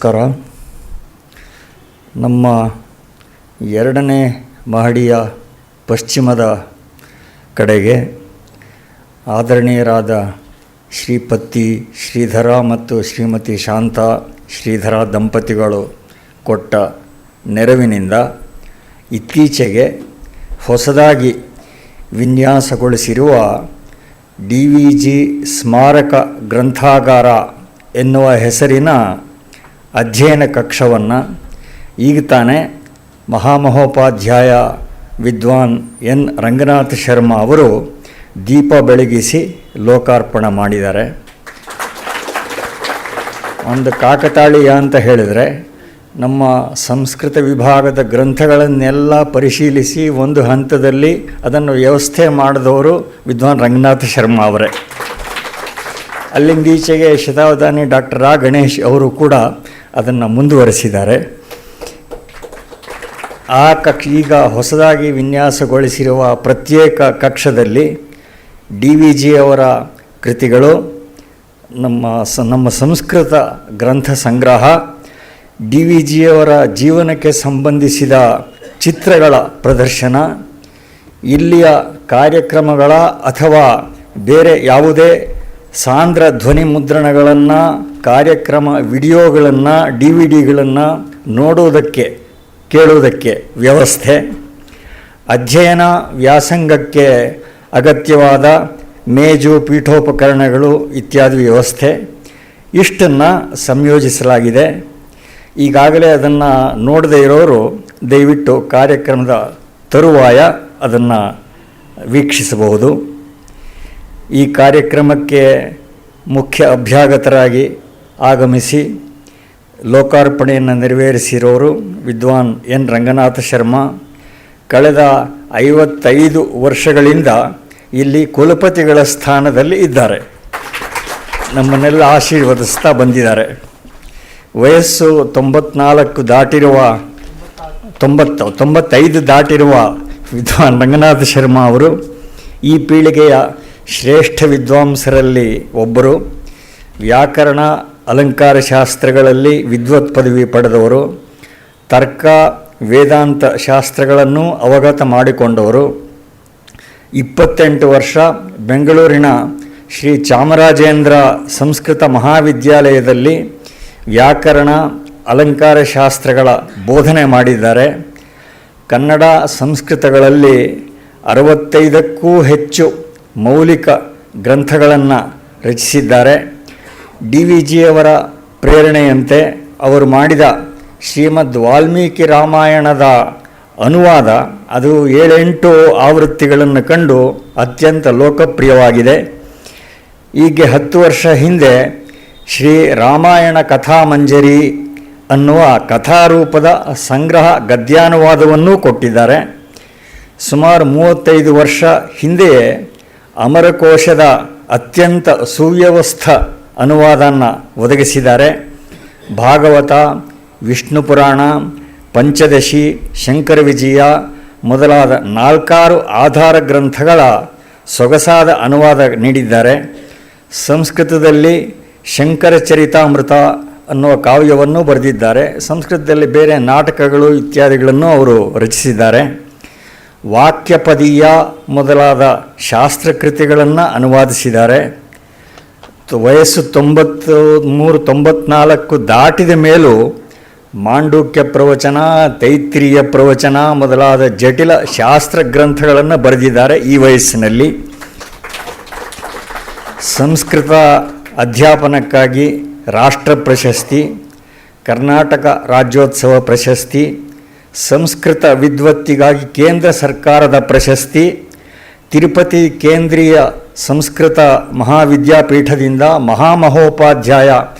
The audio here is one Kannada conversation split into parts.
ನಮಸ್ಕಾರ. ನಮ್ಮ 2ನೇ ಮಹಡಿಯ ಪಶ್ಚಿಮದ ಕಡೆಗೆ ಆದರಣೀಯರಾದ ಶ್ರೀಪತಿ ಶ್ರೀಧರ ಮತ್ತು ಶ್ರೀಮತಿ ಶಾಂತಾ ಶ್ರೀಧರ ದಂಪತಿಗಳು ಕೊಟ್ಟ ನೆರವಿನಿಂದ ಇತ್ತೀಚೆಗೆ ಹೊಸದಾಗಿ ವಿನ್ಯಾಸಗೊಳಿಸಿರುವ DVG ಸ್ಮಾರಕ ಗ್ರಂಥಾಗಾರ ಎನ್ನುವ ಹೆಸರಿನ ಅಧ್ಯಯನ ಕಕ್ಷವನ್ನು ಈಗ ತಾನೇ ಮಹಾಮಹೋಪಾಧ್ಯಾಯ ವಿದ್ವಾನ್ ಎನ್ ರಂಗನಾಥ ಶರ್ಮಾ ಅವರು ದೀಪ ಬೆಳಗಿಸಿ ಲೋಕಾರ್ಪಣೆ ಮಾಡಿದ್ದಾರೆ. ಒಂದು ಕಾಕತಾಳೀಯ ಅಂತ ಹೇಳಿದರೆ, ನಮ್ಮ ಸಂಸ್ಕೃತ ವಿಭಾಗದ ಗ್ರಂಥಗಳನ್ನೆಲ್ಲ ಪರಿಶೀಲಿಸಿ ಒಂದು ಹಂತದಲ್ಲಿ ಅದನ್ನು ವ್ಯವಸ್ಥೆ ಮಾಡಿದವರು ವಿದ್ವಾನ್ ರಂಗನಾಥ ಶರ್ಮಾ ಅವರೇ. ಅಲ್ಲಿಂದೀಚೆಗೆ ಶತಾವಧಾನಿ ಡಾಕ್ಟರ್ ರಾ ಗಣೇಶ್ ಅವರು ಕೂಡ ಅದನ್ನು ಮುಂದುವರೆಸಿದ್ದಾರೆ. ಆ ಈಗ ಹೊಸದಾಗಿ ವಿನ್ಯಾಸಗೊಳಿಸಿರುವ ಪ್ರತ್ಯೇಕ ಕಕ್ಷದಲ್ಲಿ DVG ಅವರ ಕೃತಿಗಳು, ನಮ್ಮ ಸಂಸ್ಕೃತ ಗ್ರಂಥ ಸಂಗ್ರಹ, DVG ಅವರ ಜೀವನಕ್ಕೆ ಸಂಬಂಧಿಸಿದ ಚಿತ್ರಗಳ ಪ್ರದರ್ಶನ, ಇಲ್ಲಿಯ ಕಾರ್ಯಕ್ರಮಗಳ ಅಥವಾ ಬೇರೆ ಯಾವುದೇ ಸಾಂದ್ರ ಧ್ವನಿ ಮುದ್ರಣಗಳನ್ನು, ಕಾರ್ಯಕ್ರಮ ವಿಡಿಯೋಗಳನ್ನು, DVDಗಳನ್ನು ನೋಡುವುದಕ್ಕೆ ಕೇಳುವುದಕ್ಕೆ ವ್ಯವಸ್ಥೆ, ಅಧ್ಯಯನ ವ್ಯಾಸಂಗಕ್ಕೆ ಅಗತ್ಯವಾದ ಮೇಜು ಪೀಠೋಪಕರಣಗಳು ಇತ್ಯಾದಿ ವ್ಯವಸ್ಥೆ, ಇಷ್ಟನ್ನು ಸಂಯೋಜಿಸಲಾಗಿದೆ. ಈಗಾಗಲೇ ಅದನ್ನು ನೋಡದೇ ಇರೋರು ದಯವಿಟ್ಟು ಕಾರ್ಯಕ್ರಮದ ತರುವಾಯ ಅದನ್ನು ವೀಕ್ಷಿಸಬಹುದು. ಈ ಕಾರ್ಯಕ್ರಮಕ್ಕೆ ಮುಖ್ಯ ಅಭ್ಯಾಗತರಾಗಿ ಆಗಮಿಸಿ ಲೋಕಾರ್ಪಣೆಯನ್ನು ನೆರವೇರಿಸಿರೋರು ವಿದ್ವಾನ್ ಎನ್ ರಂಗನಾಥ ಶರ್ಮಾ. ಕಳೆದ 55 ವರ್ಷಗಳಿಂದ ಇಲ್ಲಿ ಕುಲಪತಿಗಳ ಸ್ಥಾನದಲ್ಲಿ ಇದ್ದಾರೆ. ನಮ್ಮನ್ನೆಲ್ಲ ಆಶೀರ್ವದಿಸ್ತಾ ಬಂದಿದ್ದಾರೆ. ವಯಸ್ಸು 95 ದಾಟಿರುವ ವಿದ್ವಾನ್ ರಂಗನಾಥ ಶರ್ಮಾ ಅವರು ಈ ಪೀಳಿಗೆಯ ಶ್ರೇಷ್ಠ ವಿದ್ವಾಂಸರಲ್ಲಿ ಒಬ್ಬರು. ವ್ಯಾಕರಣ ಅಲಂಕಾರ ಶಾಸ್ತ್ರಗಳಲ್ಲಿ ವಿದ್ವತ್ ಪದವಿ ಪಡೆದವರು, ತರ್ಕ ವೇದಾಂತ ಶಾಸ್ತ್ರಗಳನ್ನು ಅವಗತ ಮಾಡಿಕೊಂಡವರು. 28 ವರ್ಷ ಬೆಂಗಳೂರಿನ ಶ್ರೀ ಚಾಮರಾಜೇಂದ್ರ ಸಂಸ್ಕೃತ ಮಹಾವಿದ್ಯಾಲಯದಲ್ಲಿ ವ್ಯಾಕರಣ ಅಲಂಕಾರ ಶಾಸ್ತ್ರಗಳ ಬೋಧನೆ ಮಾಡಿದ್ದಾರೆ. ಕನ್ನಡ ಸಂಸ್ಕೃತಗಳಲ್ಲಿ 65ಕ್ಕೂ ಹೆಚ್ಚು ಮೌಲಿಕ ಗ್ರಂಥಗಳನ್ನು ರಚಿಸಿದ್ದಾರೆ. DVG ಅವರ ಪ್ರೇರಣೆಯಂತೆ ಅವರು ಮಾಡಿದ ಶ್ರೀಮದ್ ವಾಲ್ಮೀಕಿ ರಾಮಾಯಣದ ಅನುವಾದ, ಅದು 7-8 ಆವೃತ್ತಿಗಳನ್ನು ಕಂಡು ಅತ್ಯಂತ ಲೋಕಪ್ರಿಯವಾಗಿದೆ. ಈಗ 10 ವರ್ಷ ಹಿಂದೆ ಶ್ರೀ ರಾಮಾಯಣ ಕಥಾಮಂಜರಿ ಅನ್ನುವ ಕಥಾರೂಪದ ಸಂಗ್ರಹ ಗದ್ಯಾನುವಾದವನ್ನೂ ಕೊಟ್ಟಿದ್ದಾರೆ. ಸುಮಾರು 35 ವರ್ಷ ಹಿಂದೆಯೇ ಅಮರಕೋಶದ ಅತ್ಯಂತ ಸುವ್ಯವಸ್ಥ ಅನುವಾದವನ್ನು ಒದಗಿಸಿದ್ದಾರೆ. ಭಾಗವತ, ವಿಷ್ಣು ಪುರಾಣ, ಪಂಚದಶಿ, ಶಂಕರ ವಿಜಯ ಮೊದಲಾದ 4 ಆಧಾರ ಗ್ರಂಥಗಳ ಸೊಗಸಾದ ಅನುವಾದ ನೀಡಿದ್ದಾರೆ. ಸಂಸ್ಕೃತದಲ್ಲಿ ಶಂಕರ ಚರಿತಾಮೃತ ಅನ್ನುವ ಕಾವ್ಯವನ್ನು ಬರೆದಿದ್ದಾರೆ. ಸಂಸ್ಕೃತದಲ್ಲಿ ಬೇರೆ ನಾಟಕಗಳು ಇತ್ಯಾದಿಗಳನ್ನು ಅವರು ರಚಿಸಿದ್ದಾರೆ. ವಾಕ್ಯಪದೀಯ ಮೊದಲಾದ ಶಾಸ್ತ್ರಕೃತಿಗಳನ್ನು ಅನುವಾದಿಸಿದ್ದಾರೆ. ವಯಸ್ಸು 93-94 ದಾಟಿದ ಮೇಲೂ ಮಾಂಡೂಕ್ಯ ಪ್ರವಚನ, ತೈತ್ರಿಯ ಪ್ರವಚನ ಮೊದಲಾದ ಜಟಿಲ ಶಾಸ್ತ್ರ ಗ್ರಂಥಗಳನ್ನು ಬರೆದಿದ್ದಾರೆ. ಈ ವಯಸ್ಸಿನಲ್ಲಿ ಸಂಸ್ಕೃತ ಅಧ್ಯಾಪನಕ್ಕಾಗಿ ರಾಷ್ಟ್ರ ಪ್ರಶಸ್ತಿ, ಕರ್ನಾಟಕ ರಾಜ್ಯೋತ್ಸವ ಪ್ರಶಸ್ತಿ, ಸಂಸ್ಕೃತ ವಿದ್ವತ್ತಿಗಾಗಿ ಕೇಂದ್ರ ಸರ್ಕಾರದ ಪ್ರಶಸ್ತಿ, ತಿರುಪತಿ ಕೇಂದ್ರೀಯ ಸಂಸ್ಕೃತ ಮಹಾವಿದ್ಯಾಪೀಠದಿಂದ ಮಹಾಮಹೋಪಾಧ್ಯಾಯ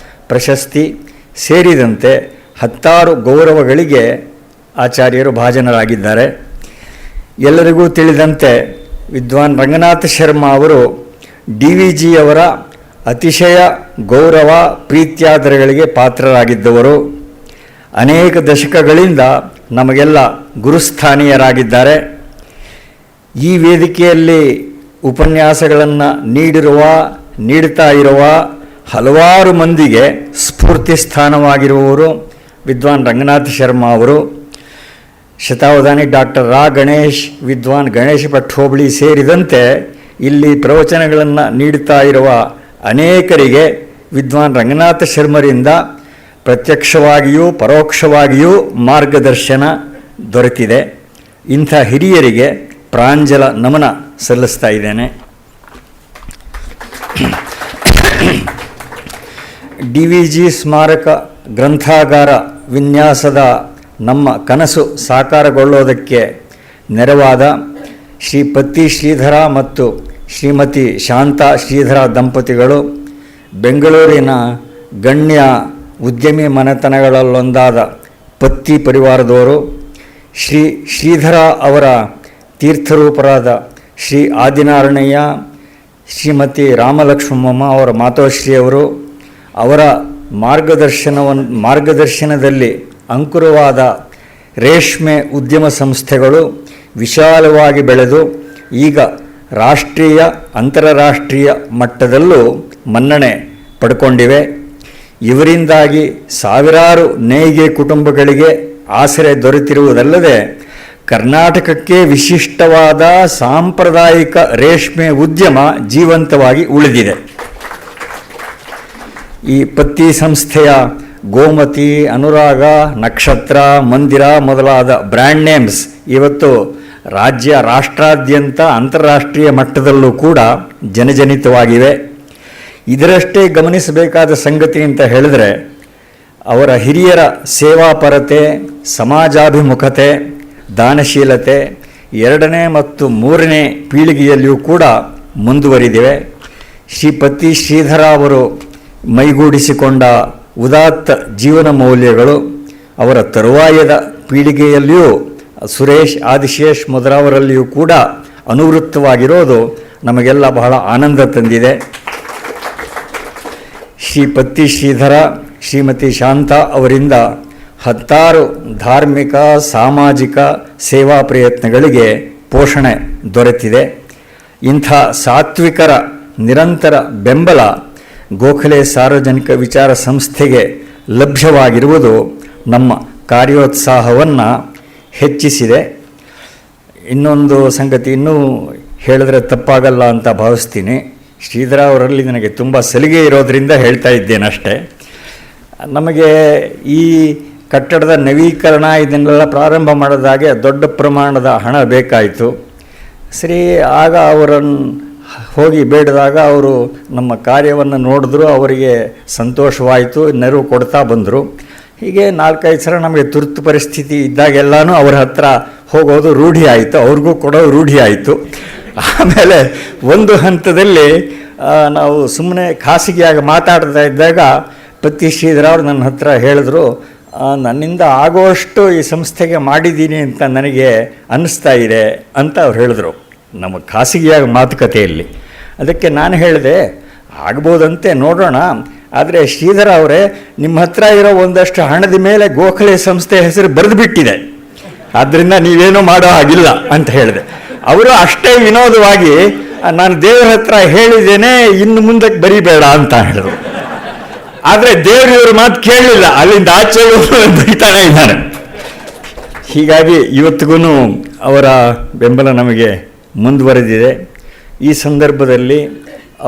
ಪ್ರಶಸ್ತಿ ಸೇರಿದಂತೆ 10 ಗೌರವಗಳಿಗೆ ಆಚಾರ್ಯರು ಭಾಜನರಾಗಿದ್ದಾರೆ. ಎಲ್ಲರಿಗೂ ತಿಳಿದಂತೆ ವಿದ್ವಾನ್ ರಂಗನಾಥ ಶರ್ಮಾ ಅವರು DVG ಅವರ ಅತಿಶಯ ಗೌರವ ಪ್ರೀತ್ಯಾದರಗಳಿಗೆ ಪಾತ್ರರಾಗಿದ್ದವರು. ಅನೇಕ ದಶಕಗಳಿಂದ ನಮಗೆಲ್ಲ ಗುರುಸ್ಥಾನೀಯರಾಗಿದ್ದಾರೆ. ಈ ವೇದಿಕೆಯಲ್ಲಿ ಉಪನ್ಯಾಸಗಳನ್ನು ನೀಡ್ತಾ ಇರುವ ಹಲವಾರು ಮಂದಿಗೆ ಸ್ಫೂರ್ತಿ ಸ್ಥಾನವಾಗಿರುವವರು ವಿದ್ವಾನ್ ರಂಗನಾಥ ಶರ್ಮಾ ಅವರು. ಶತಾವಧಾನಿ ಡಾಕ್ಟರ್ ರಾ ಗಣೇಶ್, ವಿದ್ವಾನ್ ಗಣೇಶ ಭಟ್ ಹೋಬಳಿ ಸೇರಿದಂತೆ ಇಲ್ಲಿ ಪ್ರವಚನಗಳನ್ನು ನೀಡುತ್ತಾ ಇರುವ ಅನೇಕರಿಗೆ ವಿದ್ವಾನ್ ರಂಗನಾಥ ಶರ್ಮರಿಂದ ಪ್ರತ್ಯಕ್ಷವಾಗಿಯೂ ಪರೋಕ್ಷವಾಗಿಯೂ ಮಾರ್ಗದರ್ಶನ ದೊರೆತಿದೆ. ಇಂಥ ಹಿರಿಯರಿಗೆ ಪ್ರಾಂಜಲ ನಮನ ಸಲ್ಲಿಸ್ತಾ ಇದ್ದೇನೆ. DVG ಸ್ಮಾರಕ ಗ್ರಂಥಾಗಾರ ವಿನ್ಯಾಸದ ನಮ್ಮ ಕನಸು ಸಾಕಾರಗೊಳ್ಳೋದಕ್ಕೆ ನೆರವಾದ ಶ್ರೀ ಪತ್ತಿ ಶ್ರೀಧರ ಮತ್ತು ಶ್ರೀಮತಿ ಶಾಂತಾ ಶ್ರೀಧರ ದಂಪತಿಗಳು, ಬೆಂಗಳೂರಿನ ಗಣ್ಯ ಉದ್ಯಮಿ ಮನೆತನಗಳಲ್ಲೊಂದಾದ ಪತ್ತಿ ಪರಿವಾರದವರು, ಶ್ರೀ ಶ್ರೀಧರ ಅವರ ತೀರ್ಥರೂಪರಾದ ಶ್ರೀ ಆದಿನಾರಾಯಣಯ್ಯ, ಶ್ರೀಮತಿ ರಾಮಲಕ್ಷ್ಮಮ್ಮ ಅವರ ಮಾತೋಶ್ರೀಯವರು, ಅವರ ಮಾರ್ಗದರ್ಶನದಲ್ಲಿ ಅಂಕುರವಾದ ರೇಷ್ಮೆ ಉದ್ಯಮ ಸಂಸ್ಥೆಗಳು ವಿಶಾಲವಾಗಿ ಬೆಳೆದು ಈಗ ರಾಷ್ಟ್ರೀಯ ಅಂತಾರಾಷ್ಟ್ರೀಯ ಮಟ್ಟದಲ್ಲೂ ಮನ್ನಣೆ ಪಡ್ಕೊಂಡಿವೆ. ಇವರಿಂದಾಗಿ ಸಾವಿರಾರು ನೇಯ್ಗೆ ಕುಟುಂಬಗಳಿಗೆ ಆಸರೆ ದೊರೆತಿರುವುದಲ್ಲದೆ ಕರ್ನಾಟಕಕ್ಕೆ ವಿಶಿಷ್ಟವಾದ ಸಾಂಪ್ರದಾಯಿಕ ರೇಷ್ಮೆ ಉದ್ಯಮ ಜೀವಂತವಾಗಿ ಉಳಿದಿದೆ. ಈ ಪತ್ತಿ ಸಂಸ್ಥೆಯ ಗೋಮತಿ, ಅನುರಾಗ, ನಕ್ಷತ್ರ, ಮಂದಿರ ಮೊದಲಾದ ಬ್ರ್ಯಾಂಡ್ ನೇಮ್ಸ್ ಇವತ್ತು ರಾಷ್ಟ್ರಾದ್ಯಂತ ಅಂತಾರಾಷ್ಟ್ರೀಯ ಮಟ್ಟದಲ್ಲೂ ಕೂಡ ಜನಜನಿತವಾಗಿವೆ. ಇದರಷ್ಟೇ ಗಮನಿಸಬೇಕಾದ ಸಂಗತಿ ಅಂತ ಹೇಳಿದ್ರೆ ಅವರ ಹಿರಿಯರ ಸೇವಾಪರತೆ, ಸಮಾಜಾಭಿಮುಖತೆ, ದಾನಶೀಲತೆ 2ನೇ ಮತ್ತು 3ನೇ ಪೀಳಿಗೆಯಲ್ಲಿಯೂ ಕೂಡ ಮುಂದುವರಿದಿವೆ. ಶ್ರೀ ಪತ್ತಿ ಶ್ರೀಧರ ಅವರು ಮೈಗೂಡಿಸಿಕೊಂಡ ಉದಾತ್ತ ಜೀವನ ಮೌಲ್ಯಗಳು ಅವರ ತರುವಾಯದ ಪೀಳಿಗೆಯಲ್ಲಿಯೂ ಸುರೇಶ್, ಆದಿಶೇಷ್ ಮೊದಲಾವರಲ್ಲಿಯೂ ಕೂಡ ಅನುವೃತ್ತವಾಗಿರೋದು ನಮಗೆಲ್ಲ ಬಹಳ ಆನಂದ ತಂದಿದೆ. ಶ್ರೀ ಪತ್ತಿ ಶ್ರೀಧರ, ಶ್ರೀಮತಿ ಶಾಂತಾ ಅವರಿಂದ 10 ಧಾರ್ಮಿಕ ಸಾಮಾಜಿಕ ಸೇವಾ ಪ್ರಯತ್ನಗಳಿಗೆ ಪೋಷಣೆ ದೊರೆತಿದೆ. ಇಂಥ ಸಾತ್ವಿಕರ ನಿರಂತರ ಬೆಂಬಲ ಗೋಖಲೆ ಸಾರ್ವಜನಿಕ ವಿಚಾರ ಸಂಸ್ಥೆಗೆ ಲಭ್ಯವಾಗಿರುವುದು ನಮ್ಮ ಕಾರ್ಯೋತ್ಸಾಹವನ್ನು ಹೆಚ್ಚಿಸಿದೆ. ಇನ್ನೊಂದು ಸಂಗತಿ ಇನ್ನೂ ಹೇಳಿದ್ರೆ ತಪ್ಪಾಗಲ್ಲ ಅಂತ ಭಾವಿಸ್ತೀನಿ. ಶ್ರೀಧರ ಅವರಲ್ಲಿ ನನಗೆ ತುಂಬ ಸಲಿಗೆ ಇರೋದರಿಂದ ಹೇಳ್ತಾ ಇದ್ದೇನೆ ಅಷ್ಟೇ. ನಮಗೆ ಈ ಕಟ್ಟಡದ ನವೀಕರಣ ಇದನ್ನೆಲ್ಲ ಪ್ರಾರಂಭ ಮಾಡಿದಾಗೆ ದೊಡ್ಡ ಪ್ರಮಾಣದ ಹಣ ಬೇಕಾಯಿತು. ಸರಿ, ಆಗ ಅವರನ್ನು ಹೋಗಿ ಬೇಡಿದಾಗ ಅವರು ನಮ್ಮ ಕಾರ್ಯವನ್ನು ನೋಡಿದ್ರು, ಅವರಿಗೆ ಸಂತೋಷವಾಯಿತು, ನೆರವು ಕೊಡ್ತಾ ಬಂದರು. ಹೀಗೆ 4-5 ಸಲ ನಮಗೆ ತುರ್ತು ಪರಿಸ್ಥಿತಿ ಇದ್ದಾಗೆಲ್ಲನೂ ಅವರ ಹತ್ರ ಹೋಗೋದು ರೂಢಿ ಆಯಿತು, ಅವ್ರಿಗೂ ಕೊಡೋದು ರೂಢಿ ಆಯಿತು. ಆಮೇಲೆ ಒಂದು ಹಂತದಲ್ಲಿ ನಾವು ಸುಮ್ಮನೆ ಖಾಸಗಿಯಾಗಿ ಮಾತಾಡ್ತಾ ಇದ್ದಾಗ ಪತ್ತಿ ಶ್ರೀಧರ ಅವರು ನನ್ನ ಹತ್ರ ಹೇಳಿದ್ರು, ನನ್ನಿಂದ ಆಗೋಷ್ಟು ಈ ಸಂಸ್ಥೆಗೆ ಮಾಡಿದ್ದೀನಿ ಅಂತ ನನಗೆ ಅನ್ನಿಸ್ತಾ ಇದೆ ಅಂತ ಅವ್ರು ಹೇಳಿದ್ರು ನಮ್ಮ ಖಾಸಗಿಯಾಗಿ ಮಾತುಕತೆಯಲ್ಲಿ. ಅದಕ್ಕೆ ನಾನು ಹೇಳಿದೆ, ಆಗ್ಬೋದಂತೆ ನೋಡೋಣ, ಆದರೆ ಶ್ರೀಧರ ಅವರೇ ನಿಮ್ಮ ಹತ್ರ ಇರೋ ಒಂದಷ್ಟು ಹಣದ ಮೇಲೆ ಗೋಖಲೆ ಸಂಸ್ಥೆ ಹೆಸರು ಬರೆದು ಬಿಟ್ಟಿದೆ, ಆದ್ದರಿಂದ ನೀವೇನೂ ಮಾಡೋ ಹಾಗಿಲ್ಲ ಅಂತ ಹೇಳಿದೆ. ಅವರು ಅಷ್ಟೇ ವಿನೋದವಾಗಿ ನಾನು ದೇವರ ಹತ್ರ ಹೇಳಿದ್ದೇನೆ, ಇನ್ನು ಮುಂದಕ್ಕೆ ಬರಿಬೇಡ ಅಂತ ಹೇಳಿದ್ರು. ಆದರೆ ದೇವರು ಇವ್ರ ಮಾತು ಕೇಳಲಿಲ್ಲ, ಅಲ್ಲಿಂದ ಆಚೆ ಬರೀತಾನೆ ಇದ್ದಾನೆ. ಹೀಗಾಗಿ ಇವತ್ತಿಗೂ ಅವರ ಬೆಂಬಲ ನಮಗೆ ಮುಂದುವರೆದಿದೆ. ಈ ಸಂದರ್ಭದಲ್ಲಿ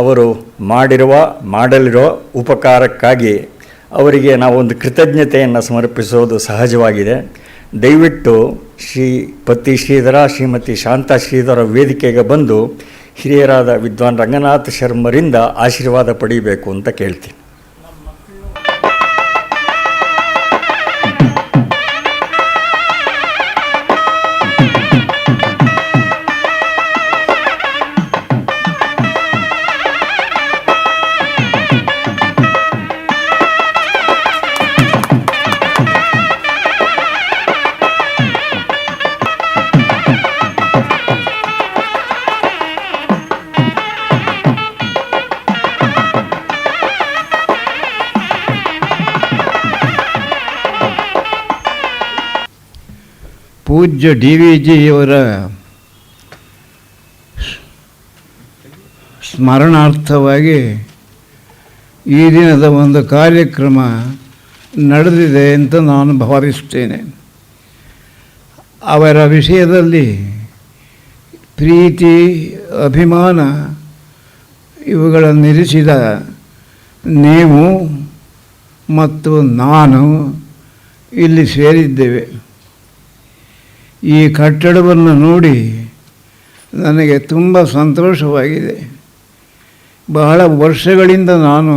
ಅವರು ಮಾಡಲಿರೋ ಉಪಕಾರಕ್ಕಾಗಿ ಅವರಿಗೆ ನಾವೊಂದು ಕೃತಜ್ಞತೆಯನ್ನು ಸಮರ್ಪಿಸೋದು ಸಹಜವಾಗಿದೆ. ದಯವಿಟ್ಟು ಶ್ರೀ ಪತ್ತಿ ಶ್ರೀಧರ, ಶ್ರೀಮತಿ ಶಾಂತಾ ಶ್ರೀಧರ ವೇದಿಕೆಗೆ ಬಂದು ಹಿರಿಯರಾದ ವಿದ್ವಾನ್ ರಂಗನಾಥ ಶರ್ಮರಿಂದ ಆಶೀರ್ವಾದ ಪಡೆಯಬೇಕು ಅಂತ ಕೇಳ್ತೀನಿ. ಪೂಜ್ಯ DVG ಅವರ ಸ್ಮರಣಾರ್ಥವಾಗಿ ಈ ದಿನದ ಒಂದು ಕಾರ್ಯಕ್ರಮ ನಡೆದಿದೆ ಅಂತ ನಾನು ಭಾವಿಸ್ತೇನೆ. ಅವರ ವಿಷಯದಲ್ಲಿ ಪ್ರೀತಿ, ಅಭಿಮಾನ ಇವುಗಳನ್ನಿರಿಸಿದ ನೀವು ಮತ್ತು ನಾನು ಇಲ್ಲಿ ಸೇರಿದ್ದೇವೆ. ಈ ಕಟ್ಟಡವನ್ನು ನೋಡಿ ನನಗೆ ತುಂಬ ಸಂತೋಷವಾಗಿದೆ. ಬಹಳ ವರ್ಷಗಳಿಂದ ನಾನು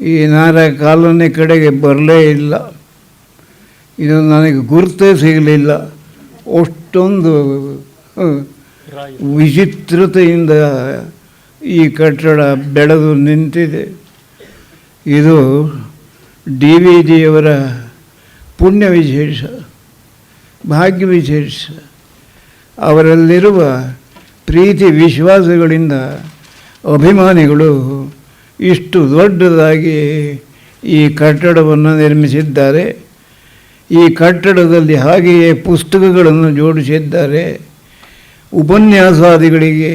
ಈ ನಾರಾಯ ಕಾಲೋನಿ ಕಡೆಗೆ ಬರಲೇ ಇಲ್ಲ. ಇದು ನನಗೆ ಗುರುತೇ ಸಿಗಲಿಲ್ಲ. ಅಷ್ಟೊಂದು ವಿಚಿತ್ರತೆಯಿಂದ ಈ ಕಟ್ಟಡ ಬೆಳೆದು ನಿಂತಿದೆ. ಇದು DVಜಿಯವರ ಪುಣ್ಯ ವಿಶೇಷ, ಭಾಗ್ಯ ವಿಶೇಷ. ಅವರಲ್ಲಿರುವ ಪ್ರೀತಿ ವಿಶ್ವಾಸಗಳಿಂದ ಅಭಿಮಾನಿಗಳು ಇಷ್ಟು ದೊಡ್ಡದಾಗಿ ಈ ಕಟ್ಟಡವನ್ನು ನಿರ್ಮಿಸಿದ್ದಾರೆ. ಈ ಕಟ್ಟಡದಲ್ಲಿ ಹಾಗೆಯೇ ಪುಸ್ತಕಗಳನ್ನು ಜೋಡಿಸಿದ್ದಾರೆ, ಉಪನ್ಯಾಸಾದಿಗಳಿಗೆ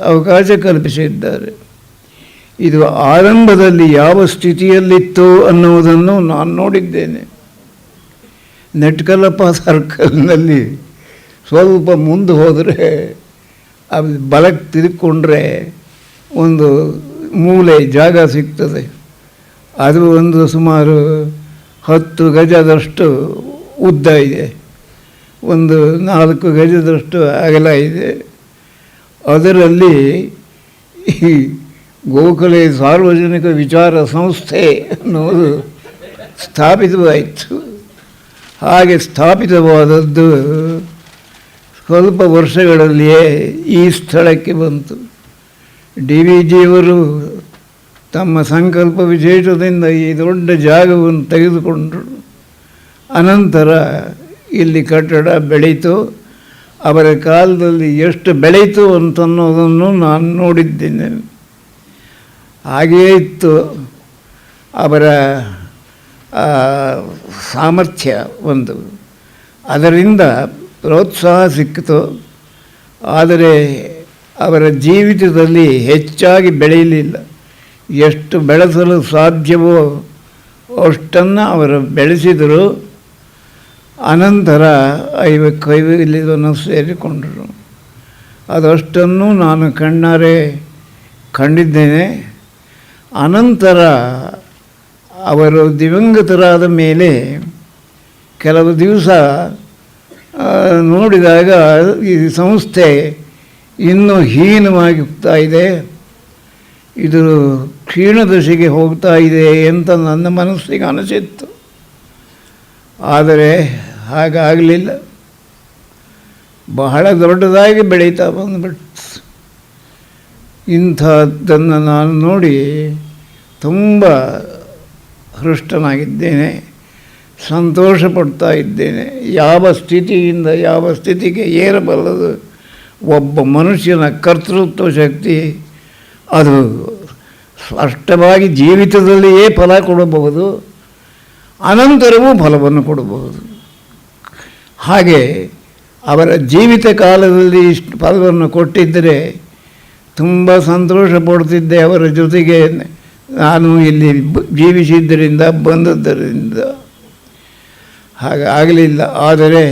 ಅವಕಾಶ ಕಲ್ಪಿಸಿದ್ದಾರೆ. ಇದು ಆರಂಭದಲ್ಲಿ ಯಾವ ಸ್ಥಿತಿಯಲ್ಲಿತ್ತು ಅನ್ನುವುದನ್ನು ನಾನು ನೋಡಿದ್ದೇನೆ. ನೆಟ್ಕಲಪ್ಪ ಸರ್ಕಲ್ನಲ್ಲಿ ಸ್ವಲ್ಪ ಮುಂದೆ ಹೋದರೆ ಅದು ಬಲಕ್ಕೆ ತಿರುಗಿಕೊಂಡ್ರೆ ಒಂದು ಮೂಲೆ ಜಾಗ ಸಿಗ್ತದೆ. ಅದು ಒಂದು ಸುಮಾರು 10 ಗಜದಷ್ಟು ಉದ್ದ ಇದೆ, ಒಂದು 4 ಗಜದಷ್ಟು ಅಗಲ ಇದೆ. ಅದರಲ್ಲಿ ಈ ಗೋಖಲೆ ಸಾರ್ವಜನಿಕ ವಿಚಾರ ಸಂಸ್ಥೆ ಅನ್ನೋದು ಸ್ಥಾಪಿತವಾಯಿತು. ಹಾಗೆ ಸ್ಥಾಪಿತವಾದದ್ದು ಸ್ವಲ್ಪ ವರ್ಷಗಳಲ್ಲಿಯೇ ಈ ಸ್ಥಳಕ್ಕೆ ಬಂತು. DVಜಿಯವರು ತಮ್ಮ ಸಂಕಲ್ಪ ವಿಶೇಷದಿಂದ ಈ ದೊಡ್ಡ ಜಾಗವನ್ನು ತೆಗೆದುಕೊಂಡರು. ಅನಂತರ ಇಲ್ಲಿ ಕಟ್ಟಡ ಬೆಳೀತು. ಅವರ ಕಾಲದಲ್ಲಿ ಎಷ್ಟು ಬೆಳೀತು ಅಂತನ್ನೋದನ್ನು ನಾನು ನೋಡಿದ್ದೇನೆ. ಹಾಗೆಯೇ ಇತ್ತು ಅವರ ಸಾಮರ್ಥ್ಯ ಒಂದು, ಅದರಿಂದ ಪ್ರೋತ್ಸಾಹ ಸಿಕ್ಕಿತು. ಆದರೆ ಅವರ ಜೀವಿತದಲ್ಲಿ ಹೆಚ್ಚಾಗಿ ಬೆಳೆಯಲಿಲ್ಲ. ಎಷ್ಟು ಬೆಳೆಸಲು ಸಾಧ್ಯವೋ ಅಷ್ಟನ್ನು ಅವರು ಬೆಳೆಸಿದರು. ಅನಂತರ ಕೈವಿಲಿದನ್ನು ಸೇರಿಕೊಂಡರು. ಅದಷ್ಟನ್ನು ನಾನು ಕಣ್ಣಾರೆ ಕಂಡಿದ್ದೇನೆ. ಅನಂತರ ಅವರು ದಿವಂಗತರಾದ ಮೇಲೆ ಕೆಲವು ದಿವಸ ನೋಡಿದಾಗ ಈ ಸಂಸ್ಥೆ ಇನ್ನೂ ಹೀನವಾಗಿ ಹೋಗ್ತಾ ಇದೆ, ಇದು ಕ್ಷೀಣದಶೆಗೆ ಹೋಗ್ತಾ ಇದೆ ಅಂತ ನನ್ನ ಮನಸ್ಸಿಗೆ ಅನಿಸಿತ್ತು. ಆದರೆ ಹಾಗಾಗಲಿಲ್ಲ. ಬಹಳ ದೊಡ್ಡದಾಗಿ ಬೆಳೀತಾ ಬಂದ್ಬಿಟ್ಟು ಇಂಥದ್ದನ್ನು ನಾನು ನೋಡಿ ತುಂಬ ಹೃಷ್ಟನಾಗಿದ್ದೇನೆ, ಸಂತೋಷ ಪಡ್ತಾ ಇದ್ದೇನೆ. ಯಾವ ಸ್ಥಿತಿಯಿಂದ ಯಾವ ಸ್ಥಿತಿಗೆ ಏರಬಲ್ಲದು ಒಬ್ಬ ಮನುಷ್ಯನ ಕರ್ತೃತ್ವ ಶಕ್ತಿ. ಅದು ಸ್ಪಷ್ಟವಾಗಿ ಜೀವಿತದಲ್ಲಿಯೇ ಫಲ ಕೊಡಬಹುದು, ಅನಂತರವೂ ಫಲವನ್ನು ಕೊಡಬಹುದು. ಹಾಗೆ ಅವರ ಜೀವಿತ ಕಾಲದಲ್ಲಿ ಇಷ್ಟು ಫಲವನ್ನು ಕೊಟ್ಟಿದ್ದರೆ ತುಂಬ ಸಂತೋಷ ಪಡ್ತಿದ್ದೆ. ಅವರ ಜೊತೆಗೆ ನಾನು ಇಲ್ಲಿ ಜೀವಿಸಿದ್ದರಿಂದ ಬಂದದ್ದರಿಂದ. ಹಾಗಾಗಲಿಲ್ಲ. ಆದರೆ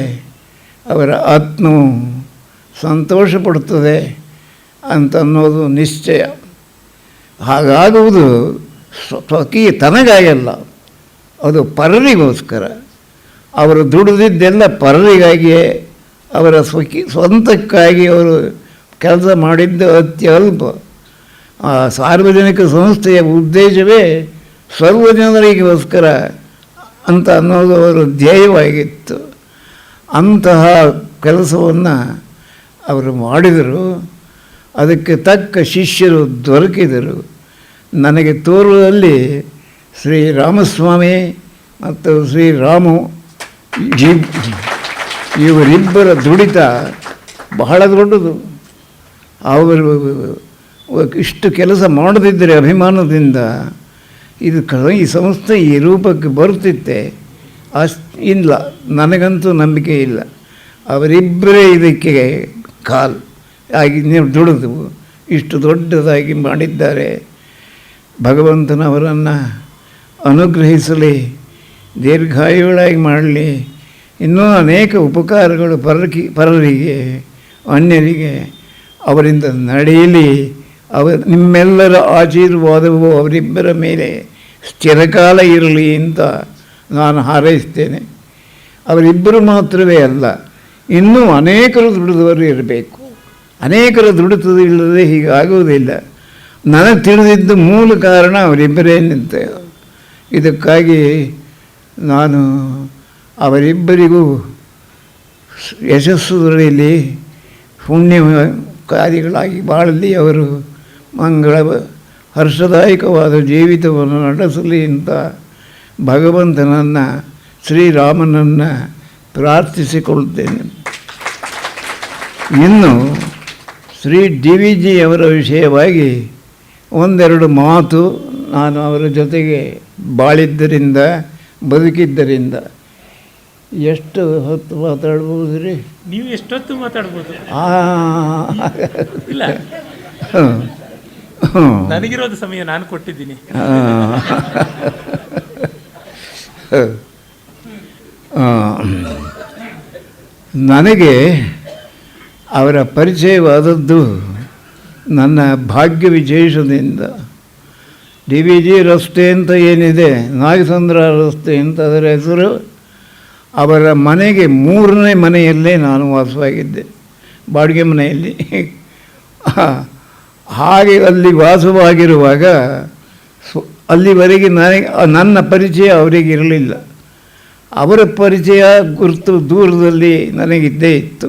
ಅವರ ಆತ್ಮವು ಸಂತೋಷ ಪಡುತ್ತದೆ ಅಂತನ್ನೋದು ನಿಶ್ಚಯ. ಹಾಗಾಗುವುದು ಸ್ವಕೀಯ ತನಗಾಗಲ್ಲ, ಅದು ಪರರಿಗೋಸ್ಕರ. ಅವರು ದುಡಿದಿದ್ದೆಲ್ಲ ಪರರಿಗಾಗಿಯೇ, ಅವರ ಸ್ವಂತಕ್ಕಾಗಿ ಅವರು ಕೆಲಸ ಮಾಡಿದ್ದು ಅತ್ಯಲ್ಪ. ಸಾರ್ವಜನಿಕ ಸಂಸ್ಥೆಯ ಉದ್ದೇಶವೇ ಸರ್ವಜನರಿಗೋಸ್ಕರ ಅಂತ ಅನ್ನೋದು ಅವರ ಧ್ಯೇಯವಾಗಿತ್ತು. ಅಂತಹ ಕೆಲಸವನ್ನು ಅವರು ಮಾಡಿದರು. ಅದಕ್ಕೆ ತಕ್ಕ ಶಿಷ್ಯರು ದೊರಕಿದರು. ನನಗೆ ತೋರುವಲ್ಲಿ ಶ್ರೀ ರಾಮಸ್ವಾಮಿ ಮತ್ತು ಶ್ರೀರಾಮು ಇವರಿಬ್ಬರ ದುಡಿತ ಬಹಳ ದೊಡ್ಡದು. ಅವರು ಇಷ್ಟು ಕೆಲಸ ಮಾಡದಿದ್ದರೆ ಅಭಿಮಾನದಿಂದ ಈ ಸಂಸ್ಥೆ ಈ ರೂಪಕ್ಕೆ ಬರುತ್ತಿತ್ತೆ ಇಲ್ಲ, ನನಗಂತೂ ನಂಬಿಕೆ ಇಲ್ಲ. ಅವರಿಬ್ಬರೇ ಇದಕ್ಕೆ ಆಗಿ ದುಡಿದು ಇಷ್ಟು ದೊಡ್ಡದಾಗಿ ಮಾಡಿದ್ದಾರೆ. ಭಗವಂತನವರನ್ನು ಅನುಗ್ರಹಿಸಲಿ, ದೀರ್ಘಾಯುಗಳಾಗಿ ಮಾಡಲಿ, ಇನ್ನೂ ಅನೇಕ ಉಪಕಾರಗಳು ಪರರಿಗೆ ಅನ್ಯರಿಗೆ ಅವರಿಂದ ನಡೆಯಲಿ. ನಿಮ್ಮೆಲ್ಲರ ಆಶೀರ್ವಾದವು ಅವರಿಬ್ಬರ ಮೇಲೆ ಸ್ಥಿರಕಾಲ ಇರಲಿ ಅಂತ ನಾನು ಹಾರೈಸ್ತೇನೆ. ಅವರಿಬ್ಬರು ಮಾತ್ರವೇ ಅಲ್ಲ, ಇನ್ನೂ ಅನೇಕರು ದುಡಿದವರು ಇರಬೇಕು. ಅನೇಕರ ದುಡಿತವಿಲ್ಲದೆ ಹೀಗಾಗುವುದಿಲ್ಲ. ನನಗೆ ತಿಳಿದಿದ್ದ ಮೂಲ ಕಾರಣ ಅವರಿಬ್ಬರೇ ನಿಂತ. ಇದಕ್ಕಾಗಿ ನಾನು ಅವರಿಬ್ಬರಿಗೂ ಯಶಸ್ಸು ದೊರೆಯಲಿ, ಪುಣ್ಯ ಕಾರ್ಯಗಳಾಗಿ ಬಾಳಲಿ, ಅವರು ಮಂಗಳ ಹರ್ಷದಾಯಕವಾದ ಜೀವಿತವನ್ನು ನಡೆಸಲಿ ಅಂತ ಭಗವಂತನನ್ನು, ಶ್ರೀರಾಮನನ್ನು ಪ್ರಾರ್ಥಿಸಿಕೊಳ್ಳುತ್ತೇನೆ. ಇನ್ನು ಶ್ರೀ ಡಿ ವಿ ಜಿ ಅವರ ವಿಷಯವಾಗಿ ಒಂದೆರಡು ಮಾತು ನಾನು ಅವರ ಜೊತೆಗೆ ಬಾಳಿದ್ದರಿಂದ, ಬದುಕಿದ್ದರಿಂದ. ಎಷ್ಟು ಹೊತ್ತು ಮಾತಾಡ್ಬೋದು ರೀ? ನೀವು ಎಷ್ಟೊತ್ತು ಮಾತಾಡ್ಬೋದು. ಇಲ್ಲ, ನನಗಿರೋದು ಸಮಯ ನಾನು ಕೊಟ್ಟಿದ್ದೀನಿ. ನನಗೆ ಅವರ ಪರಿಚಯವಾದದ್ದು ನನ್ನ ಭಾಗ್ಯ ವಿಶೇಷದಿಂದ. ಡಿ ವಿ ಜಿ ರಸ್ತೆ ಅಂತ ಏನಿದೆ, ನಾಗಸಂದ್ರ ರಸ್ತೆ ಅಂತ ಅದರ ಹೆಸರು. ಅವರ ಮನೆಗೆ 3ನೇ ಮನೆಯಲ್ಲೇ ನಾನು ವಾಸವಾಗಿದ್ದೆ, ಬಾಡಿಗೆ ಮನೆಯಲ್ಲಿ. ಹಾಗೆ ಅಲ್ಲಿ ವಾಸವಾಗಿರುವಾಗ ಅಲ್ಲಿವರೆಗೆ ನನ್ನ ಪರಿಚಯ ಅವರಿಗಿರಲಿಲ್ಲ. ಅವರ ಪರಿಚಯ ಗುರುತು ದೂರದಲ್ಲಿ ನನಗಿದ್ದೇ ಇತ್ತು.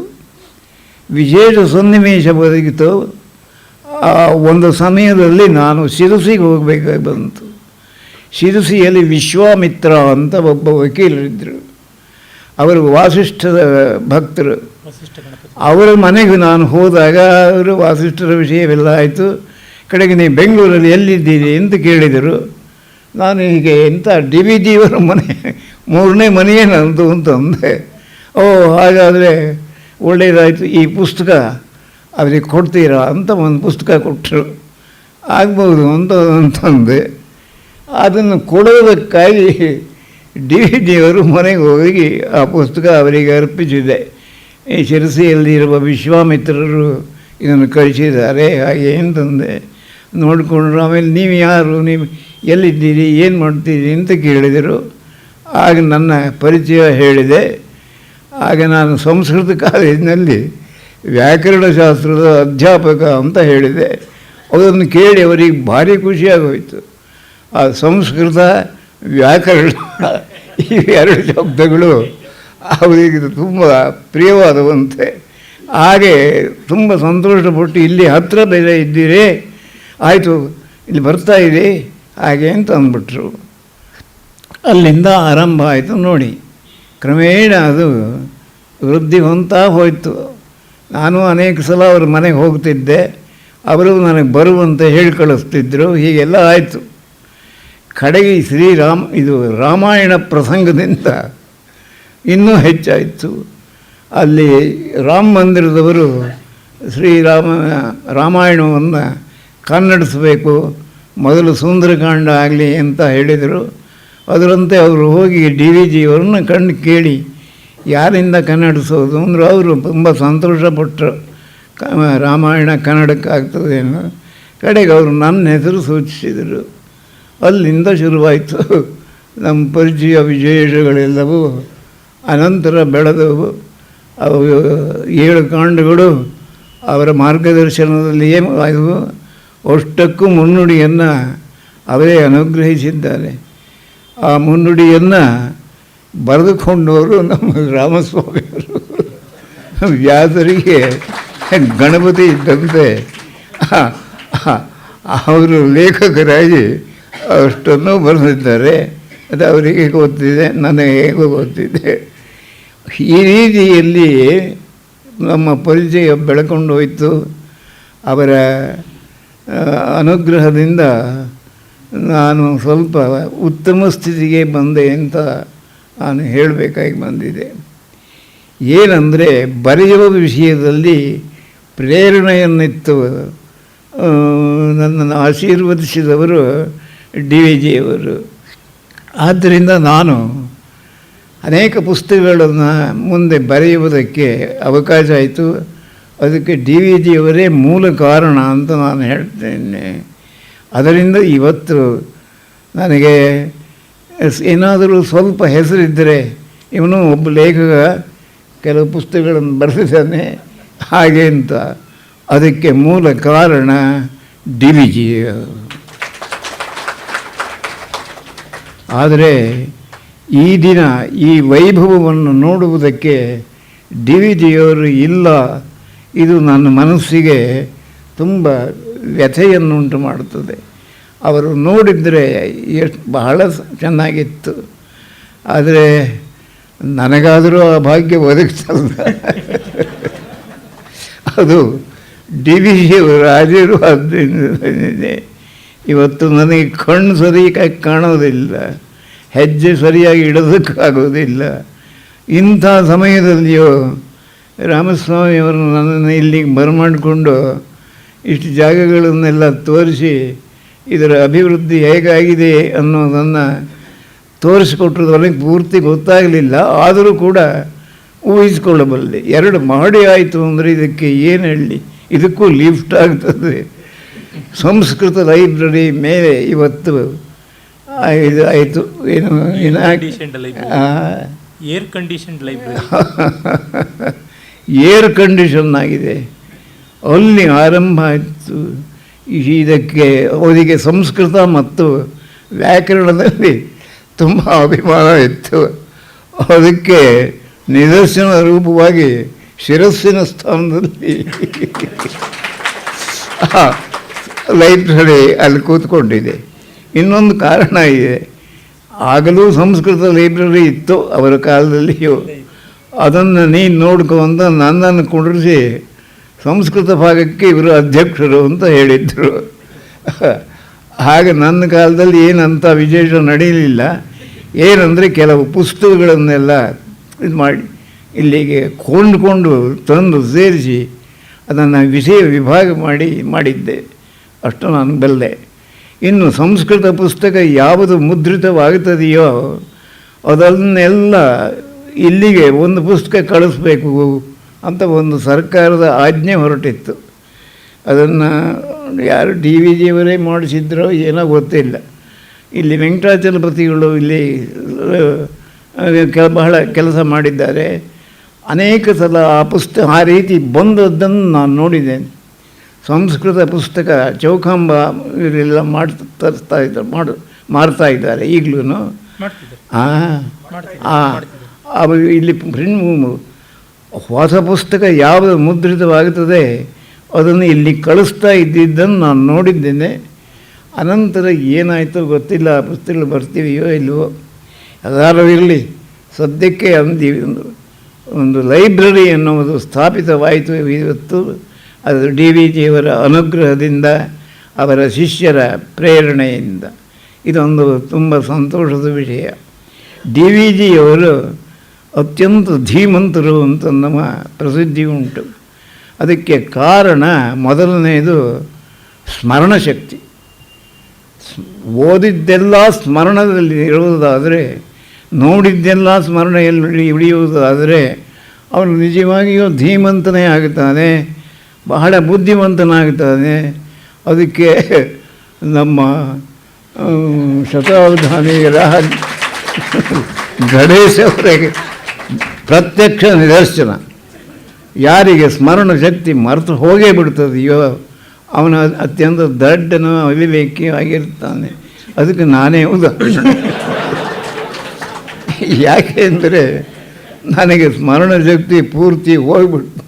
ವಿಶೇಷ ಸನ್ನಿವೇಶ ಬದುಕಿತು. ಒಂದು ಸಮಯದಲ್ಲಿ ನಾನು ಶಿರಸಿಗೆ ಹೋಗಬೇಕಾಗಿ ಬಂತು. ಶಿರಸಿಯಲ್ಲಿ ವಿಶ್ವಾಮಿತ್ರ ಅಂತ ಒಬ್ಬ ವಕೀಲರಿದ್ದರು. ಅವರು ವಾಸಿಷ್ಠದ ಭಕ್ತರು. ಅವರ ಮನೆಗೆ ನಾನು ಹೋದಾಗ ಅವರು ವಾಸಿಷ್ಠರ ವಿಷಯವೆಲ್ಲ ಆಯಿತು. ಕಡೆಗೆ ನೀವು ಬೆಂಗಳೂರಲ್ಲಿ ಎಲ್ಲಿದ್ದೀರಿ ಅಂತ ಕೇಳಿದರು. ನಾನು ಹೀಗೆ ಎಂಥ ಡಿ ವಿ ಜಿಯವರ ಮನೆ 3ನೇ ಮನೆಯೇ ನಂದು ಅಂತಂದೆ. ಓ, ಹಾಗಾದರೆ ಒಳ್ಳೆಯದಾಯಿತು, ಈ ಪುಸ್ತಕ ಅವರಿಗೆ ಕೊಡ್ತೀರಾ ಅಂತ ಒಂದು ಪುಸ್ತಕ ಕೊಟ್ಟರು. ಆಗ್ಬೋದು ಅಂತಂದೆ. ಅದನ್ನು ಕೊಡೋದಕ್ಕಾಗಿ ಡಿ ವಿ ಜಿಯವರು ಮನೆಗೆ ಹೋಗಿ ಆ ಪುಸ್ತಕ ಅವರಿಗೆ ಅರ್ಪಿಸಿದೆ. ಈ ಶಿರಸಿಯಲ್ಲಿರುವ ವಿಶ್ವಾಮಿತ್ರರು ಇದನ್ನು ಕಳಿಸಿದ್ದಾರೆ ಹಾಗೆ ಅಂತಂದೆ. ನೋಡಿಕೊಂಡ್ರು. ಆಮೇಲೆ ನೀವು ಯಾರು, ನೀವು ಎಲ್ಲಿದ್ದೀರಿ, ಏನು ಮಾಡ್ತೀರಿ ಅಂತ ಕೇಳಿದರು. ಆಗ ನನ್ನ ಪರಿಚಯ ಹೇಳಿದೆ. ಆಗ ನಾನು ಸಂಸ್ಕೃತ ಕಾಲೇಜಿನಲ್ಲಿ ವ್ಯಾಕರಣಶಾಸ್ತ್ರದ ಅಧ್ಯಾಪಕ ಅಂತ ಹೇಳಿದೆ. ಅದನ್ನು ಕೇಳಿ ಅವರಿಗೆ ಭಾರಿ ಖುಷಿಯಾಗೋಯಿತು. ಆ ಸಂಸ್ಕೃತ ವ್ಯಾಕರಣ ಇವೆರಡು ಶಬ್ದಗಳು ಅವರಿಗೆ ತುಂಬ ಪ್ರಿಯವಾದವಂತೆ. ಹಾಗೆ ತುಂಬ ಸಂತೋಷಪಟ್ಟು, ಇಲ್ಲಿ ಹತ್ತಿರ ಬೇರೆ ಇದ್ದೀರಿ, ಆಯಿತು ಇಲ್ಲಿ ಬರ್ತಾ ಇದೆ ಹಾಗೆ ಅಂತ ಅಂದ್ಬಿಟ್ರು. ಅಲ್ಲಿಂದ ಆರಂಭ ಆಯಿತು ನೋಡಿ. ಕ್ರಮೇಣ ಅದು ವೃದ್ಧಿ ಹೊಂತಾ ಹೋಯಿತು. ನಾನು ಅನೇಕ ಸಲ ಅವ್ರ ಮನೆಗೆ ಹೋಗ್ತಿದ್ದೆ, ಅವರು ನನಗೆ ಬರುವಂತೆ ಹೇಳಿ ಕಳಿಸ್ತಿದ್ದರು. ಹೀಗೆಲ್ಲ ಆಯಿತು. ಕಡೆಗೆ ಇದು ರಾಮಾಯಣ ಪ್ರಸಂಗದಿಂದ ಇನ್ನೂ ಹೆಚ್ಚಾಯಿತು. ಅಲ್ಲಿ ರಾಮ ಮಂದಿರದವರು ರಾಮಾಯಣವನ್ನು ಕನ್ನಡಿಸಬೇಕು, ಮೊದಲು ಸುಂದರಕಾಂಡ ಆಗಲಿ ಅಂತ ಹೇಳಿದರು. ಅದರಂತೆ ಅವರು ಹೋಗಿ ಡಿ ವಿ ಜಿಯವರನ್ನ ಕಂಡು ಕೇಳಿ ಯಾರಿಂದ ಕನ್ನಡಿಸೋದು ಅಂದರು. ಅವರು ತುಂಬ ಸಂತೋಷಪಟ್ಟರು, ರಾಮಾಯಣ ಕನ್ನಡಕ್ಕಾಗ್ತದೆ ಅನ್ನೋ. ಕಡೆಗೆ ಅವರು ನನ್ನ ಹೆಸರು ಸೂಚಿಸಿದರು. ಅಲ್ಲಿಂದ ಶುರುವಾಯಿತು ನಮ್ಮ ಪರಿಚಯ ವಿಶೇಷಗಳೆಲ್ಲವೂ. ಅನಂತರ ಬೆಳೆದವು. ಅವು 7 ಕಾಂಡಗಳು ಅವರ ಮಾರ್ಗದರ್ಶನದಲ್ಲಿಯೇ ಆದವು. ಅಷ್ಟಕ್ಕೂ ಮುನ್ನುಡಿಯನ್ನು ಅವರೇ ಅನುಗ್ರಹಿಸಿದ್ದಾರೆ. ಆ ಮುನ್ನುಡಿಯನ್ನು ಬರೆದುಕೊಂಡವರು ನಮ್ಮ ರಾಮಸ್ವಾಮಿಯವರು. ವ್ಯಾಸರಿಗೆ ಗಣಪತಿ ಇದ್ದಂತೆ ಅವರು ಲೇಖಕರಾಗಿ ಅಷ್ಟನ್ನು ಬರೆದಿದ್ದಾರೆ. ಅದು ಅವರಿಗೆ ಗೊತ್ತಿದೆ, ನನಗೆ ಹೇಗೋ ಗೊತ್ತಿದೆ. ಈ ರೀತಿಯಲ್ಲಿ ನಮ್ಮ ಪರಿಚಯ ಬೆಳ್ಕೊಂಡು ಹೋಯಿತು. ಅವರ ಅನುಗ್ರಹದಿಂದ ನಾನು ಸ್ವಲ್ಪ ಉತ್ತಮ ಸ್ಥಿತಿಗೆ ಬಂದೆ ಅಂತ ನಾನು ಹೇಳಬೇಕಾಗಿ ಬಂದಿದೆ. ಏನಂದರೆ, ಬರೆಯುವ ವಿಷಯದಲ್ಲಿ ಪ್ರೇರಣೆಯನ್ನಿತ್ತು ನನ್ನನ್ನು ಆಶೀರ್ವದಿಸಿದವರು ಡಿ ವಿ ಜಿಯವರು. ಆದ್ದರಿಂದ ನಾನು ಅನೇಕ ಪುಸ್ತಕಗಳನ್ನು ಮುಂದೆ ಬರೆಯುವುದಕ್ಕೆ ಅವಕಾಶ ಆಯಿತು. ಅದಕ್ಕೆ ಡಿ ವಿ ಜಿಯವರೇ ಮೂಲ ಕಾರಣ ಅಂತ ನಾನು ಹೇಳ್ತೇನೆ. ಅದರಿಂದ ಇವತ್ತು ನನಗೆ ಏನಾದರೂ ಸ್ವಲ್ಪ ಹೆಸರಿದ್ದರೆ ಇವನು ಒಬ್ಬ ಲೇಖಕ ಕೆಲವು ಪುಸ್ತಕಗಳನ್ನು ಬರೆದಿದ್ದಾನೆ ಹಾಗೆ ಅಂತ, ಅದಕ್ಕೆ ಮೂಲ ಕಾರಣ ಡಿ ವಿ ಜಿ. ಆದರೆ ಈ ದಿನ ಈ ವೈಭವವನ್ನು ನೋಡುವುದಕ್ಕೆ ಡಿ ವಿ ಜಿಯವರು ಇಲ್ಲ, ಇದು ನನ್ನ ಮನಸ್ಸಿಗೆ ತುಂಬ ವ್ಯಥೆಯನ್ನುಂಟು ಮಾಡುತ್ತದೆ. ಅವರು ನೋಡಿದರೆ ಎಷ್ಟು ಬಹಳ ಚೆನ್ನಾಗಿತ್ತು, ಆದರೆ ನನಗಾದರೂ ಆ ಭಾಗ್ಯ ಒದಗಿಸಲ್ಲ. ಅದು ಡಿ ವಿ ಜಿಯವರು ಆಗಿರುವುದರಿಂದ ಇವತ್ತು ನನಗೆ ಕಣ್ಣು ಸರಿಯಾಗಿ ಕಾಣೋದಿಲ್ಲ, ಹೆಜ್ಜೆ ಸರಿಯಾಗಿ ಇಡೋದಕ್ಕಾಗೋದಿಲ್ಲ. ಇಂಥ ಸಮಯದಲ್ಲಿಯೂ ರಾಮಸ್ವಾಮಿಯವರು ನನ್ನನ್ನು ಇಲ್ಲಿಗೆ ಬರಮಾಡಿಕೊಂಡು ಇಷ್ಟು ಜಾಗಗಳನ್ನೆಲ್ಲ ತೋರಿಸಿ ಇದರ ಅಭಿವೃದ್ಧಿ ಹೇಗಾಗಿದೆ ಅನ್ನೋದನ್ನು ತೋರಿಸಿಕೊಟ್ರು. ನನಗೆ ಪೂರ್ತಿ ಗೊತ್ತಾಗಲಿಲ್ಲ, ಆದರೂ ಕೂಡ ಊಹಿಸಿಕೊಳ್ಳಬಲ್ಲೆ. 2 ಮಾಡಿ ಆಯಿತು ಅಂದರೆ ಇದಕ್ಕೆ ಏನು ಹೇಳಿ, ಇದಕ್ಕೂ ಲಿಫ್ಟ್ ಆಗ್ತದೆ. ಸಂಸ್ಕೃತ ಲೈಬ್ರರಿ ಮೇಲೆ ಇವತ್ತು ಇದು ಆಯಿತು, ಏನು air condition library, air condition ಆಗಿದೆ. ಅಲ್ಲಿ ಆರಂಭ ಆಯಿತು. ಇದಕ್ಕೆ ಅವರಿಗೆ ಸಂಸ್ಕೃತ ಮತ್ತು ವ್ಯಾಕರಣದಲ್ಲಿ ತುಂಬ ಅಭಿಮಾನ ಇತ್ತು. ಅದಕ್ಕೆ ನಿದರ್ಶನ ರೂಪವಾಗಿ ಶಿರಸ್ಸಿನ ಸ್ಥಾನದಲ್ಲಿ ಲೈಬ್ರರಿ ಅಲ್ಲಿ ಕೂತ್ಕೊಂಡಿದೆ. ಇನ್ನೊಂದು ಕಾರಣ ಇದೆ, ಆಗಲೂ ಸಂಸ್ಕೃತ ಲೈಬ್ರರಿ ಇತ್ತು ಅವರ ಕಾಲದಲ್ಲಿಯೂ. ಅದನ್ನು ನೀನು ನೋಡ್ಕೊ ಅಂತ ನನ್ನನ್ನು ಕುಂಡ್ರಿಸಿ ಸಂಸ್ಕೃತ ಭಾಗಕ್ಕೆ ಇವರು ಅಧ್ಯಕ್ಷರು ಅಂತ ಹೇಳಿದರು. ಹಾಗೆ ನನ್ನ ಕಾಲದಲ್ಲಿ ಏನಂತ ವಿಶೇಷ ನಡೆಯಲಿಲ್ಲ. ಏನಂದರೆ ಕೆಲವು ಪುಸ್ತಕಗಳನ್ನೆಲ್ಲ ಇದು ಮಾಡಿ ಇಲ್ಲಿಗೆ ಕೊಂಡುಕೊಂಡು ತಂದು ಸೇರಿಸಿ ಅದನ್ನು ವಿಷಯ ವಿಭಾಗ ಮಾಡಿದ್ದೆ, ಅಷ್ಟು ನಾನು ಬಲ್ಲೆ. ಇನ್ನು ಸಂಸ್ಕೃತ ಪುಸ್ತಕ ಯಾವುದು ಮುದ್ರಿತವಾಗುತ್ತದೆಯೋ ಅದನ್ನೆಲ್ಲ ಇಲ್ಲಿಗೆ ಒಂದು ಪುಸ್ತಕ ಕಳಿಸ್ಬೇಕು ಅಂತ ಒಂದು ಸರ್ಕಾರದ ಆಜ್ಞೆ ಹೊರಟಿತ್ತು. ಅದನ್ನು ಯಾರು ಡಿ ವಿ ಜಿಯವರೇ ಮಾಡಿಸಿದ್ರೋ ಏನೋ ಗೊತ್ತಿಲ್ಲ. ಇಲ್ಲಿ ವೆಂಕಟಾಚಲಪತಿಗಳು ಇಲ್ಲಿ ಬಹಳ ಕೆಲಸ ಮಾಡಿದ್ದಾರೆ. ಅನೇಕ ಸಲ ಆ ರೀತಿ ಬಂದದ್ದನ್ನು ನಾನು ನೋಡಿದ್ದೇನೆ. ಸಂಸ್ಕೃತ ಪುಸ್ತಕ ಚೌಕಾಂಬ ಇವರೆಲ್ಲ ಮಾರ್ತಾ ಇದ್ದಾರೆ ಈಗಲೂ. ಇಲ್ಲಿ ಹೊಸ ಪುಸ್ತಕ ಯಾವುದು ಮುದ್ರಿತವಾಗುತ್ತದೆ ಅದನ್ನು ಇಲ್ಲಿ ಕಳಿಸ್ತಾ ಇದ್ದಿದ್ದನ್ನು ನಾನು ನೋಡಿದ್ದೇನೆ. ಅನಂತರ ಏನಾಯಿತೋ ಗೊತ್ತಿಲ್ಲ, ಆ ಪುಸ್ತಕಗಳು ಬರ್ತೀವಿಯೋ ಇಲ್ವೋ, ಯಾರು ಇರಲಿ. ಸದ್ಯಕ್ಕೆ ಒಂದು ಲೈಬ್ರರಿ ಎನ್ನುವುದು ಸ್ಥಾಪಿತವಾಯಿತು ಇವತ್ತು. ಅದು ಡಿ ವಿ ಜಿಯವರ ಅನುಗ್ರಹದಿಂದ, ಅವರ ಶಿಷ್ಯರ ಪ್ರೇರಣೆಯಿಂದ. ಇದೊಂದು ತುಂಬ ಸಂತೋಷದ ವಿಷಯ. ಡಿ ವಿ ಜಿಯವರು ಅತ್ಯಂತ ಧೀಮಂತರು ಅಂತ ನಮ್ಮ ಪ್ರಸಿದ್ಧಿ ಉಂಟು. ಅದಕ್ಕೆ ಕಾರಣ ಮೊದಲನೆಯದು ಸ್ಮರಣಶಕ್ತಿ. ಓದಿದ್ದೆಲ್ಲ ಸ್ಮರಣದಲ್ಲಿ ಇರುವುದಾದರೆ, ನೋಡಿದ್ದೆಲ್ಲ ಸ್ಮರಣೆಯಲ್ಲಿ ಉಳಿಯುವುದಾದರೆ ಅವನು ನಿಜವಾಗಿಯೂ ಧೀಮಂತನೇ ಆಗುತ್ತಾನೆ, ಬಹಳ ಬುದ್ಧಿವಂತನಾಗುತ್ತಾನೆ. ಅದಕ್ಕೆ ನಮ್ಮ ಶತಾವಧಾನಿ ಗಣೇಶ್ ಅವರಿಗೆ ಪ್ರತ್ಯಕ್ಷ ನಿದರ್ಶನ. ಯಾರಿಗೆ ಸ್ಮರಣ ಶಕ್ತಿ ಮರೆತು ಹೋಗೇ ಬಿಡ್ತದೆಯೋ ಅವನು ಅತ್ಯಂತ ದಡ್ಡನು ಅವಿವೇಕಿ ಆಗಿರ್ತಾನೆ. ಅದಕ್ಕೆ ನಾನೇ ಉದಾಹರಣೆ. ಯಾಕೆಂದರೆ ನನಗೆ ಸ್ಮರಣ ಶಕ್ತಿ ಪೂರ್ತಿ ಹೋಗ್ಬಿಡ್ತು,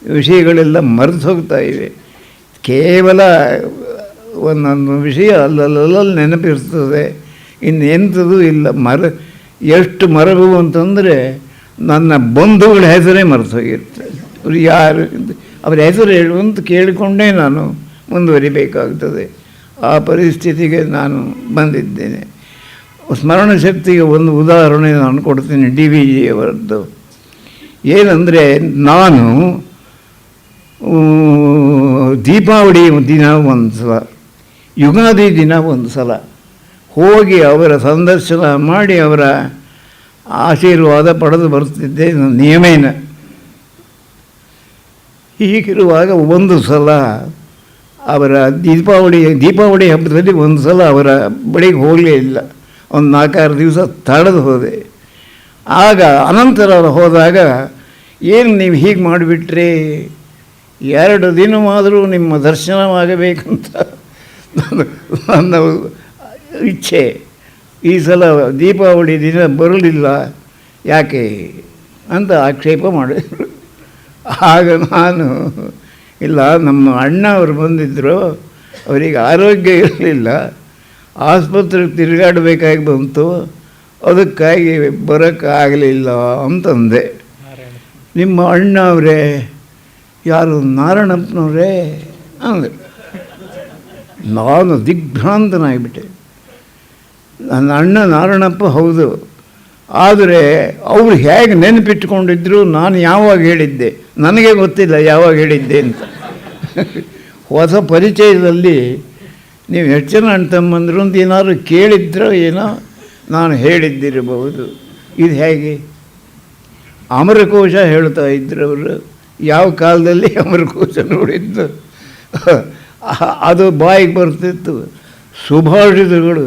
ವಿಷಯಗಳೆಲ್ಲ ಮರೆತು ಹೋಗ್ತಾ ಇವೆ. ಕೇವಲ ಒಂದೊಂದು ವಿಷಯ ಅಲ್ಲಲ್ಲಿ ನೆನಪಿರ್ತದೆ, ಇನ್ನೆಂಥದ್ದು ಇಲ್ಲ. ಎಷ್ಟು ಮರವು ಅಂತಂದರೆ ನನ್ನ ಬಂಧುಗಳ ಹೆಸರೇ ಮರೆತು ಹೋಗಿರ್ತದೆ. ಅವ್ರು ಯಾರು ಅವರ ಹೆಸರು ಹೇಳುವಂತ ಕೇಳಿಕೊಂಡೇ ನಾನು ಮುಂದುವರಿಬೇಕಾಗ್ತದೆ. ಆ ಪರಿಸ್ಥಿತಿಗೆ ನಾನು ಬಂದಿದ್ದೇನೆ. ಸ್ಮರಣ ಶಕ್ತಿಗೆ ಒಂದು ಉದಾಹರಣೆ ನಾನು ಕೊಡ್ತೀನಿ, ಡಿ ವಿ ಜಿಯವರದ್ದು. ಏನಂದರೆ, ನಾನು ದೀಪಾವಳಿ ದಿನ ಒಂದು ಸಲ, ಯುಗಾದಿ ದಿನ ಒಂದು ಸಲ ಹೋಗಿ ಅವರ ಸಂದರ್ಶನ ಮಾಡಿ ಅವರ ಆಶೀರ್ವಾದ ಪಡೆದು ಬರ್ತಿದ್ದೆ ನಿಯಮೇನ. ಹೀಗಿರುವಾಗ ಒಂದು ಸಲ ಅವರ ದೀಪಾವಳಿ ಹಬ್ಬದಲ್ಲಿ ಒಂದು ಸಲ ಅವರ ಬಳಿಗೆ ಹೋಗಲೇ ಇಲ್ಲ. ಒಂದು 4-6 ದಿವಸ ತಡೆದು ಹೋದೆ. ಆಗ ಅನಂತರ ಹೋದಾಗ, ಏನು ನೀವು ಹೀಗೆ ಮಾಡಿಬಿಟ್ರೆ, 2 ದಿನವಾದರೂ ನಿಮ್ಮ ದರ್ಶನವಾಗಬೇಕಂತ ನನ್ನ ಇಚ್ಛೆ. ಈ ಸಲ ದೀಪಾವಳಿ ದಿನ ಬರಲಿಲ್ಲ ಯಾಕೆ ಅಂತ ಆಕ್ಷೇಪ ಮಾಡಿದರು. ಆಗ ನಾನು, ಇಲ್ಲ, ನಮ್ಮ ಅಣ್ಣ ಅವರು ಬಂದಿದ್ದರು, ಅವರಿಗೆ ಆರೋಗ್ಯ ಇರಲಿಲ್ಲ, ಆಸ್ಪತ್ರೆಗೆ ತಿರುಗಾಡಬೇಕಾಗಿ ಬಂತು, ಅದಕ್ಕಾಗಿ ಬರೋಕ್ಕಾಗಲಿಲ್ಲ ಅಂತಂದೆ. ನಿಮ್ಮ ಅಣ್ಣ ಅವರೇ? ಯಾರು? ನಾರಾಯಣಪ್ಪನವರೇ ಅಂದೆ. ನಾನು ದಿಗ್ಭ್ರಾಂತನಾಗಿಬಿಟ್ಟೆ. ನನ್ನ ಅಣ್ಣ ನಾರಾಯಣಪ್ಪ ಹೌದು, ಆದರೆ ಅವರು ಹೇಗೆ ನೆನಪಿಟ್ಟುಕೊಂಡಿದ್ರು, ನಾನು ಯಾವಾಗ ಹೇಳಿದ್ದೆ ನನಗೆ ಗೊತ್ತಿಲ್ಲ ಯಾವಾಗ ಹೇಳಿದ್ದೆ ಅಂತ. ಹೊಸ ಪರಿಚಯದಲ್ಲಿ ನೀವು ಎಷ್ಟು ಜನ ಅಣ್ಣ ತಮ್ಮಂದರು ಅಂತ ಏನಾದ್ರು ಕೇಳಿದ್ರೋ ಏನೋ ನಾನು ಹೇಳಿದ್ದಿರಬಹುದು. ಇದು ಹೇಗೆ? ಅಮರಕೋಶ ಹೇಳ್ತಾ ಇದ್ರು ಅವರು. ಯಾವ ಕಾಲದಲ್ಲಿ ಅಮರಕೋಶ ನೋಡಿದ್ದು ಅದು ಬಾಯಿಗೆ ಬರ್ತಿತ್ತು. ಸುಭಾಷಿತಗಳು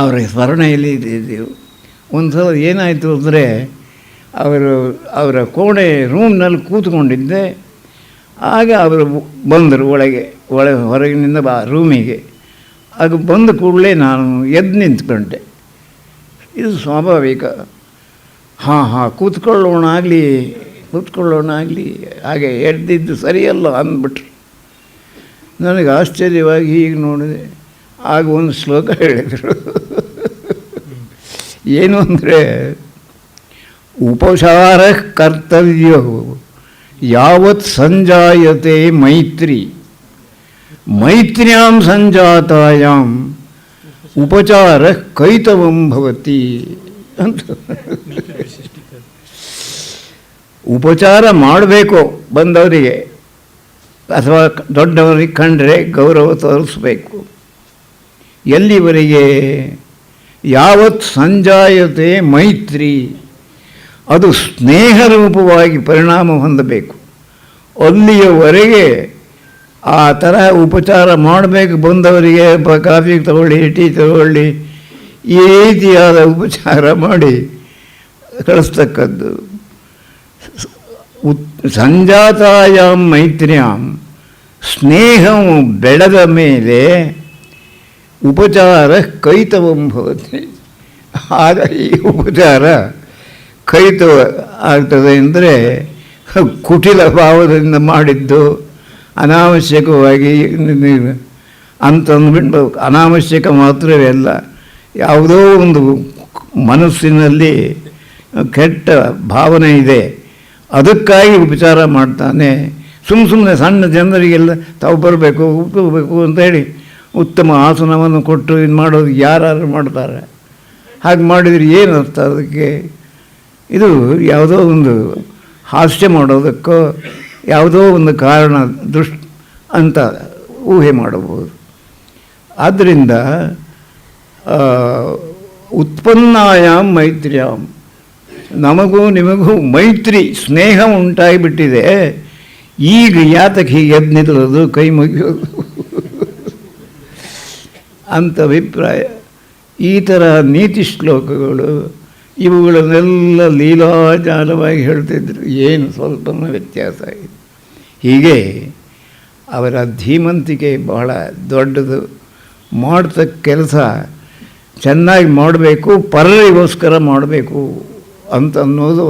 ಅವರ ಸ್ಮರಣೆಯಲ್ಲಿ ಇದ್ದಿದ್ದೆವು. ಒಂದು ಸಲ ಏನಾಯಿತು ಅಂದರೆ, ಅವರ ಕೋಣೆ ರೂಮ್ನಲ್ಲಿ ಕೂತ್ಕೊಂಡಿದ್ದೆ. ಆಗ ಅವರು ಬಂದರು ಹೊರಗಿನಿಂದ ರೂಮಿಗೆ. ಆಗ ಬಂದ ಕೂಡಲೇ ನಾನು ಎದ್ದು ನಿಂತ್ಕೊಂಡೆ. ಇದು ಸ್ವಾಭಾವಿಕ. ಕೂತ್ಕೊಳ್ಳೋಣ ಆಗಲಿ ಹಾಗೆ ಎದ್ದಿದ್ದು ಸರಿಯಲ್ಲ ಅಂದ್ಬಿಟ್ರು. ನನಗೆ ಆಶ್ಚರ್ಯವಾಗಿ ಹೀಗೆ ನೋಡಿದೆ. ಆಗ ಒಂದು ಶ್ಲೋಕ ಹೇಳಿದರು. ಏನು ಅಂದರೆ, ಉಪಚಾರ ಕರ್ತವ್ಯ ಯಾವತ್ ಸಂಜಾಯತೆ ಮೈತ್ರ್ಯಾಂ ಸಂಜಾತಾಯಾಂ ಉಪಚಾರ ಕೈತವಂ ಭವತಿ ಅಂತ. ಉಪಚಾರ ಮಾಡಬೇಕು ಬಂದವರಿಗೆ, ಅಥವಾ ದೊಡ್ಡವರಿಗೆ ಕಂಡ್ರೆ ಗೌರವ ತೋರಿಸಬೇಕು. ಎಲ್ಲಿವರೆಗೆ? ಯಾವತ್ ಸಂಜಾಯತೆ ಮೈತ್ರಿ, ಅದು ಸ್ನೇಹ ರೂಪವಾಗಿ ಪರಿಣಾಮ ಹೊಂದಬೇಕು. ಅಲ್ಲಿಯವರೆಗೆ ಆ ಥರ ಉಪಚಾರ ಮಾಡಬೇಕು. ಬಂದವರಿಗೆ ಕಾಫಿ ತಗೊಳ್ಳಿ, ಟೀ ತಗೊಳ್ಳಿ, ಈ ರೀತಿಯಾದ ಉಪಚಾರ ಮಾಡಿ ಕಳಿಸ್ತಕ್ಕದ್ದು. ಸಂಜಾತಾಯಾಂ ಮೈತ್ರ್ಯಾಂ, ಸ್ನೇಹವು ಬೆಳೆದ ಮೇಲೆ ಉಪಚಾರ ಕೈತವಂ ಭವತಿ. ಆಗ ಈ ಉಪಚಾರ ಕೈತವ ಆಗ್ತದೆ. ಅಂದರೆ ಕುಟಿಲ ಭಾವದಿಂದ ಮಾಡಿದ್ದು, ಅನಾವಶ್ಯಕವಾಗಿ ಅಂತಂದ್ಬಿಟ್ಟು, ಅನಾವಶ್ಯಕ ಮಾತ್ರವೇ ಅಲ್ಲ, ಯಾವುದೋ ಒಂದು ಮನಸ್ಸಿನಲ್ಲಿ ಕೆಟ್ಟ ಭಾವನೆ ಇದೆ, ಅದಕ್ಕಾಗಿ ಉಪಚಾರ ಮಾಡ್ತಾನೆ. ಸುಮ್ಮನೆ ಸಣ್ಣ ಜನರಿಗೆಲ್ಲ ತಾವು ಬರಬೇಕು ಉಪ್ಪಬೇಕು ಅಂತೇಳಿ ಉತ್ತಮ ಆಸನವನ್ನು ಕೊಟ್ಟು ಇದು ಮಾಡೋದು ಯಾರು ಮಾಡ್ತಾರೆ? ಹಾಗೆ ಮಾಡಿದರೆ ಏನು ಅರ್ಥ ಅದಕ್ಕೆ? ಇದು ಯಾವುದೋ ಒಂದು ಹಾಸ್ಯ ಮಾಡೋದಕ್ಕೋ ಯಾವುದೋ ಒಂದು ಕಾರಣ ಅಂತ ಊಹೆ ಮಾಡಬಹುದು. ಆದ್ದರಿಂದ ಉತ್ಪನ್ನಾಯಾಮ್ ಮೈತ್ರ್ಯಾಂ, ನಮಗೂ ನಿಮಗೂ ಮೈತ್ರಿ ಸ್ನೇಹ ಉಂಟಾಗಿಬಿಟ್ಟಿದೆ. ಈಗ ಯಾತಕ್ಕೆ ಹೀಗೆ ಎದ್ದು ನಿಲ್ಲೋದು, ಕೈ ಮುಗಿಯೋದು ಅಂತ ಅಭಿಪ್ರಾಯ. ಈ ಥರ ನೀತಿ ಶ್ಲೋಕಗಳು ಇವುಗಳನ್ನೆಲ್ಲ ಲೀಲಾಜಾಲವಾಗಿ ಹೇಳ್ತಿದ್ರು. ಏನು ಸ್ವಲ್ಪ ವ್ಯತ್ಯಾಸ ಆಗಿದೆ. ಹೀಗೆ ಅವರ ಧೀಮಂತಿಕೆ ಬಹಳ ದೊಡ್ಡದು. ಮಾಡ್ತಕ್ಕ ಕೆಲಸ ಚೆನ್ನಾಗಿ ಮಾಡಬೇಕು, ಪರರಿಗೋಸ್ಕರ ಮಾಡಬೇಕು ಅಂತನ್ನೋದು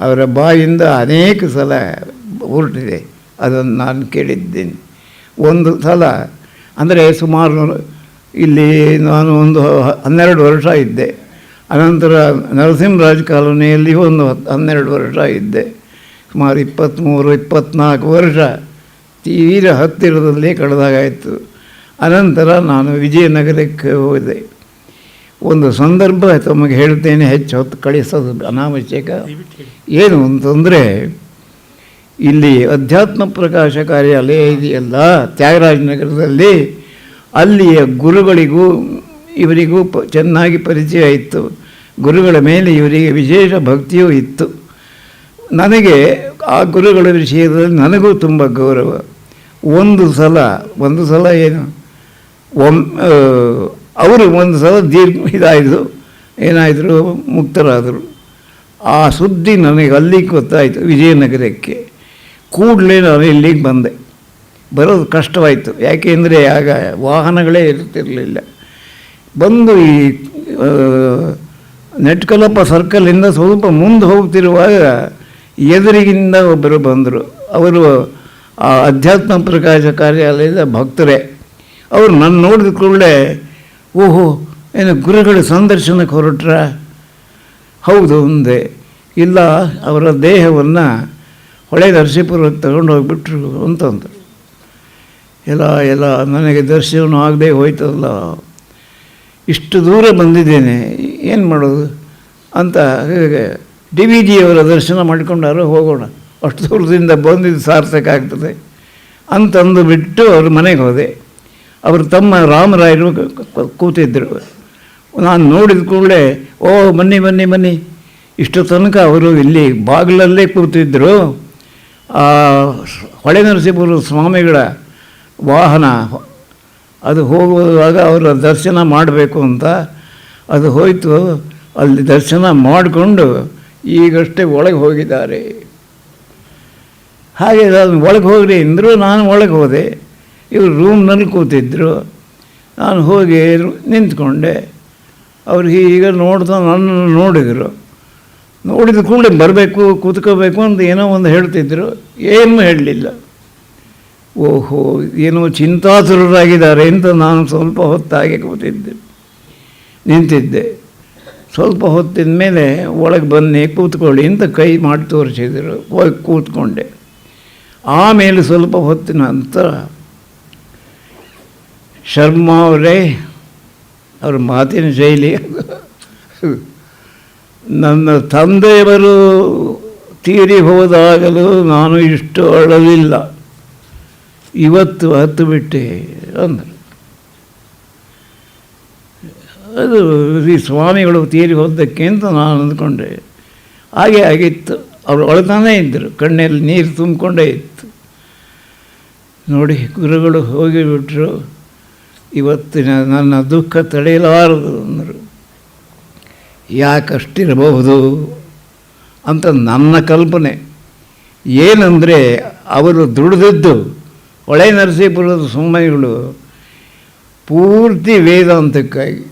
ಅವರ ಬಾಯಿಂದ ಅನೇಕ ಸಲ ಹೊರಟಿದೆ. ಅದನ್ನು ನಾನು ಕೇಳಿದ್ದೀನಿ. ಒಂದು ಸಲ ಅಂದರೆ ಸುಮಾರು ಇಲ್ಲಿ ನಾನು ಒಂದು 12 ವರ್ಷ ಇದ್ದೆ. ಅನಂತರ ನರಸಿಂಹರಾಜ್ ಕಾಲೋನಿಯಲ್ಲಿ ಒಂದು 12 ವರ್ಷ ಇದ್ದೆ. ಸುಮಾರು 23-24 ವರ್ಷ ತೀರ ಹತ್ತಿರದಲ್ಲೇ ಕಳೆದಾಗಾಯಿತು. ಅನಂತರ ನಾನು ವಿಜಯನಗರಕ್ಕೆ ಹೋದೆ. ಒಂದು ಸಂದರ್ಭ ತಮಗೆ ಹೇಳ್ತೇನೆ, ಹೆಚ್ಚು ಹೊತ್ತು ಕಳಿಸೋದು ಅನಾವಶ್ಯಕ. ಏನು ಅಂತಂದರೆ, ಇಲ್ಲಿ ಅಧ್ಯಾತ್ಮ ಪ್ರಕಾಶ ಕಾರ್ಯಾಲಯ ಇದೆಯಲ್ಲ ತ್ಯಾಗರಾಜನಗರದಲ್ಲಿ, ಅಲ್ಲಿಯ ಗುರುಗಳಿಗೂ ಇವರಿಗೂ ಚೆನ್ನಾಗಿ ಪರಿಚಯ ಇತ್ತು. ಗುರುಗಳ ಮೇಲೆ ಇವರಿಗೆ ವಿಶೇಷ ಭಕ್ತಿಯೂ ಇತ್ತು. ನನಗೆ ಆ ಗುರುಗಳ ವಿಷಯದಲ್ಲಿ ನನಗೂ ತುಂಬ ಗೌರವ. ಒಂದು ಸಲ ಏನು ಅವರು ಒಂದು ಸಲ ಏನಾಯಿತು ಮುಕ್ತರಾದರು. ಆ ಸುದ್ದಿ ನನಗೆ ಅಲ್ಲಿಗೆ ಗೊತ್ತಾಯಿತು, ವಿಜಯನಗರಕ್ಕೆ. ಕೂಡಲೇ ನಾನು ಇಲ್ಲಿಗೆ ಬಂದೆ. ಬರೋದು ಕಷ್ಟವಾಯಿತು, ಯಾಕೆಂದರೆ ಆಗ ವಾಹನಗಳೇ ಇರ್ತಿರಲಿಲ್ಲ. ಬಂದು ಈ ನೆಟ್ಕಲಪ್ಪ ಸರ್ಕಲಿಂದ ಸ್ವಲ್ಪ ಮುಂದೆ ಹೋಗ್ತಿರುವಾಗ ಎದುರಿಗಿಂದ ಒಬ್ಬರು ಬಂದರು. ಅವರು ಆ ಅಧ್ಯಾತ್ಮ ಪ್ರಕಾಶ ಕಾರ್ಯಾಲಯದ ಭಕ್ತರೇ. ಅವರು ನನ್ನ ನೋಡಿದ ಕೂಡಲೇ, ಓಹೋ, ಏನು ಗುರುಗಳು ಸಂದರ್ಶನಕ್ಕೆ ಹೊರಟ್ರ? ಹೌದು ಅಂದೆ. ಇಲ್ಲ, ಅವರ ದೇಹವನ್ನು ಹೊಳೆ ನರಸೀಪುರಕ್ಕೆ ತಗೊಂಡು ಹೋಗ್ಬಿಟ್ರು ಅಂತಂದರು. ಎಲ್ಲ ನನಗೆ ದರ್ಶನ ಆಗದೆ ಹೋಯ್ತಲ್ಲ, ಇಷ್ಟು ದೂರ ಬಂದಿದ್ದೇನೆ, ಏನು ಮಾಡೋದು ಅಂತ DVGಯವರ ದರ್ಶನ ಮಾಡಿಕೊಂಡಾರು, ಹೋಗೋಣ, ಅಷ್ಟು ದೂರದಿಂದ ಬಂದಿದ್ದು ಸಾರ್ಥಕ ಆಗ್ತದೆ ಅಂತಂದು ಬಿಟ್ಟು ಅವ್ರ ಮನೆಗೆ ಹೋದೆ. ಅವರು ತಮ್ಮ ರಾಮರಾಯರು ಕೂತಿದ್ದರು. ನಾನು ನೋಡಿದ ಕೂಡಲೇ, ಓ ಬನ್ನಿ, ಇಷ್ಟು ತನಕ ಅವರು ಇಲ್ಲಿ ಬಾಗಿಲಲ್ಲೇ ಕೂತಿದ್ದರು. ಹೊಳೆ ನರಸೀಪುರ ಸ್ವಾಮಿಗಳ ವಾಹನ ಅದು ಹೋಗುವಾಗ ಅವರ ದರ್ಶನ ಮಾಡಬೇಕು ಅಂತ ಅದು ಹೋಯಿತು. ಅಲ್ಲಿ ದರ್ಶನ ಮಾಡಿಕೊಂಡು ಈಗಷ್ಟೇ ಒಳಗೆ ಹೋಗಿದ್ದಾರೆ. ಹಾಗೆ ನಾನು ಒಳಗೆ ಹೋಗ್ರಿ ಅಂದರು. ನಾನು ಒಳಗೆ ಹೋದೆ. ಇವರು ರೂಮ್ನಲ್ಲಿ ಕೂತಿದ್ದರು. ನಾನು ಹೋಗಿ ನಿಂತ್ಕೊಂಡೆ. ಅವ್ರು ಈಗ ನನ್ನನ್ನು ನೋಡಿದ ಕೂಡಲೇ ಬರಬೇಕು, ಕೂತ್ಕೋಬೇಕು ಅಂತ ಏನೋ ಒಂದು ಹೇಳ್ತಿದ್ರು. ಏನೂ ಹೇಳಲಿಲ್ಲ. ಓಹೋ, ಏನೋ ಚಿಂತಾತುರರಾಗಿದ್ದಾರೆ ಅಂತ ನಾನು ಸ್ವಲ್ಪ ಹೊತ್ತಾಗೆ ನಿಂತಿದ್ದೆ. ಸ್ವಲ್ಪ ಹೊತ್ತಿನ ಮೇಲೆ ಒಳಗೆ ಬನ್ನಿ, ಕೂತ್ಕೊಳ್ಳಿ ಅಂತ ಕೈ ಮಾಡಿ ತೋರಿಸಿದರು. ಹೋಗಿ ಕೂತ್ಕೊಂಡೆ. ಆಮೇಲೆ ಸ್ವಲ್ಪ ಹೊತ್ತಿನ ನಂತರ ಶರ್ಮಾ ಅವರೇ, ಅವ್ರ ಮಾತಿನ ಶೈಲಿ, ನನ್ನ ತಂದೆಯವರು ತೀರಿ ಹೋದಾಗಲೂ ನಾನು ಇಷ್ಟು ಅಳಲಿಲ್ಲ, ಇವತ್ತು ಹತ್ತು ಬಿಟ್ಟೆ ಅಂದರು. ಅದು ಈ ಸ್ವಾಮಿಗಳು ತೀರಿ ಹೋದಕ್ಕೆ ಅಂತ ನಾನು ಅಂದ್ಕೊಂಡೆ. ಹಾಗೆ ಆಗಿತ್ತು. ಅವರು ಅಳ್ತಾನೇ ಇದ್ದರು, ಕಣ್ಣಲ್ಲಿ ನೀರು ತುಂಬಿಕೊಂಡೇ ಇತ್ತು. ನೋಡಿ, ಗುರುಗಳು ಹೋಗಿಬಿಟ್ರು, ಇವತ್ತಿನ ನನ್ನ ದುಃಖ ತಡೆಯಲಾರದು ಅಂದರು. ಯಾಕಷ್ಟಿರಬಹುದು ಅಂತ ನನ್ನ ಕಲ್ಪನೆ. ಏನಂದರೆ, ಅವರು ದುಡಿದದ್ದು ಹೊಳೆ ನರಸೀಪುರದ ಸ್ವಾಮಿಗಳು ಪೂರ್ತಿ ವೇದಾಂತಕ್ಕಾಗಿ.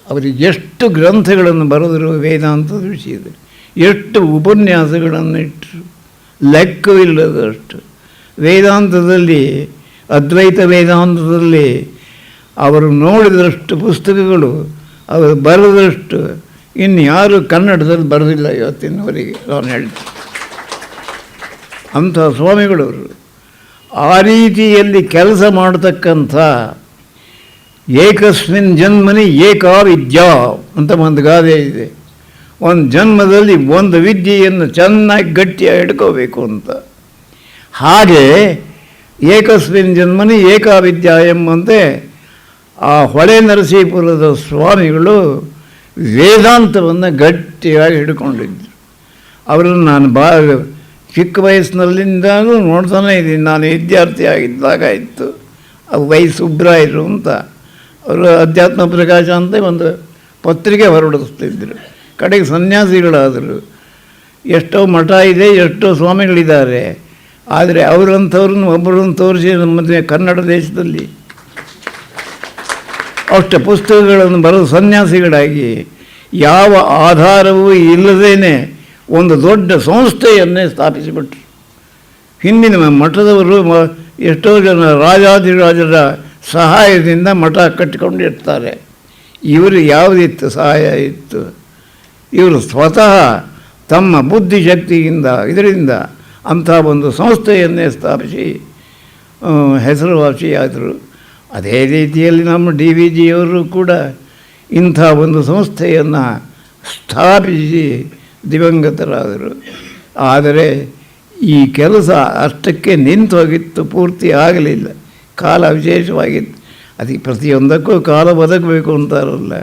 ಅವರಿಗೆ ಎಷ್ಟು ಗ್ರಂಥಗಳನ್ನು ಬರೆದರು ವೇದಾಂತದ ವಿಷಯದಲ್ಲಿ, ಎಷ್ಟು ಉಪನ್ಯಾಸಗಳನ್ನು ಇಟ್ಟರು, ಲೆಕ್ಕವಿಲ್ಲದಷ್ಟು. ವೇದಾಂತದಲ್ಲಿ, ಅದ್ವೈತ ವೇದಾಂತದಲ್ಲಿ ಅವರು ನೋಡಿದಷ್ಟು ಪುಸ್ತಕಗಳು, ಅವರು ಬರೆದಷ್ಟು ಇನ್ಯಾರು ಕನ್ನಡದಲ್ಲಿ ಬರೆದಿಲ್ಲ ಇವತ್ತಿನವರೆಗೆ. ನಾನು ಹೇಳ್ತೀನಿ, ಅಂಥ ಸ್ವಾಮಿಗಳವರು. ಆ ರೀತಿಯಲ್ಲಿ ಕೆಲಸ ಮಾಡತಕ್ಕಂಥ ಏಕಸ್ಮಿನ್ ಜನ್ಮನಿ ಏಕಾ ವಿದ್ಯಾ ಅಂತ ಒಂದು ಗಾದೆ ಇದೆ. ಒಂದು ಜನ್ಮದಲ್ಲಿ ಒಂದು ವಿದ್ಯೆಯನ್ನು ಚೆನ್ನಾಗಿ ಗಟ್ಟಿಯಾಗಿ ಹಿಡ್ಕೋಬೇಕು ಅಂತ. ಹಾಗೆ ಏಕಸ್ಮಿನ್ ಜನ್ಮನಿ ಏಕಾ ವಿದ್ಯಾ ಎಂಬಂತೆ ಆ ಹೊಳೆ ನರಸೀಪುರದ ಸ್ವಾಮಿಗಳು ವೇದಾಂತವನ್ನು ಗಟ್ಟಿಯಾಗಿ ಹಿಡ್ಕೊಂಡಿದ್ದರು. ಅವರನ್ನು ನಾನು ಚಿಕ್ಕ ವಯಸ್ಸಿನಲ್ಲಿಂದಾಗೂ ನೋಡ್ತಾನೆ ಇದ್ದೀನಿ. ನಾನು ವಿದ್ಯಾರ್ಥಿ ಆಗಿದ್ದಾಗ ಇತ್ತು, ವೈ ಸುಬ್ರಾಯರು ಅಂತ, ಅವರು ಅಧ್ಯಾತ್ಮ ಪ್ರಕಾಶ ಅಂತ ಒಂದು ಪತ್ರಿಕೆ ಹೊರಡಿಸ್ತಿದ್ದರು. ಕಡೆಗೆ ಸನ್ಯಾಸಿಗಳಾದರು. ಎಷ್ಟೋ ಮಠ ಇದೆ, ಎಷ್ಟೋ ಸ್ವಾಮಿಗಳಿದ್ದಾರೆ. ಆದರೆ ಅವರಂಥವ್ರನ್ನ ಒಬ್ಬರನ್ನು ತೋರಿಸಿ ನಮ್ಮ ಕನ್ನಡ ದೇಶದಲ್ಲಿ ಅಷ್ಟು ಪುಸ್ತಕಗಳನ್ನು ಬರೆದು ಸನ್ಯಾಸಿಗಳಾಗಿ ಯಾವ ಆಧಾರವೂ ಇಲ್ಲದೇನೆ ಒಂದು ದೊಡ್ಡ ಸಂಸ್ಥೆಯನ್ನೇ ಸ್ಥಾಪಿಸಿಬಿಟ್ರು. ಹಿಂದಿನ ಮಠದವರು ಎಷ್ಟೋ ಜನ ರಾಜಾಧಿರಾಜರ ಸಹಾಯದಿಂದ ಮಠ ಕಟ್ಟಿಕೊಂಡಿರ್ತಾರೆ. ಇವರು ಯಾವುದಿತ್ತು ಸಹಾಯ ಇತ್ತು? ಇವರು ಸ್ವತಃ ತಮ್ಮ ಬುದ್ಧಿಶಕ್ತಿಯಿಂದ ಇದರಿಂದ ಅಂಥ ಒಂದು ಸಂಸ್ಥೆಯನ್ನೇ ಸ್ಥಾಪಿಸಿ ಹೆಸರುವಾಸಿಯಾದರು. ಅದೇ ರೀತಿಯಲ್ಲಿ ನಮ್ಮ DVGಯವರು ಕೂಡ ಇಂಥ ಒಂದು ಸಂಸ್ಥೆಯನ್ನು ಸ್ಥಾಪಿಸಿ ದಿವಂಗತರಾದರು. ಆದರೆ ಈ ಕೆಲಸ ಅಷ್ಟಕ್ಕೆ ನಿಂತು ಹೋಗಿತ್ತು, ಪೂರ್ತಿ ಆಗಲಿಲ್ಲ. ಕಾಲ ವಿಶೇಷವಾಗಿತ್ತು. ಅದಕ್ಕೆ ಪ್ರತಿಯೊಂದಕ್ಕೂ ಕಾಲ ಒದಗಬೇಕು ಅಂತಾರಲ್ಲ,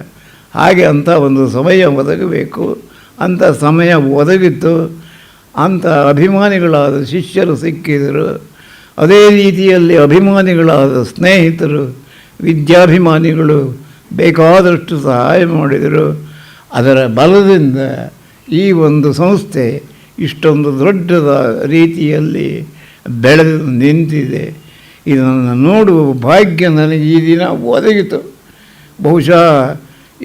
ಹಾಗೆ ಅಂಥ ಒಂದು ಸಮಯ ಒದಗಬೇಕು. ಅಂಥ ಸಮಯ ಒದಗಿತ್ತು. ಅಂಥ ಅಭಿಮಾನಿಗಳಾದ ಶಿಷ್ಯರು ಸಿಕ್ಕಿದರು. ಅದೇ ರೀತಿಯಲ್ಲಿ ಅಭಿಮಾನಿಗಳಾದ ಸ್ನೇಹಿತರು, ವಿದ್ಯಾಭಿಮಾನಿಗಳು ಬೇಕಾದಷ್ಟು ಸಹಾಯ ಮಾಡಿದರು. ಅದರ ಬಲದಿಂದ ಈ ಒಂದು ಸಂಸ್ಥೆ ಇಷ್ಟೊಂದು ದೊಡ್ಡದ ರೀತಿಯಲ್ಲಿ ಬೆಳೆದು ನಿಂತಿದೆ. ಇದನ್ನು ನೋಡುವ ಭಾಗ್ಯ ನನಗೆ ಈ ದಿನ ಒದಗಿತು. ಬಹುಶಃ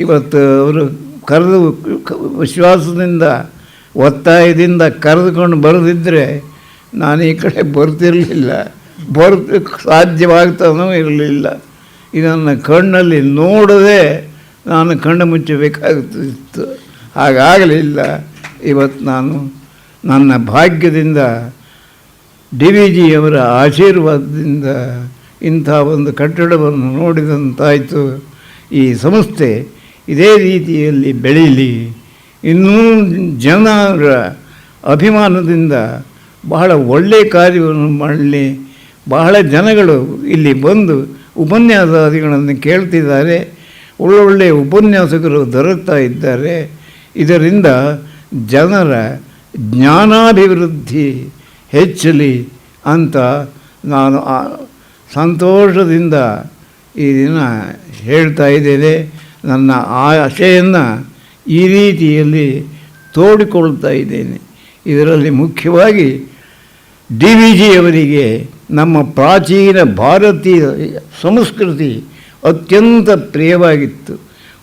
ಇವತ್ತು ಅವರು ಕರೆದು ವಿಶ್ವಾಸದಿಂದ ಒತ್ತಾಯದಿಂದ ಕರೆದುಕೊಂಡು ಬರೆದಿದ್ದರೆ ನಾನು ಈ ಕಡೆ ಬರ್ತಿರಲಿಲ್ಲ, ಸಾಧ್ಯವಾಗ್ತಾನೂ ಇರಲಿಲ್ಲ. ಇದನ್ನು ಕಣ್ಣಲ್ಲಿ ನೋಡದೆ ನಾನು ಕಣ್ಣು ಮುಚ್ಚಬೇಕಾಗುತ್ತಿತ್ತು. ಹಾಗಾಗಲಿಲ್ಲ. ಇವತ್ತು ನಾನು ನನ್ನ ಭಾಗ್ಯದಿಂದ ಡಿ ವಿ ಜಿಯವರ ಆಶೀರ್ವಾದದಿಂದ ಇಂಥ ಒಂದು ಕಟ್ಟಡವನ್ನು ನೋಡಿದಂತಾಯಿತು. ಈ ಸಂಸ್ಥೆ ಇದೇ ರೀತಿಯಲ್ಲಿ ಬೆಳೀಲಿ, ಇನ್ನೂ ಜನರ ಅಭಿಮಾನದಿಂದ ಬಹಳ ಒಳ್ಳೆಯ ಕಾರ್ಯವನ್ನು ಮಾಡಲಿ. ಬಹಳ ಜನಗಳು ಇಲ್ಲಿ ಬಂದು ಉಪನ್ಯಾಸಾದಿಗಳನ್ನು ಕೇಳ್ತಿದ್ದಾರೆ. ಒಳ್ಳೊಳ್ಳೆಯ ಉಪನ್ಯಾಸಕರು ದೊರಕ್ತಾ ಇದ್ದಾರೆ. ಇದರಿಂದ ಜನರ ಜ್ಞಾನಾಭಿವೃದ್ಧಿ ಹೆಚ್ಚಲಿ ಅಂತ ನಾನು ಸಂತೋಷದಿಂದ ಈ ದಿನ ಹೇಳ್ತಾ ಇದ್ದೇನೆ. ನನ್ನ ಆಶೆಯನ್ನು ಈ ರೀತಿಯಲ್ಲಿ ತೋಡಿಕೊಳ್ತಾ ಇದ್ದೇನೆ. ಇದರಲ್ಲಿ ಮುಖ್ಯವಾಗಿ ಡಿ ವಿ ಜಿಯವರಿಗೆ ನಮ್ಮ ಪ್ರಾಚೀನ ಭಾರತೀಯ ಸಂಸ್ಕೃತಿ ಅತ್ಯಂತ ಪ್ರಿಯವಾಗಿತ್ತು.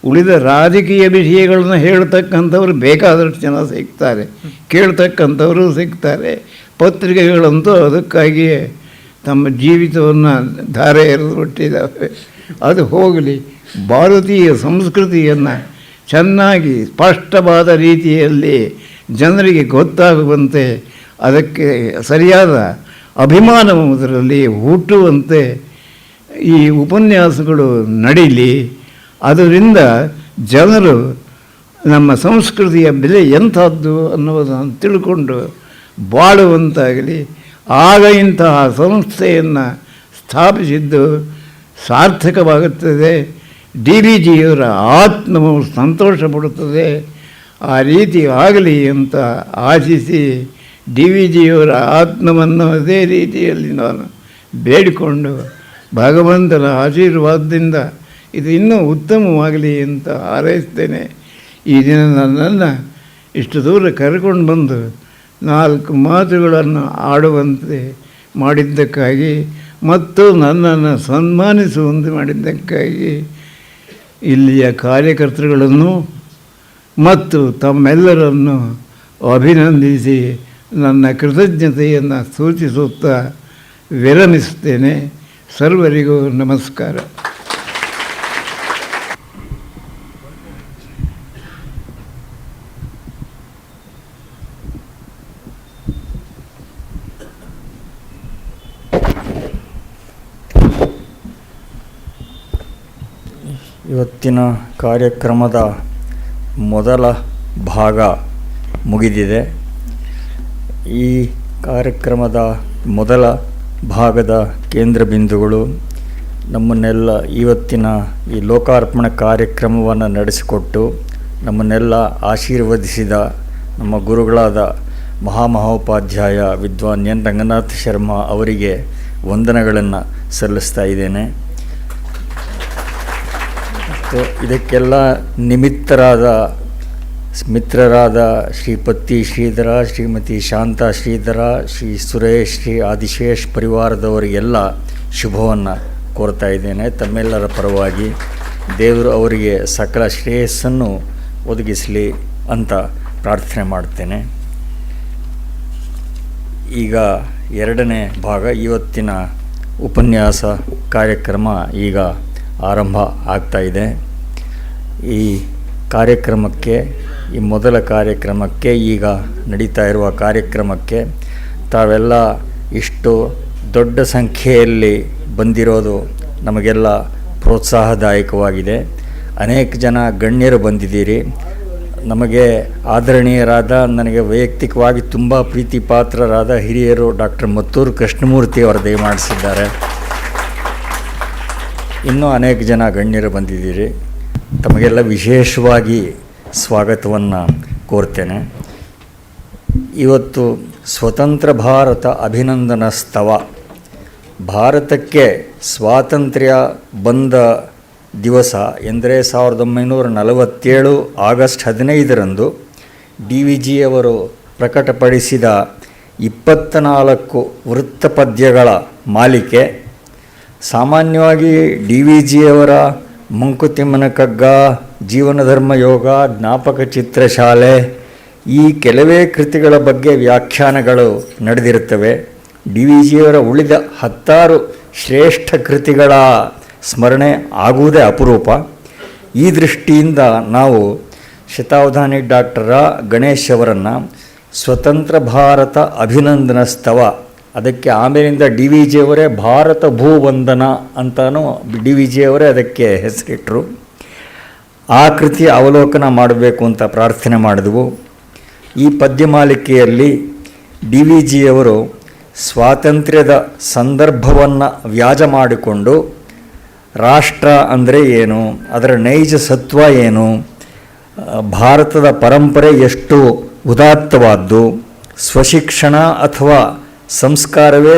ಉಳಿದ ರಾಜಕೀಯ ವಿಷಯಗಳನ್ನ ಹೇಳ್ತಕ್ಕಂಥವ್ರು ಬೇಕಾದಷ್ಟು ಜನ ಸಿಗ್ತಾರೆ, ಕೇಳ್ತಕ್ಕಂಥವರು ಸಿಗ್ತಾರೆ. ಪತ್ರಿಕೆಗಳಂತೂ ಅದಕ್ಕಾಗಿಯೇ ತಮ್ಮ ಜೀವಿತವನ್ನು ಧಾರೆ ಎರೆದು ಬಿಟ್ಟಿದ್ದಾವೆ. ಅದು ಹೋಗಲಿ. ಭಾರತೀಯ ಸಂಸ್ಕೃತಿಯನ್ನು ಚೆನ್ನಾಗಿ ಸ್ಪಷ್ಟವಾದ ರೀತಿಯಲ್ಲಿ ಜನರಿಗೆ ಗೊತ್ತಾಗುವಂತೆ, ಅದಕ್ಕೆ ಸರಿಯಾದ ಅಭಿಮಾನವು ಅದರಲ್ಲಿ ಹುಟ್ಟುವಂತೆ ಈ ಉಪನ್ಯಾಸಗಳು ನಡೀಲಿ. ಅದರಿಂದ ಜನರು ನಮ್ಮ ಸಂಸ್ಕೃತಿಯ ಬೆಲೆ ಎಂಥದ್ದು ಅನ್ನೋದನ್ನು ತಿಳ್ಕೊಂಡು ಬಾಳುವಂತಾಗಲಿ. ಆಗ ಇಂತಹ ಸಂಸ್ಥೆಯನ್ನು ಸ್ಥಾಪಿಸಿದ್ದು ಸಾರ್ಥಕವಾಗುತ್ತದೆ. ಡಿ ವಿ ಜಿಯವರ ಆತ್ಮವು ಸಂತೋಷ ಪಡುತ್ತದೆ. ಆ ರೀತಿ ಆಗಲಿ ಅಂತ ಆಶಿಸಿ ಡಿ ವಿ ಜಿಯವರ ಆತ್ಮವನ್ನು ಅದೇ ರೀತಿಯಲ್ಲಿ ನಾನು ಬೇಡಿಕೊಂಡು ಭಗವಂತನ ಆಶೀರ್ವಾದದಿಂದ ಇದು ಇನ್ನೂ ಉತ್ತಮವಾಗಲಿ ಅಂತ ಹಾರೈಸ್ತೇನೆ. ಈ ದಿನ ನನ್ನನ್ನು ಇಷ್ಟು ದೂರ ಕರ್ಕೊಂಡು ಬಂದು 4 ಮಾತುಗಳನ್ನು ಆಡುವಂತೆ ಮಾಡಿದ್ದಕ್ಕಾಗಿ ಮತ್ತು ನನ್ನನ್ನು ಸನ್ಮಾನಿಸುವಂತೆ ಮಾಡಿದ್ದಕ್ಕಾಗಿ ಇಲ್ಲಿಯ ಕಾರ್ಯಕರ್ತರುಗಳನ್ನು ಮತ್ತು ತಮ್ಮೆಲ್ಲರನ್ನು ಅಭಿನಂದಿಸಿ ನನ್ನ ಕೃತಜ್ಞತೆಯನ್ನು ಸೂಚಿಸುತ್ತಾ ವಿರಮಿಸುತ್ತೇನೆ. ಸರ್ವರಿಗೂ ನಮಸ್ಕಾರ. ಇವತ್ತಿನ ಕಾರ್ಯಕ್ರಮದ ಮೊದಲ ಭಾಗ ಮುಗಿದಿದೆ. ಈ ಕಾರ್ಯಕ್ರಮದ ಮೊದಲ ಭಾಗದ ಕೇಂದ್ರ ಬಿಂದುಗಳು ನಮ್ಮನ್ನೆಲ್ಲ ಇವತ್ತಿನ ಈ ಲೋಕಾರ್ಪಣೆ ಕಾರ್ಯಕ್ರಮವನ್ನು ನಡೆಸಿಕೊಟ್ಟು ನಮ್ಮನ್ನೆಲ್ಲ ಆಶೀರ್ವದಿಸಿದ ನಮ್ಮ ಗುರುಗಳಾದ ಮಹಾಮಹೋಪಾಧ್ಯಾಯ ವಿದ್ವಾನ್ ಎನ್ ರಂಗನಾಥ ಶರ್ಮಾ ಅವರಿಗೆ ವಂದನೆಗಳನ್ನು ಸಲ್ಲಿಸ್ತಾ ಇದ್ದೇನೆ. ಇದಕ್ಕೆಲ್ಲ ನಿಮಿತ್ತರಾದ ಮಿತ್ರರಾದ ಶ್ರೀ ಪತ್ತಿ ಶ್ರೀಧರ, ಶ್ರೀಮತಿ ಶಾಂತಾ ಶ್ರೀಧರ, ಶ್ರೀ ಸುರೇಶ್, ಶ್ರೀ ಆದಿಶೇಷ್ ಪರಿವಾರದವರಿಗೆಲ್ಲ ಶುಭವನ್ನು ಕೋರ್ತಾ ಇದ್ದೇನೆ. ತಮ್ಮೆಲ್ಲರ ಪರವಾಗಿ ದೇವರು ಅವರಿಗೆ ಸಕಲ ಶ್ರೇಯಸ್ಸನ್ನು ಒದಗಿಸಲಿ ಅಂತ ಪ್ರಾರ್ಥನೆ ಮಾಡ್ತೇನೆ. ಈಗ ಎರಡನೇ ಭಾಗ, ಇವತ್ತಿನ ಉಪನ್ಯಾಸ ಕಾರ್ಯಕ್ರಮ ಈಗ ಆರಂಭ ಆಗ್ತಾ ಇದೆ. ಈ ಕಾರ್ಯಕ್ರಮಕ್ಕೆ, ಈ ಮೊದಲ ಕಾರ್ಯಕ್ರಮಕ್ಕೆ, ಈಗ ನಡೀತಾ ಇರುವ ಕಾರ್ಯಕ್ರಮಕ್ಕೆ ತಾವೆಲ್ಲ ಇಷ್ಟು ದೊಡ್ಡ ಸಂಖ್ಯೆಯಲ್ಲಿ ಬಂದಿರೋದು ನಮಗೆಲ್ಲ ಪ್ರೋತ್ಸಾಹದಾಯಕವಾಗಿದೆ. ಅನೇಕ ಜನ ಗಣ್ಯರು ಬಂದಿದ್ದೀರಿ. ನಮಗೆ ಆದರಣೀಯರಾದ, ನನಗೆ ವೈಯಕ್ತಿಕವಾಗಿ ತುಂಬ ಪ್ರೀತಿ ಪಾತ್ರರಾದ ಹಿರಿಯರು ಡಾಕ್ಟರ್ ಮತ್ತೂರು ಕೃಷ್ಣಮೂರ್ತಿ ಅವರು ದಯಮಾಡಿಸಿದ್ದಾರೆ. ಇನ್ನೂ ಅನೇಕ ಜನ ಗಣ್ಯರು ಬಂದಿದ್ದೀರಿ. ತಮಗೆಲ್ಲ ವಿಶೇಷವಾಗಿ ಸ್ವಾಗತವನ್ನು ಕೋರ್ತೇನೆ. ಇವತ್ತು ಸ್ವತಂತ್ರ ಭಾರತ ಅಭಿನಂದನ ಸ್ತವ. ಭಾರತಕ್ಕೆ ಸ್ವಾತಂತ್ರ್ಯ ಬಂದ ದಿವಸ ಎಂದರೆ 1947 ಆಗಸ್ಟ್ 15ರಂದು DVG ಅವರು ಪ್ರಕಟಪಡಿಸಿದ 24 ವೃತ್ತಪದ್ಯಗಳ ಮಾಲಿಕೆ. ಸಾಮಾನ್ಯವಾಗಿ DVG ಅವರ ಮಂಕುತಿಮ್ಮನ ಕಗ್ಗ, ಜೀವನಧರ್ಮ ಯೋಗ, ಜ್ಞಾಪಕ ಚಿತ್ರಶಾಲೆ ಈ ಕೆಲವೇ ಕೃತಿಗಳ ಬಗ್ಗೆ ವ್ಯಾಖ್ಯಾನಗಳು ನಡೆದಿರುತ್ತವೆ. DVG ಅವರ ಉಳಿದ 10 ಶ್ರೇಷ್ಠ ಕೃತಿಗಳ ಸ್ಮರಣೆ ಆಗುವುದೇ ಅಪರೂಪ. ಈ ದೃಷ್ಟಿಯಿಂದ ನಾವು ಶತಾವಧಾನಿ ಡಾಕ್ಟರ್ ಗಣೇಶ್ ಅವರನ್ನು ಸ್ವತಂತ್ರ ಭಾರತ ಅಭಿನಂದನ ಸ್ತವ, ಅದಕ್ಕೆ ಆಮೇಲಿಂದ DVG ಅವರೇ ಭಾರತ ಭೂವಂದನ ಅಂತಾನು DVG ಅವರೇ ಅದಕ್ಕೆ ಹೆಸರಿಟ್ಟರು. ಆ ಕೃತಿಯ ಅವಲೋಕನ ಮಾಡಬೇಕು ಅಂತ ಪ್ರಾರ್ಥನೆ ಮಾಡಿದವು. ಈ ಪದ್ಯಮಾಲಿಕೆಯಲ್ಲಿ DVG ಅವರು ಸ್ವಾತಂತ್ರ್ಯದ ಸಂದರ್ಭವನ್ನು ವ್ಯಾಜ ಮಾಡಿಕೊಂಡು ರಾಷ್ಟ್ರ ಅಂದರೆ ಏನು, ಅದರ ನೈಜ ಸತ್ವ ಏನು, ಭಾರತದ ಪರಂಪರೆ ಎಷ್ಟು ಉದಾತ್ತವಾದ್ದು, ಸ್ವಶಿಕ್ಷಣ ಅಥವಾ ಸಂಸ್ಕಾರವೇ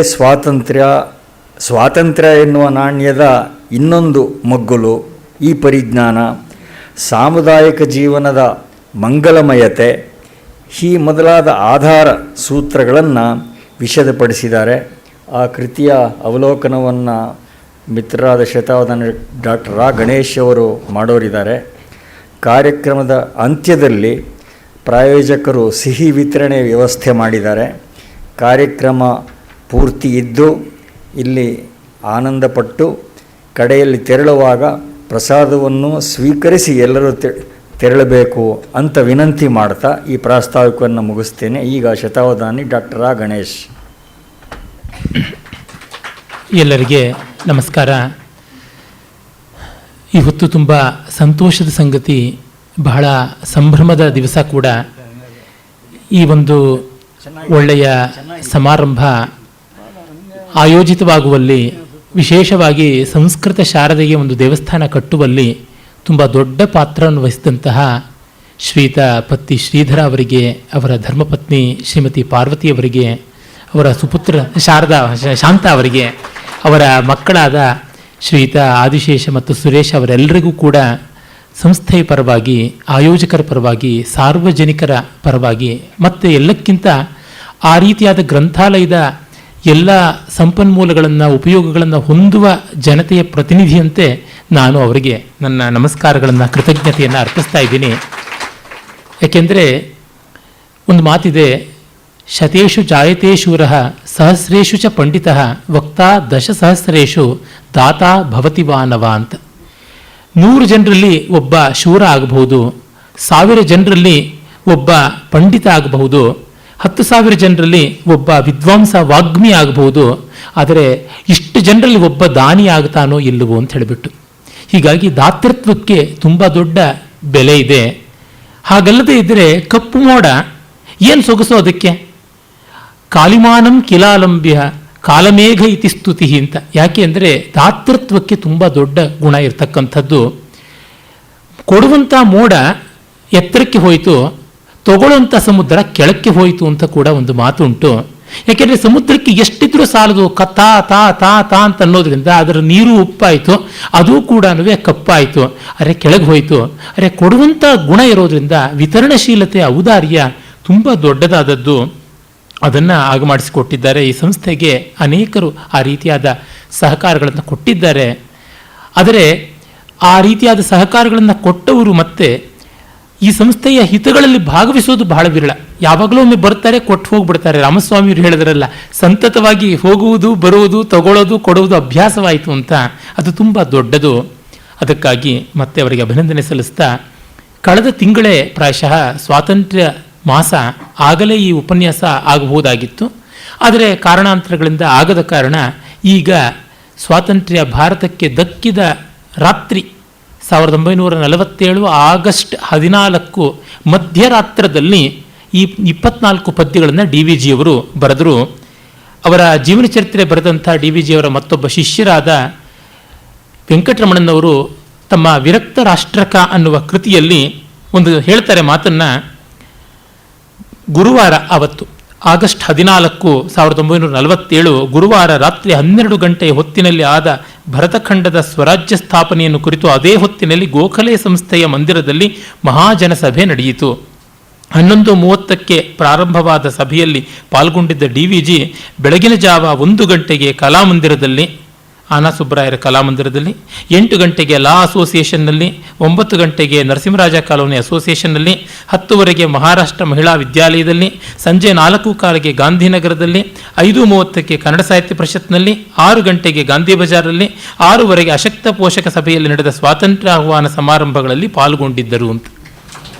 ಸ್ವಾತಂತ್ರ್ಯ ಎನ್ನುವ ನಾಣ್ಯದ ಇನ್ನೊಂದು ಮಗ್ಗುಲು, ಈ ಪರಿಜ್ಞಾನ, ಸಾಮುದಾಯಿಕ ಜೀವನದ ಮಂಗಲಮಯತೆ ಈ ಮೊದಲಾದ ಆಧಾರ ಸೂತ್ರಗಳನ್ನು ವಿಷದಪಡಿಸಿದ್ದಾರೆ. ಆ ಕೃತಿಯ ಅವಲೋಕನವನ್ನು ಮಿತ್ರರಾದ ಶತಾವಧಾನಿ ಡಾಕ್ಟರ್ ಗಣೇಶ್ ಅವರು ಮಾಡೋರಿದ್ದಾರೆ. ಕಾರ್ಯಕ್ರಮದ ಅಂತ್ಯದಲ್ಲಿ ಪ್ರಾಯೋಜಕರು ಸಿಹಿ ವಿತರಣೆ ವ್ಯವಸ್ಥೆ ಮಾಡಿದ್ದಾರೆ. ಕಾರ್ಯಕ್ರಮ ಪೂರ್ತಿ ಇದ್ದು ಇಲ್ಲಿ ಆನಂದಪಟ್ಟು ಕಡೆಯಲ್ಲಿ ತೆರಳುವಾಗ ಪ್ರಸಾದವನ್ನು ಸ್ವೀಕರಿಸಿ ಎಲ್ಲರೂ ತೆರಳಬೇಕು ಅಂತ ವಿನಂತಿ ಮಾಡ್ತಾ ಈ ಪ್ರಾಸ್ತಾವಿಕವನ್ನು ಮುಗಿಸ್ತೇನೆ. ಈಗ ಶತಾವಧಾನಿ ಡಾಕ್ಟರ್ ಗಣೇಶ್. ಎಲ್ಲರಿಗೆ ನಮಸ್ಕಾರ. ಈ ಹೊತ್ತು ತುಂಬ ಸಂತೋಷದ ಸಂಗತಿ, ಬಹಳ ಸಂಭ್ರಮದ ದಿವಸ ಕೂಡ. ಈ ಒಂದು ಒಳ್ಳೆಯ ಸಮಾರಂಭ ಆಯೋಜಿತವಾಗುವಲ್ಲಿ, ವಿಶೇಷವಾಗಿ ಸಂಸ್ಕೃತ ಶಾರದೆಗೆ ಒಂದು ದೇವಸ್ಥಾನ ಕಟ್ಟುವಲ್ಲಿ ತುಂಬ ದೊಡ್ಡ ಪಾತ್ರವನ್ನು ವಹಿಸಿದಂತಹ ಶ್ರೀಯುತ ಪತ್ತಿ ಶ್ರೀಧರ ಅವರಿಗೆ, ಅವರ ಧರ್ಮಪತ್ನಿ ಶ್ರೀಮತಿ ಪಾರ್ವತಿಯವರಿಗೆ, ಅವರ ಸುಪುತ್ರ ಶಾಂತ ಅವರಿಗೆ, ಅವರ ಮಕ್ಕಳಾದ ಶ್ರೀಯುತ ಆದಿಶೇಷ ಮತ್ತು ಸುರೇಶ್ ಅವರೆಲ್ಲರಿಗೂ ಕೂಡ ಸಂಸ್ಥೆಯ ಪರವಾಗಿ, ಆಯೋಜಕರ ಪರವಾಗಿ, ಸಾರ್ವಜನಿಕರ ಪರವಾಗಿ ಮತ್ತು ಎಲ್ಲಕ್ಕಿಂತ ಆ ರೀತಿಯಾದ ಗ್ರಂಥಾಲಯದ ಎಲ್ಲ ಸಂಪನ್ಮೂಲಗಳನ್ನು, ಉಪಯೋಗಗಳನ್ನು ಹೊಂದುವ ಜನತೆಯ ಪ್ರತಿನಿಧಿಯಂತೆ ನಾನು ಅವರಿಗೆ ನನ್ನ ನಮಸ್ಕಾರಗಳನ್ನು, ಕೃತಜ್ಞತೆಯನ್ನು ಅರ್ಪಿಸ್ತಾ ಇದ್ದೀನಿ. ಯಾಕೆಂದರೆ ಒಂದು ಮಾತಿದೆ, ಶತೇಷು ಜಾಯತೆ ಶೂರಃ ಸಹಸ್ರೇಷು ಚ ಪಂಡಿತಃ ವಕ್ತಾ ದಶಸಹಸ್ರೇಷು ದಾತಾ ಭವತಿ ವಾನವ ಅಂತ. 100 ಜನರಲ್ಲಿ ಒಬ್ಬ ಶೂರ ಆಗಬಹುದು, 1000 ಜನರಲ್ಲಿ ಒಬ್ಬ ಪಂಡಿತ ಆಗಬಹುದು, 10,000 ಜನರಲ್ಲಿ ಒಬ್ಬ ವಿದ್ವಾಂಸ ವಾಗ್ಮಿ ಆಗಬಹುದು, ಆದರೆ ಇಷ್ಟು ಜನರಲ್ಲಿ ಒಬ್ಬ ದಾನಿ ಆಗ್ತಾನೋ ಇಲ್ಲವೋ ಅಂತ ಹೇಳಿಬಿಟ್ಟು. ಹೀಗಾಗಿ ದಾತೃತ್ವಕ್ಕೆ ತುಂಬ ದೊಡ್ಡ ಬೆಲೆ ಇದೆ. ಹಾಗಲ್ಲದೆ ಇದ್ದರೆ ಕಪ್ಪು ಮೋಡ ಏನು ಸೊಗಸೋ ಅದಕ್ಕೆ. ಕಾಲಿಮಾನಂ ಕಿಲಾಲಂಬ್ಯ ಕಾಲಮೇಘ ಇತಿ ಸ್ತುತಿ ಅಂತ. ಯಾಕೆ ಅಂದರೆ ದಾತೃತ್ವಕ್ಕೆ ತುಂಬ ದೊಡ್ಡ ಗುಣ ಇರತಕ್ಕಂಥದ್ದು. ಕೊಡುವಂಥ ಮೋಡ ಎತ್ತರಕ್ಕೆ ಹೋಯಿತು, ತಗೊಳ್ಳುವಂಥ ಸಮುದ್ರ ಕೆಳಕ್ಕೆ ಹೋಯಿತು ಅಂತ ಕೂಡ ಒಂದು ಮಾತು ಉಂಟು. ಯಾಕೆಂದರೆ ಸಮುದ್ರಕ್ಕೆ ಎಷ್ಟಿದ್ರೂ ಸಾಲದು, ತಾ ತಾ ತಾ ತಾ ಅಂತ ಅನ್ನೋದ್ರಿಂದ ಅದರ ನೀರು ಉಪ್ಪಾಯಿತು, ಅದು ಕೂಡ ಕಪ್ಪಾಯಿತು, ಅರೆ ಕೆಳಗೆ ಹೋಯಿತು. ಅರೆ ಕೊಡುವಂಥ ಗುಣ ಇರೋದ್ರಿಂದ ವಿತರಣಶೀಲತೆ, ಔದಾರ್ಯ ತುಂಬ ದೊಡ್ಡದಾದದ್ದು. ಅದನ್ನು ಆಗಮಾಡಿಸಿಕೊಟ್ಟಿದ್ದಾರೆ. ಈ ಸಂಸ್ಥೆಗೆ ಅನೇಕರು ಆ ರೀತಿಯಾದ ಸಹಕಾರಗಳನ್ನು ಕೊಟ್ಟಿದ್ದಾರೆ. ಆದರೆ ಆ ರೀತಿಯಾದ ಸಹಕಾರಗಳನ್ನು ಕೊಟ್ಟವರು ಮತ್ತೆ ಈ ಸಂಸ್ಥೆಯ ಹಿತಗಳಲ್ಲಿ ಭಾಗವಹಿಸೋದು ಬಹಳ ವಿರಳ. ಯಾವಾಗಲೂ ಒಮ್ಮೆ ಬರ್ತಾರೆ, ಕೊಟ್ಟು ಹೋಗ್ಬಿಡ್ತಾರೆ. ರಾಮಸ್ವಾಮಿಯವರು ಹೇಳಿದ್ರಲ್ಲ, ಸಂತತವಾಗಿ ಹೋಗುವುದು, ಬರುವುದು, ತಗೊಳ್ಳೋದು, ಕೊಡುವುದು ಅಭ್ಯಾಸವಾಯಿತು ಅಂತ. ಅದು ತುಂಬ ದೊಡ್ಡದು. ಅದಕ್ಕಾಗಿ ಮತ್ತೆ ಅವರಿಗೆ ಅಭಿನಂದನೆ ಸಲ್ಲಿಸ್ತಾ, ಕಳೆದ ತಿಂಗಳೇ ಪ್ರಾಯಶಃ ಸ್ವಾತಂತ್ರ್ಯ ಮಾಸ ಆಗಲೇ ಈ ಉಪನ್ಯಾಸ ಆಗಬಹುದಾಗಿತ್ತು. ಆದರೆ ಕಾರಣಾಂತರಗಳಿಂದ ಆಗದ ಕಾರಣ ಈಗ ಸ್ವಾತಂತ್ರ್ಯ ಭಾರತಕ್ಕೆ ದಕ್ಕಿದ ರಾತ್ರಿ 1947 ಆಗಸ್ಟ್ 14 ಮಧ್ಯರಾತ್ರದಲ್ಲಿ ಈ 24 ಪದ್ಯಗಳನ್ನು DVG ಅವರು ಬರೆದರು. ಅವರ ಜೀವನ ಚರಿತ್ರೆ ಬರೆದಂಥ DVG ಅವರ ಮತ್ತೊಬ್ಬ ಶಿಷ್ಯರಾದ ವೆಂಕಟರಮಣನವರು ತಮ್ಮ ವಿರಕ್ತ ರಾಷ್ಟ್ರಕ ಅನ್ನುವ ಕೃತಿಯಲ್ಲಿ ಒಂದು ಹೇಳ್ತಾರೆ ಮಾತನ್ನು. ಗುರುವಾರ ಅವತ್ತು ಆಗಸ್ಟ್ 14, 1947 ಗುರುವಾರ ರಾತ್ರಿ 12 ಗಂಟೆಯ ಹೊತ್ತಿನಲ್ಲಿ ಆದ ಭರತಖಂಡದ ಸ್ವರಾಜ್ಯ ಸ್ಥಾಪನೆಯನ್ನು ಕುರಿತು ಅದೇ ಹೊತ್ತಿನಲ್ಲಿ ಗೋಖಲೆ ಸಂಸ್ಥೆಯ ಮಂದಿರದಲ್ಲಿ ಮಹಾಜನಸಭೆ ನಡೆಯಿತು. 11:30ಕ್ಕೆ ಪ್ರಾರಂಭವಾದ ಸಭೆಯಲ್ಲಿ ಪಾಲ್ಗೊಂಡಿದ್ದ DVG ಬೆಳಗಿನ ಜಾವ 1 ಗಂಟೆಗೆ ಕಲಾಮಂದಿರದಲ್ಲಿ, ಆನಾ ಸುಬ್ಬರಾಯರ ಕಲಾಮಂದಿರದಲ್ಲಿ, 8 ಗಂಟೆಗೆ ಲಾ ಅಸೋಸಿಯೇಷನ್ನಲ್ಲಿ, 9 ಗಂಟೆಗೆ ನರಸಿಂಹರಾಜ ಕಾಲೋನಿ ಅಸೋಸಿಯೇಷನ್ನಲ್ಲಿ, 10ವರೆಗೆ ಮಹಾರಾಷ್ಟ್ರ ಮಹಿಳಾ ವಿದ್ಯಾಲಯದಲ್ಲಿ, ಸಂಜೆ 4:15ಕ್ಕೆ ಗಾಂಧಿನಗರದಲ್ಲಿ, 5:30ಕ್ಕೆ ಕನ್ನಡ ಸಾಹಿತ್ಯ ಪರಿಷತ್ನಲ್ಲಿ, 6 ಗಂಟೆಗೆ ಗಾಂಧಿ ಬಜಾರಲ್ಲಿ, 6ವರೆಗೆ ಅಶಕ್ತ ಪೋಷಕ ಸಭೆಯಲ್ಲಿ ನಡೆದ ಸ್ವಾತಂತ್ರ್ಯ ಆಹ್ವಾನ ಸಮಾರಂಭಗಳಲ್ಲಿ ಪಾಲ್ಗೊಂಡಿದ್ದರು ಅಂತ.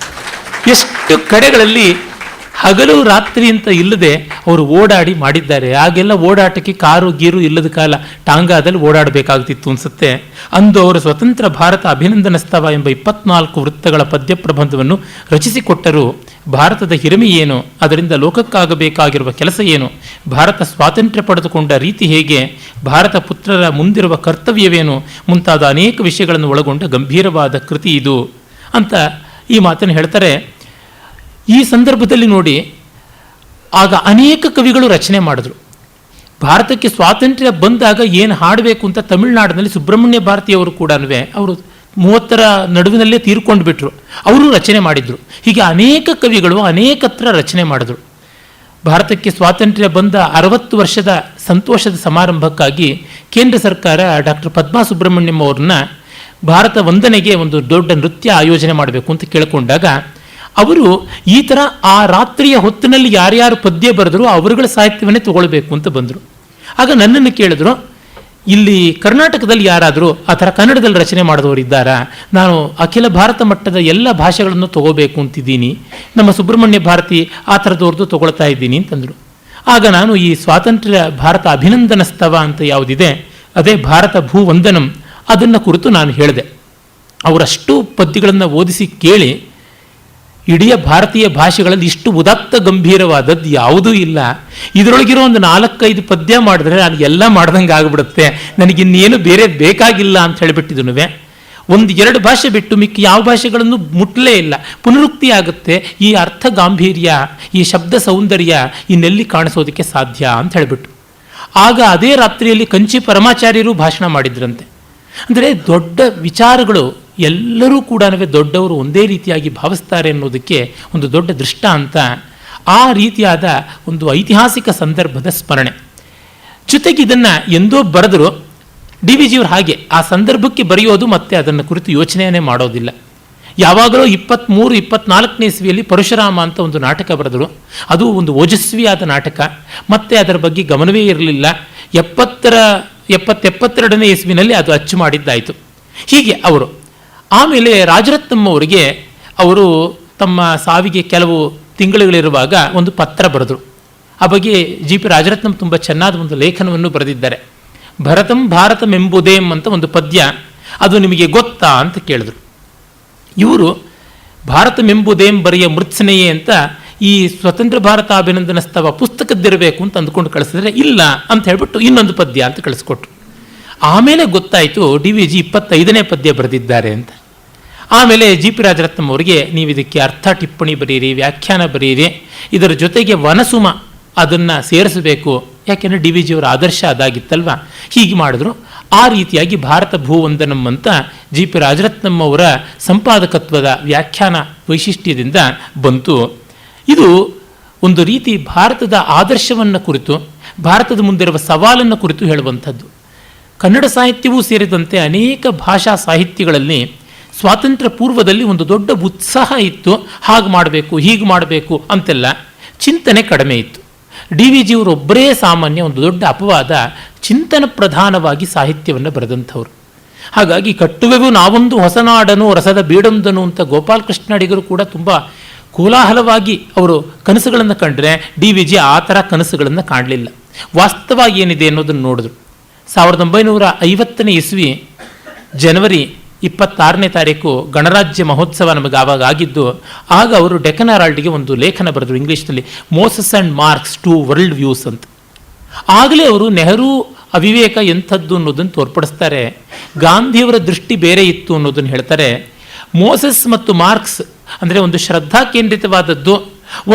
ಎಷ್ಟು ಕಡೆಗಳಲ್ಲಿ ಹಗಲು ರಾತ್ರಿ ಅಂತ ಇಲ್ಲದೆ ಅವರು ಓಡಾಡಿ ಮಾಡಿದ್ದಾರೆ. ಆಗೆಲ್ಲ ಓಡಾಟಕ್ಕೆ ಕಾರು ಗೀರು ಇಲ್ಲದ ಕಾಲ ಟಾಂಗಾದಲ್ಲಿ ಓಡಾಡಬೇಕಾಗ್ತಿತ್ತು ಅನಿಸುತ್ತೆ. ಅಂದು ಅವರು ಸ್ವತಂತ್ರ ಭಾರತ ಅಭಿನಂದನ ಸ್ತವ ಎಂಬ 24 ವೃತ್ತಗಳ ಪದ್ಯ ಪ್ರಬಂಧವನ್ನು ರಚಿಸಿಕೊಟ್ಟರು. ಭಾರತದ ಹಿರಿಮೆ ಏನು, ಅದರಿಂದ ಲೋಕಕ್ಕಾಗಬೇಕಾಗಿರುವ ಕೆಲಸ ಏನು, ಭಾರತ ಸ್ವಾತಂತ್ರ್ಯ ಪಡೆದುಕೊಂಡ ರೀತಿ ಹೇಗೆ, ಭಾರತ ಪುತ್ರರ ಮುಂದಿರುವ ಕರ್ತವ್ಯವೇನು ಮುಂತಾದ ಅನೇಕ ವಿಷಯಗಳನ್ನು ಒಳಗೊಂಡ ಗಂಭೀರವಾದ ಕೃತಿ ಇದು ಅಂತ ಈ ಮಾತನ್ನು ಹೇಳ್ತಾರೆ. ಈ ಸಂದರ್ಭದಲ್ಲಿ ನೋಡಿ, ಆಗ ಅನೇಕ ಕವಿಗಳು ರಚನೆ ಮಾಡಿದ್ರು. ಭಾರತಕ್ಕೆ ಸ್ವಾತಂತ್ರ್ಯ ಬಂದಾಗ ಏನು ಹಾಡಬೇಕು ಅಂತ ತಮಿಳುನಾಡಿನಲ್ಲಿ ಸುಬ್ರಹ್ಮಣ್ಯ ಭಾರತಿಯವರು ಕೂಡ ಅವರು 30ರ ನಡುವಿನಲ್ಲೇ ತೀರ್ಕೊಂಡು ಬಿಟ್ರು, ಅವರು ರಚನೆ ಮಾಡಿದರು. ಹೀಗೆ ಅನೇಕ ಕವಿಗಳು ಅನೇಕತ್ರ ರಚನೆ ಮಾಡಿದ್ರು. ಭಾರತಕ್ಕೆ ಸ್ವಾತಂತ್ರ್ಯ ಬಂದ 60 ವರ್ಷದ ಸಂತೋಷದ ಸಮಾರಂಭಕ್ಕಾಗಿ ಕೇಂದ್ರ ಸರ್ಕಾರ ಡಾಕ್ಟರ್ ಪದ್ಮಾ ಸುಬ್ರಹ್ಮಣ್ಯಂ ಅವ್ರನ್ನ ಭಾರತ ವಂದನೆಗೆ ಒಂದು ದೊಡ್ಡ ನೃತ್ಯ ಆಯೋಜನೆ ಮಾಡಬೇಕು ಅಂತ ಕೇಳಿಕೊಂಡಾಗ ಅವರು ಈ ಥರ ಆ ರಾತ್ರಿಯ ಹೊತ್ತಿನಲ್ಲಿ ಯಾರ್ಯಾರು ಪದ್ಯ ಬರೆದ್ರು ಅವರುಗಳ ಸಾಹಿತ್ಯವನ್ನೇ ತಗೊಳ್ಬೇಕು ಅಂತ ಬಂದರು. ಆಗ ನನ್ನನ್ನು ಕೇಳಿದ್ರು, ಇಲ್ಲಿ ಕರ್ನಾಟಕದಲ್ಲಿ ಯಾರಾದರೂ ಆ ಥರ ಕನ್ನಡದಲ್ಲಿ ರಚನೆ ಮಾಡಿದವರು ಇದ್ದಾರಾ? ನಾನು ಅಖಿಲ ಭಾರತ ಮಟ್ಟದ ಎಲ್ಲ ಭಾಷೆಗಳನ್ನು ತಗೋಬೇಕು ಅಂತಿದ್ದೀನಿ, ನಮ್ಮ ಸುಬ್ರಹ್ಮಣ್ಯ ಭಾರತಿ ಆ ಥರದವ್ರದ್ದು ತಗೊಳ್ತಾ ಇದ್ದೀನಿ ಅಂತಂದರು. ಆಗ ನಾನು ಈ ಸ್ವಾತಂತ್ರ್ಯ ಭಾರತ ಅಭಿನಂದನ ಸ್ತವ ಅಂತ ಯಾವುದಿದೆ, ಅದೇ ಭಾರತ ಭೂವಂದನಂ, ಅದನ್ನು ಕುರಿತು ನಾನು ಹೇಳಿದೆ. ಅವರಷ್ಟು ಪದ್ಯಗಳನ್ನು ಓದಿಸಿ ಕೇಳಿ, ಇಡೀ ಭಾರತೀಯ ಭಾಷೆಗಳಲ್ಲಿ ಇಷ್ಟು ಉದಾತ್ತ ಗಂಭೀರವಾದದ್ದು ಯಾವುದೂ ಇಲ್ಲ, ಇದರೊಳಗಿರೋ ಒಂದು 4-5 ಪದ್ಯ ಮಾಡಿದ್ರೆ ನಾನು ಎಲ್ಲ ಮಾಡ್ದಂಗೆ ಆಗಿಬಿಡುತ್ತೆ, ನನಗಿನ್ನೇನು ಬೇರೆ ಬೇಕಾಗಿಲ್ಲ ಅಂತ ಹೇಳಿಬಿಟ್ಟಿದ್ನು. 1-2 ಭಾಷೆ ಬಿಟ್ಟು ಮಿಕ್ಕಿ ಯಾವ ಭಾಷೆಗಳನ್ನು ಮುಟ್ಟಲೇ ಇಲ್ಲ, ಪುನರುಕ್ತಿ ಆಗುತ್ತೆ. ಈ ಅರ್ಥ ಗಾಂಭೀರ್ಯ, ಈ ಶಬ್ದ ಸೌಂದರ್ಯ ಇನ್ನೆಲ್ಲಿ ಕಾಣಿಸೋದಕ್ಕೆ ಸಾಧ್ಯ ಅಂತ ಹೇಳಿಬಿಟ್ಟು. ಆಗ ಅದೇ ರಾತ್ರಿಯಲ್ಲಿ ಕಂಚಿ ಪರಮಾಚಾರ್ಯರು ಭಾಷಣ ಮಾಡಿದ್ರಂತೆ. ಅಂದರೆ ದೊಡ್ಡ ವಿಚಾರಗಳು ಎಲ್ಲರೂ ಕೂಡ ದೊಡ್ಡವರು ಒಂದೇ ರೀತಿಯಾಗಿ ಭಾವಿಸ್ತಾರೆ ಅನ್ನೋದಕ್ಕೆ ಒಂದು ದೊಡ್ಡ ದೃಷ್ಟಾಂತ. ಆ ರೀತಿಯಾದ ಒಂದು ಐತಿಹಾಸಿಕ ಸಂದರ್ಭದ ಸ್ಮರಣೆ. ಜೊತೆಗೆ ಇದನ್ನು ಎಂದೋ ಬರೆದರು DVG ಅವರು. ಹಾಗೆ ಆ ಸಂದರ್ಭಕ್ಕೆ ಬರೆಯೋದು ಮತ್ತೆ ಅದನ್ನು ಕುರಿತು ಯೋಚನೆಯೇ ಮಾಡೋದಿಲ್ಲ. ಯಾವಾಗಲೂ 23-24ನೇ ಇಸ್ವಿಯಲ್ಲಿ ಪರಶುರಾಮ ಅಂತ ಒಂದು ನಾಟಕ ಬರೆದರು. ಅದು ಒಂದು ಓಜಸ್ವಿಯಾದ ನಾಟಕ, ಮತ್ತೆ ಅದರ ಬಗ್ಗೆ ಗಮನವೇ ಇರಲಿಲ್ಲ. 70-72ನೇ ಇಸ್ವಿನಲ್ಲಿ ಅದು ಅಚ್ಚು ಮಾಡಿದ್ದಾಯಿತು. ಹೀಗೆ ಅವರು ಆಮೇಲೆ ರಾಜರತ್ನಂ ಅವರಿಗೆ ಅವರು ತಮ್ಮ ಸಾವಿಗೆ ಕೆಲವು ತಿಂಗಳುಗಳಿರುವಾಗ ಒಂದು ಪತ್ರ ಬರೆದರು. ಆ ಬಗ್ಗೆ GP ರಾಜರತ್ನಂ ತುಂಬ ಚೆನ್ನಾದ ಒಂದು ಲೇಖನವನ್ನು ಬರೆದಿದ್ದಾರೆ. ಭರತಂ ಭಾರತಮೆಂಬುದೇಂ ಅಂತ ಒಂದು ಪದ್ಯ, ಅದು ನಿಮಗೆ ಗೊತ್ತಾ ಅಂತ ಕೇಳಿದ್ರು. ಇವರು ಭಾರತಮೆಂಬುದೇಂ ಬರೆಯ ಮೃತ್ಸನೆಯೇ ಅಂತ ಈ ಸ್ವತಂತ್ರ ಭಾರತ ಅಭಿನಂದನ ಸ್ತವ ಪುಸ್ತಕದ್ದಿರಬೇಕು ಅಂತ ಅಂದ್ಕೊಂಡು ಕಳಿಸಿದ್ರೆ, ಇಲ್ಲ ಅಂತ ಹೇಳ್ಬಿಟ್ಟು ಇನ್ನೊಂದು ಪದ್ಯ ಅಂತ ಕಳಿಸ್ಕೊಟ್ರು. ಆಮೇಲೆ ಗೊತ್ತಾಯಿತು DVG 25ನೇ ಪದ್ಯ ಬರೆದಿದ್ದಾರೆ ಅಂತ. ಆಮೇಲೆ GP ರಾಜರತ್ನಂ ಅವರಿಗೆ ನೀವು ಇದಕ್ಕೆ ಅರ್ಥ ಟಿಪ್ಪಣಿ ಬರೀರಿ, ವ್ಯಾಖ್ಯಾನ ಬರೀರಿ, ಇದರ ಜೊತೆಗೆ ವನಸುಮ ಅದನ್ನು ಸೇರಿಸಬೇಕು, ಯಾಕೆಂದರೆ DVG ಅವರ ಆದರ್ಶ ಅದಾಗಿತ್ತಲ್ವ. ಹೀಗೆ ಮಾಡಿದ್ರು. ಆ ರೀತಿಯಾಗಿ ಭಾರತ ಭೂವಂದನಂ ಅಂತ GP ರಾಜರತ್ನಂ ಅವರ ಸಂಪಾದಕತ್ವದ ವ್ಯಾಖ್ಯಾನ ವೈಶಿಷ್ಟ್ಯದಿಂದ ಬಂತು. ಇದು ಒಂದು ರೀತಿ ಭಾರತದ ಆದರ್ಶವನ್ನು ಕುರಿತು, ಭಾರತದ ಮುಂದಿರುವ ಸವಾಲನ್ನು ಕುರಿತು ಹೇಳುವಂಥದ್ದು. ಕನ್ನಡ ಸಾಹಿತ್ಯವೂ ಸೇರಿದಂತೆ ಅನೇಕ ಭಾಷಾ ಸಾಹಿತ್ಯಗಳಲ್ಲಿ ಸ್ವಾತಂತ್ರ್ಯ ಪೂರ್ವದಲ್ಲಿ ಒಂದು ದೊಡ್ಡ ಉತ್ಸಾಹ ಇತ್ತು, ಹಾಗೆ ಮಾಡಬೇಕು ಹೀಗೆ ಮಾಡಬೇಕು ಅಂತೆಲ್ಲ ಚಿಂತನೆ ಕಡಿಮೆ ಇತ್ತು. DVG ಅವರೊಬ್ಬರೇ ಸಾಮಾನ್ಯ ಒಂದು ದೊಡ್ಡ ಅಪವಾದ, ಚಿಂತನ ಪ್ರಧಾನವಾಗಿ ಸಾಹಿತ್ಯವನ್ನು ಬರೆದಂಥವ್ರು. ಹಾಗಾಗಿ ಕಟ್ಟುವೆವು ನಾವೊಂದು ಹೊಸನಾಡನು ರಸದ ಬೀಡೊಂದನು ಅಂತ ಗೋಪಾಲಕೃಷ್ಣ ಅಡಿಗರು ಕೂಡ ತುಂಬ ಕೋಲಾಹಲವಾಗಿ ಅವರು ಕನಸುಗಳನ್ನು ಕಂಡ್ರೆ DVG ಆ ಥರ ಕನಸುಗಳನ್ನು ಕಾಣಲಿಲ್ಲ. ವಾಸ್ತವ ಏನಿದೆ ಅನ್ನೋದನ್ನು ನೋಡಿದ್ರು. 1950ನೇ ಇಸ್ವಿ ಜನವರಿ 26ನೇ ತಾರೀಕು ಗಣರಾಜ್ಯ ಮಹೋತ್ಸವ ನಮಗೆ ಆವಾಗ ಆಗಿದ್ದು. ಆಗ ಅವರು ಡೆಕ್ಕನ್ ಹೆರಾಲ್ಡ್ಗೆ ಒಂದು ಲೇಖನ ಬರೆದರು ಇಂಗ್ಲೀಷ್ನಲ್ಲಿ, Moses and Marx two world views ಅಂತ. ಆಗಲೇ ಅವರು ನೆಹರು ಅವಿವೇಕ ಎಂಥದ್ದು ಅನ್ನೋದನ್ನು ತೋರ್ಪಡಿಸ್ತಾರೆ. ಗಾಂಧಿಯವರ ದೃಷ್ಟಿ ಬೇರೆ ಇತ್ತು ಅನ್ನೋದನ್ನು ಹೇಳ್ತಾರೆ. ಮೋಸಸ್ ಮತ್ತು ಮಾರ್ಕ್ಸ್ ಅಂದರೆ ಒಂದು ಶ್ರದ್ಧಾ ಕೇಂದ್ರಿತವಾದದ್ದು,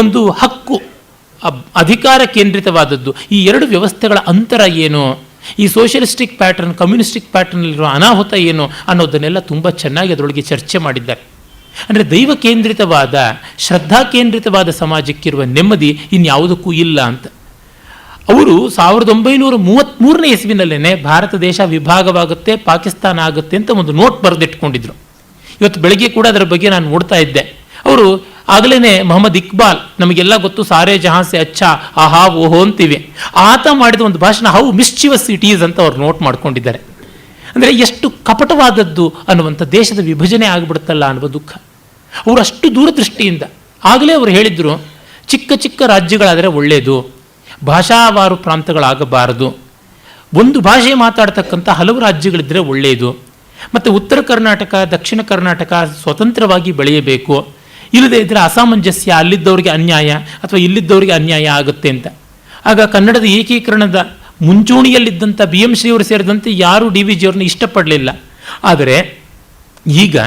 ಒಂದು ಹಕ್ಕು ಅಧಿಕಾರ ಕೇಂದ್ರಿತವಾದದ್ದು, ಈ ಎರಡು ವ್ಯವಸ್ಥೆಗಳ ಅಂತರ ಏನು, ಈ ಸೋಷಿಯಲಿಸ್ಟಿಕ್ ಪ್ಯಾಟರ್ನ್ ಕಮ್ಯುನಿಸ್ಟಿಕ್ ಪ್ಯಾಟರ್ನಲ್ಲಿರುವ ಅನಾಹುತ ಏನು ಅನ್ನೋದನ್ನೆಲ್ಲ ತುಂಬ ಚೆನ್ನಾಗಿ ಅದರೊಳಗೆ ಚರ್ಚೆ ಮಾಡಿದ್ದಾರೆ. ಅಂದರೆ ದೈವ ಕೇಂದ್ರಿತವಾದ ಶ್ರದ್ಧಾ ಕೇಂದ್ರಿತವಾದ ಸಮಾಜಕ್ಕಿರುವ ನೆಮ್ಮದಿ ಇನ್ಯಾವುದಕ್ಕೂ ಇಲ್ಲ ಅಂತ. ಅವರು 1933ನೇ ಇಸ್ವಿನಲ್ಲೇ ಭಾರತ ದೇಶ ವಿಭಾಗವಾಗುತ್ತೆ, ಪಾಕಿಸ್ತಾನ ಆಗುತ್ತೆ ಅಂತ ಒಂದು ನೋಟ್ ಬರೆದಿಟ್ಕೊಂಡಿದ್ರು. ಇವತ್ತು ಬೆಳಗ್ಗೆ ಕೂಡ ಅದರ ಬಗ್ಗೆ ನಾನು ನೋಡ್ತಾ ಇದ್ದೆ. ಅವರು ಆಗಲೇ ಮೊಹಮ್ಮದ್ ಇಕ್ಬಾಲ್, ನಮಗೆಲ್ಲ ಗೊತ್ತು, ಸಾರೇ ಜಹಾಸೆ ಅಚ್ಚಾ ಆಹಾ ಓಹೋ ಅಂತೀವಿ, ಆತ ಮಾಡಿದ ಒಂದು ಭಾಷಣ ಹೌ ಮಿಸ್ಚಿವಸ್ ಇಟ್ ಈಸ್ ಅಂತ ಅವ್ರು ನೋಟ್ ಮಾಡ್ಕೊಂಡಿದ್ದಾರೆ. ಅಂದರೆ ಎಷ್ಟು ಕಪಟವಾದದ್ದು ಅನ್ನುವಂಥ ದೇಶದ ವಿಭಜನೆ ಆಗಿಬಿಡುತ್ತಲ್ಲ ಅನ್ನುವ ದುಃಖ. ಅವರು ಅಷ್ಟು ದೂರದೃಷ್ಟಿಯಿಂದ ಆಗಲೇ ಅವರು ಹೇಳಿದರು, ಚಿಕ್ಕ ಚಿಕ್ಕ ರಾಜ್ಯಗಳಾದರೆ ಒಳ್ಳೆಯದು, ಭಾಷಾವಾರು ಪ್ರಾಂತಗಳಾಗಬಾರದು, ಒಂದು ಭಾಷೆ ಮಾತಾಡ್ತಕ್ಕಂಥ ಹಲವು ರಾಜ್ಯಗಳಿದ್ದರೆ ಒಳ್ಳೆಯದು, ಮತ್ತು ಉತ್ತರ ಕರ್ನಾಟಕ ದಕ್ಷಿಣ ಕರ್ನಾಟಕ ಸ್ವತಂತ್ರವಾಗಿ ಬೆಳೆಯಬೇಕು, ಇಲ್ಲದೇ ಇದ್ದರೆ ಅಸಾಮಂಜಸ್ಯ, ಅಲ್ಲಿದ್ದವರಿಗೆ ಅನ್ಯಾಯ ಅಥವಾ ಇಲ್ಲಿದ್ದವರಿಗೆ ಅನ್ಯಾಯ ಆಗುತ್ತೆ ಅಂತ. ಆಗ ಕನ್ನಡದ ಏಕೀಕರಣದ ಮುಂಚೂಣಿಯಲ್ಲಿದ್ದಂಥ BM ಶ್ರೀಯವರು ಸೇರಿದಂತೆ ಯಾರೂ DVG ಅವ್ರನ್ನ ಇಷ್ಟಪಡಲಿಲ್ಲ. ಆದರೆ ಈಗ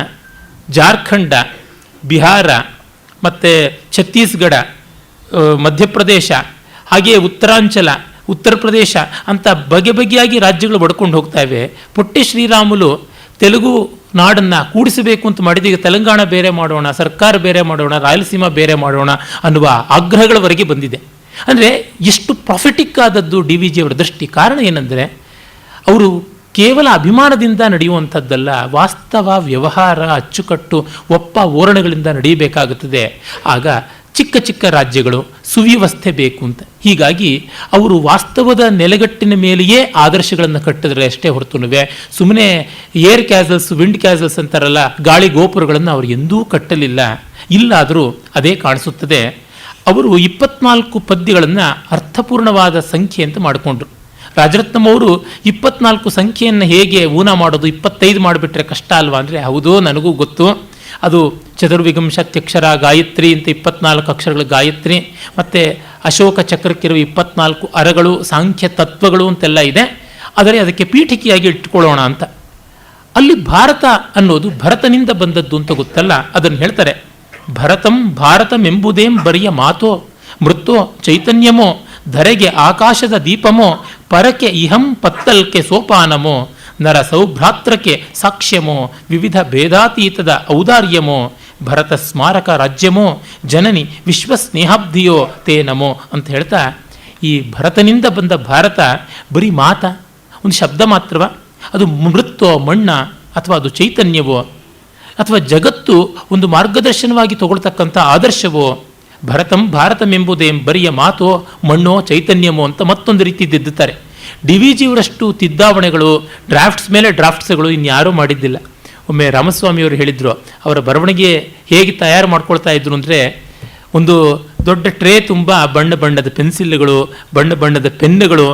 ಜಾರ್ಖಂಡ, ಬಿಹಾರ ಮತ್ತು ಛತ್ತೀಸ್ಗಢ, ಮಧ್ಯಪ್ರದೇಶ, ಹಾಗೆಯೇ ಉತ್ತರಾಂಚಲ, ಉತ್ತರ ಪ್ರದೇಶ ಅಂತ ಬಗೆ ಬಗೆಯಾಗಿ ರಾಜ್ಯಗಳು ಬಡ್ಕೊಂಡು ಹೋಗ್ತಾ ಇವೆ. ಪೊಟ್ಟಿ ಶ್ರೀರಾಮುಲು ತೆಲುಗು ನಾಡನ್ನು ಕೂಡಿಸಬೇಕು ಅಂತ ಮಾಡಿದ, ಈಗ ತೆಲಂಗಾಣ ಬೇರೆ ಮಾಡೋಣ, ಸರ್ಕಾರ ಬೇರೆ ಮಾಡೋಣ, ರಾಯಲಸೀಮಾ ಬೇರೆ ಮಾಡೋಣ ಅನ್ನುವ ಆಗ್ರಹಗಳವರೆಗೆ ಬಂದಿದೆ. ಅಂದರೆ ಎಷ್ಟು ಪ್ರಾಫಿಟಿಕ್ ಆದದ್ದು DVG ಅವರ ದೃಷ್ಟಿ. ಕಾರಣ ಏನೆಂದರೆ ಅವರು ಕೇವಲ ಅಭಿಮಾನದಿಂದ ನಡೆಯುವಂಥದ್ದಲ್ಲ, ವಾಸ್ತವ ವ್ಯವಹಾರ ಅಚ್ಚುಕಟ್ಟು ಒಪ್ಪ ಓರಣೆಗಳಿಂದ ನಡೆಯಬೇಕಾಗುತ್ತದೆ. ಆಗ ಚಿಕ್ಕ ಚಿಕ್ಕ ರಾಜ್ಯಗಳು ಸುವ್ಯವಸ್ಥೆ ಬೇಕು ಅಂತ. ಹೀಗಾಗಿ ಅವರು ವಾಸ್ತವದ ನೆಲೆಗಟ್ಟಿನ ಮೇಲೆಯೇ ಆದರ್ಶಗಳನ್ನು ಕಟ್ಟಿದ್ರೆ ಅಷ್ಟೇ ಹೊರತುನುವೆ ಸುಮ್ಮನೆ ಏರ್ ಕ್ಯಾಸಲ್ಸ್ ವಿಂಡ್ ಕ್ಯಾಸಲ್ಸ್ ಅಂತಾರಲ್ಲ, ಗಾಳಿ ಗೋಪುರಗಳನ್ನು ಅವರು ಎಂದೂ ಕಟ್ಟಲಿಲ್ಲ. ಇಲ್ಲಾದರೂ ಅದೇ ಕಾಣಿಸುತ್ತದೆ. ಅವರು 24 ಪದ್ಯಗಳನ್ನು ಅರ್ಥಪೂರ್ಣವಾದ ಸಂಖ್ಯೆ ಅಂತ ಮಾಡಿಕೊಂಡ್ರು. ರಾಜರತ್ನಂ ಅವರು 24 ಸಂಖ್ಯೆಯನ್ನು ಹೇಗೆ ಊನ ಮಾಡೋದು, 25 ಮಾಡಿಬಿಟ್ರೆ ಕಷ್ಟ ಅಲ್ವಾ ಅಂದರೆ, ಹೌದು ನನಗೂ ಗೊತ್ತು, ಅದು ಚತುರ್ವಿಂಶತ್ಯಕ್ಷರ ಗಾಯತ್ರಿ ಅಂತ 24 ಅಕ್ಷರಗಳ ಗಾಯತ್ರಿ, ಮತ್ತು ಅಶೋಕ ಚಕ್ರಕ್ಕಿರುವ 24 ಅರಗಳು, ಸಾಂಖ್ಯ ತತ್ವಗಳು ಅಂತೆಲ್ಲ ಇದೆ, ಆದರೆ ಅದಕ್ಕೆ ಪೀಠಿಕೆಯಾಗಿ ಇಟ್ಕೊಳ್ಳೋಣ ಅಂತ. ಅಲ್ಲಿ ಭಾರತ ಅನ್ನೋದು ಭರತನಿಂದ ಬಂದದ್ದು ಅಂತ ಗೊತ್ತಲ್ಲ, ಅದನ್ನು ಹೇಳ್ತಾರೆ. ಭರತಂ ಭಾರತಮೆಂಬುದೇಂ ಬರಿಯ ಮಾತೋ, ಮೃತ್ತೋ ಚೈತನ್ಯಮೋ, ಧರೆಗೆ ಆಕಾಶದ ದೀಪಮೋ, ಪರಕೆ ಇಹಂ ಪತ್ತಲ್ಕೆ ಸೋಪಾನಮೋ, ನರ ಸೌಭ್ರಾತ್ರಕ್ಕೆ ಸಾಕ್ಷ್യമೋ, ವಿವಿಧ ಭೇದಾತೀತದ ಔದಾರ್യമೋ, ಭರತ ಸ್ಮಾರಕ ರಾಜ್യമೋ, ಜನನಿ ವಿಶ್ವಸ್ನೇಹಾಬ್ಧಿಯೋ ತೇ ನಮೋ ಅಂತ ಹೇಳ್ತಾ, ಈ ಭರತನಿಂದ ಬಂದ ಭಾರತ ಬರೀ ಮಾತ, ಒಂದು ಶಬ್ದ ಮಾತ್ರವ, ಅದು ಮೃತ್ತೋ ಮಣ್ಣ, ಅಥವಾ ಅದು ಚೈತನ್ಯವೋ, ಅಥವಾ ಜಗತ್ತು ಒಂದು ಮಾರ್ಗದರ್ಶನವಾಗಿ ತಗೊಳ್ತಕ್ಕಂಥ ಆದರ್ಶವೋ. ಭರತಂ ಭಾರತಮೆಂಬುದೇಂ ಬರಿಯ ಮಾತೋ ಮಣ್ಣೋ ಚೈತನ್യമೋ ಅಂತ ಮತ್ತೊಂದು ರೀತಿ ತಿದ್ದುತ್ತಾರೆ. DVG ಅವರಷ್ಟು ತಿದ್ದಾವಣೆಗಳು, ಡ್ರಾಫ್ಟ್ಸ್ ಮೇಲೆ ಡ್ರಾಫ್ಟ್ಸ್ಗಳು ಇನ್ಯಾರೂ ಮಾಡಿದ್ದಿಲ್ಲ. ಒಮ್ಮೆ ರಾಮಸ್ವಾಮಿಯವರು ಹೇಳಿದರು, ಅವರ ಬರವಣಿಗೆ ಹೇಗೆ ತಯಾರು ಮಾಡ್ಕೊಳ್ತಾ ಇದ್ರು ಅಂದರೆ, ಒಂದು ದೊಡ್ಡ ಟ್ರೇ ತುಂಬ ಬಣ್ಣ ಬಣ್ಣದ ಪೆನ್ಸಿಲ್ಗಳು, ಬಣ್ಣ ಬಣ್ಣದ ಪೆನ್ನುಗಳು,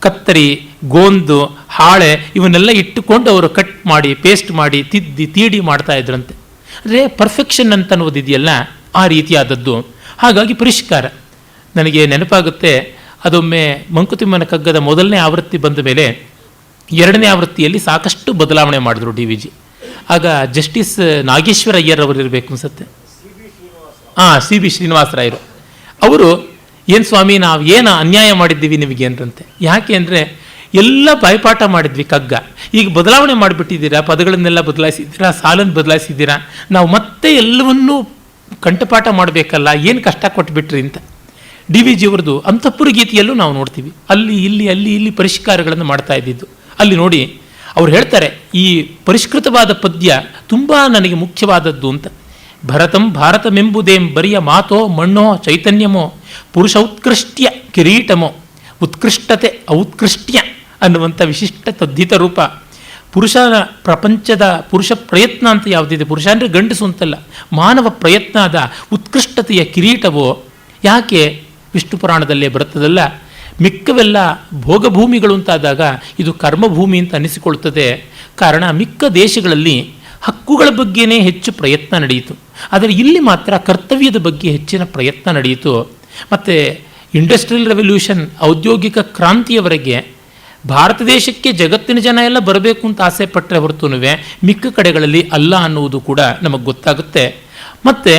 ಕತ್ತರಿ, ಗೋಂದು, ಹಾಳೆ ಇವನ್ನೆಲ್ಲ ಇಟ್ಟುಕೊಂಡು ಅವರು ಕಟ್ ಮಾಡಿ ಪೇಸ್ಟ್ ಮಾಡಿ ತಿದ್ದಿ ತೀಡಿ ಮಾಡ್ತಾ ಇದ್ರಂತೆ. ಅಂದರೆ ಪರ್ಫೆಕ್ಷನ್ ಅಂತ ಅನ್ನೋದಿದೆಯಲ್ಲ, ಆ ರೀತಿಯಾದದ್ದು. ಹಾಗಾಗಿ ಪರಿಷ್ಕಾರ. ನನಗೆ ನೆನಪಾಗುತ್ತೆ, ಅದೊಮ್ಮೆ ಮಂಕುತಿಮ್ಮನ ಕಗ್ಗದ ಮೊದಲನೇ ಆವೃತ್ತಿ ಬಂದ ಮೇಲೆ 2ನೇ ಆವೃತ್ತಿಯಲ್ಲಿ ಸಾಕಷ್ಟು ಬದಲಾವಣೆ ಮಾಡಿದ್ರು DVG. ಆಗ ಜಸ್ಟಿಸ್ ನಾಗೇಶ್ವರ ಅಯ್ಯರ್ ಅವರು ಇರಬೇಕು ಅನ್ಸುತ್ತೆ, CB ಶ್ರೀನಿವಾಸರಾಯರು ಅವರು, ಏನು ಸ್ವಾಮಿ ನಾವು ಏನು ಅನ್ಯಾಯ ಮಾಡಿದ್ದೀವಿ ನಿಮಗೆ ಅಂತಂತೆ. ಯಾಕೆ ಅಂದರೆ ಎಲ್ಲ ಬಾಯ್ಪಾಠ ಮಾಡಿದ್ವಿ ಕಗ್ಗ, ಈಗ ಬದಲಾವಣೆ ಮಾಡಿಬಿಟ್ಟಿದ್ದೀರಾ, ಪದಗಳನ್ನೆಲ್ಲ ಬದಲಾಯಿಸಿದ್ದೀರಾ, ಸಾಲನ್ನು ಬದಲಾಯಿಸಿದ್ದೀರಾ, ನಾವು ಮತ್ತೆ ಎಲ್ಲವನ್ನೂ ಕಂಠಪಾಠ ಮಾಡಬೇಕಲ್ಲ, ಏನು ಕಷ್ಟ ಕೊಟ್ಬಿಟ್ರಿ ಅಂತ. DVG ಅವರದು ಅಂತಃಪುರ ಗೀತೆಯಲ್ಲೂ ನಾವು ನೋಡ್ತೀವಿ, ಅಲ್ಲಿ ಇಲ್ಲಿ ಪರಿಷ್ಕಾರಗಳನ್ನು ಮಾಡ್ತಾ ಇದ್ದಿದ್ದು. ಅಲ್ಲಿ ನೋಡಿ ಅವ್ರು ಹೇಳ್ತಾರೆ, ಈ ಪರಿಷ್ಕೃತವಾದ ಪದ್ಯ ತುಂಬ ನನಗೆ ಮುಖ್ಯವಾದದ್ದು ಅಂತ. ಭರತಂ ಭಾರತಮೆಂಬುದೇಂ ಬರಿಯ ಮಾತೋ ಮಣ್ಣೋ ಚೈತನ್യമೋ, ಪುರುಷ ಉತ್ಕೃಷ್ಟ್ಯ ಕಿರೀಟಮೋ, ಉತ್ಕೃಷ್ಟತೆ ಔತ್ಕೃಷ್ಟ್ಯ ಅನ್ನುವಂಥ ವಿಶಿಷ್ಟ ತದ್ಧಿತ ರೂಪ. ಪುರುಷನ ಪ್ರಪಂಚದ ಪುರುಷ ಪ್ರಯತ್ನ ಅಂತ ಯಾವುದಿದೆ, ಪುರುಷ ಅಂದರೆ ಗಂಡಸು ಅಂತಲ್ಲ, ಮಾನವ ಪ್ರಯತ್ನದ ಉತ್ಕೃಷ್ಟತೆಯ ಕಿರೀಟವೋ. ಯಾಕೆ ವಿಷ್ಣು ಪುರಾಣದಲ್ಲೇ ಬರುತ್ತದಲ್ಲ, ಮಿಕ್ಕವೆಲ್ಲ ಭೋಗಭೂಮಿಗಳು ಅಂತಾದಾಗ ಇದು ಕರ್ಮಭೂಮಿ ಅಂತ ಅನಿಸಿಕೊಳ್ತದೆ. ಕಾರಣ ಮಿಕ್ಕ ದೇಶಗಳಲ್ಲಿ ಹಕ್ಕುಗಳ ಬಗ್ಗೆನೇ ಹೆಚ್ಚು ಪ್ರಯತ್ನ ನಡೆಯಿತು, ಆದರೆ ಇಲ್ಲಿ ಮಾತ್ರ ಕರ್ತವ್ಯದ ಬಗ್ಗೆ ಹೆಚ್ಚಿನ ಪ್ರಯತ್ನ ನಡೆಯಿತು. ಮತ್ತು ಇಂಡಸ್ಟ್ರಿಯಲ್ ರೆವಲ್ಯೂಷನ್, ಔದ್ಯೋಗಿಕ ಕ್ರಾಂತಿಯವರೆಗೆ ಭಾರತ ದೇಶಕ್ಕೆ ಜಗತ್ತಿನ ಜನ ಎಲ್ಲ ಬರಬೇಕು ಅಂತ ಆಸೆ ಪಟ್ಟರೆ ಹೊರತುನುವೆ ಮಿಕ್ಕ ಕಡೆಗಳಲ್ಲಿ ಅಲ್ಲ ಅನ್ನುವುದು ಕೂಡ ನಮಗೆ ಗೊತ್ತಾಗುತ್ತೆ. ಮತ್ತು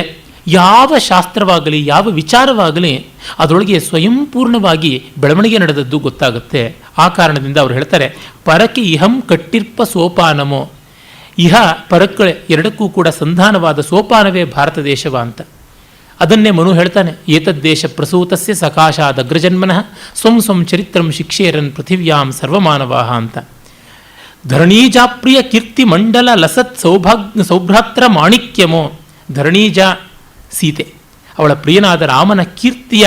ಯಾವ ಶಾಸ್ತ್ರವಾಗಲಿ ಯಾವ ವಿಚಾರವಾಗಲಿ ಅದರೊಳಗೆ ಸ್ವಯಂಪೂರ್ಣವಾಗಿ ಬೆಳವಣಿಗೆ ನಡೆದದ್ದು ಗೊತ್ತಾಗುತ್ತೆ. ಆ ಕಾರಣದಿಂದ ಅವರು ಹೇಳ್ತಾರೆ, ಪರಕ್ಕೆ ಇಹಂ ಕಟ್ಟಿರ್ಪ ಸೋಪಾನಮೋ, ಇಹ ಪರಕ್ಕೆ ಎರಡಕ್ಕೂ ಕೂಡ ಸಂಧಾನವಾದ ಸೋಪಾನವೇ ಭಾರತ ದೇಶವ ಅಂತ. ಅದನ್ನೇ ಮನು ಹೇಳ್ತಾನೆ, ಏತದ್ದೇಶ ಪ್ರಸೂತಸ್ಯ ಸಕಾಶಾದ ಅಗ್ರಜನ್ಮನಃ ಸ್ವಂ ಸ್ವಂ ಚರಿತ್ರಂ ಶಿಕ್ಷೇರನ್ ಪೃಥಿವ್ಯಾಂ ಸರ್ವಮಾನವಾಹ ಅಂತ. ಧರಣೀಜಾಪ್ರಿಯ ಕೀರ್ತಿ ಮಂಡಲ ಲಸತ್ ಸೌಭ್ರಾತ್ರ ಮಾಣಿಕ್ಯಮೋ, ಧರಣೀಜ ಸೀತೆ, ಅವಳ ಪ್ರಿಯನಾದ ರಾಮನ ಕೀರ್ತಿಯ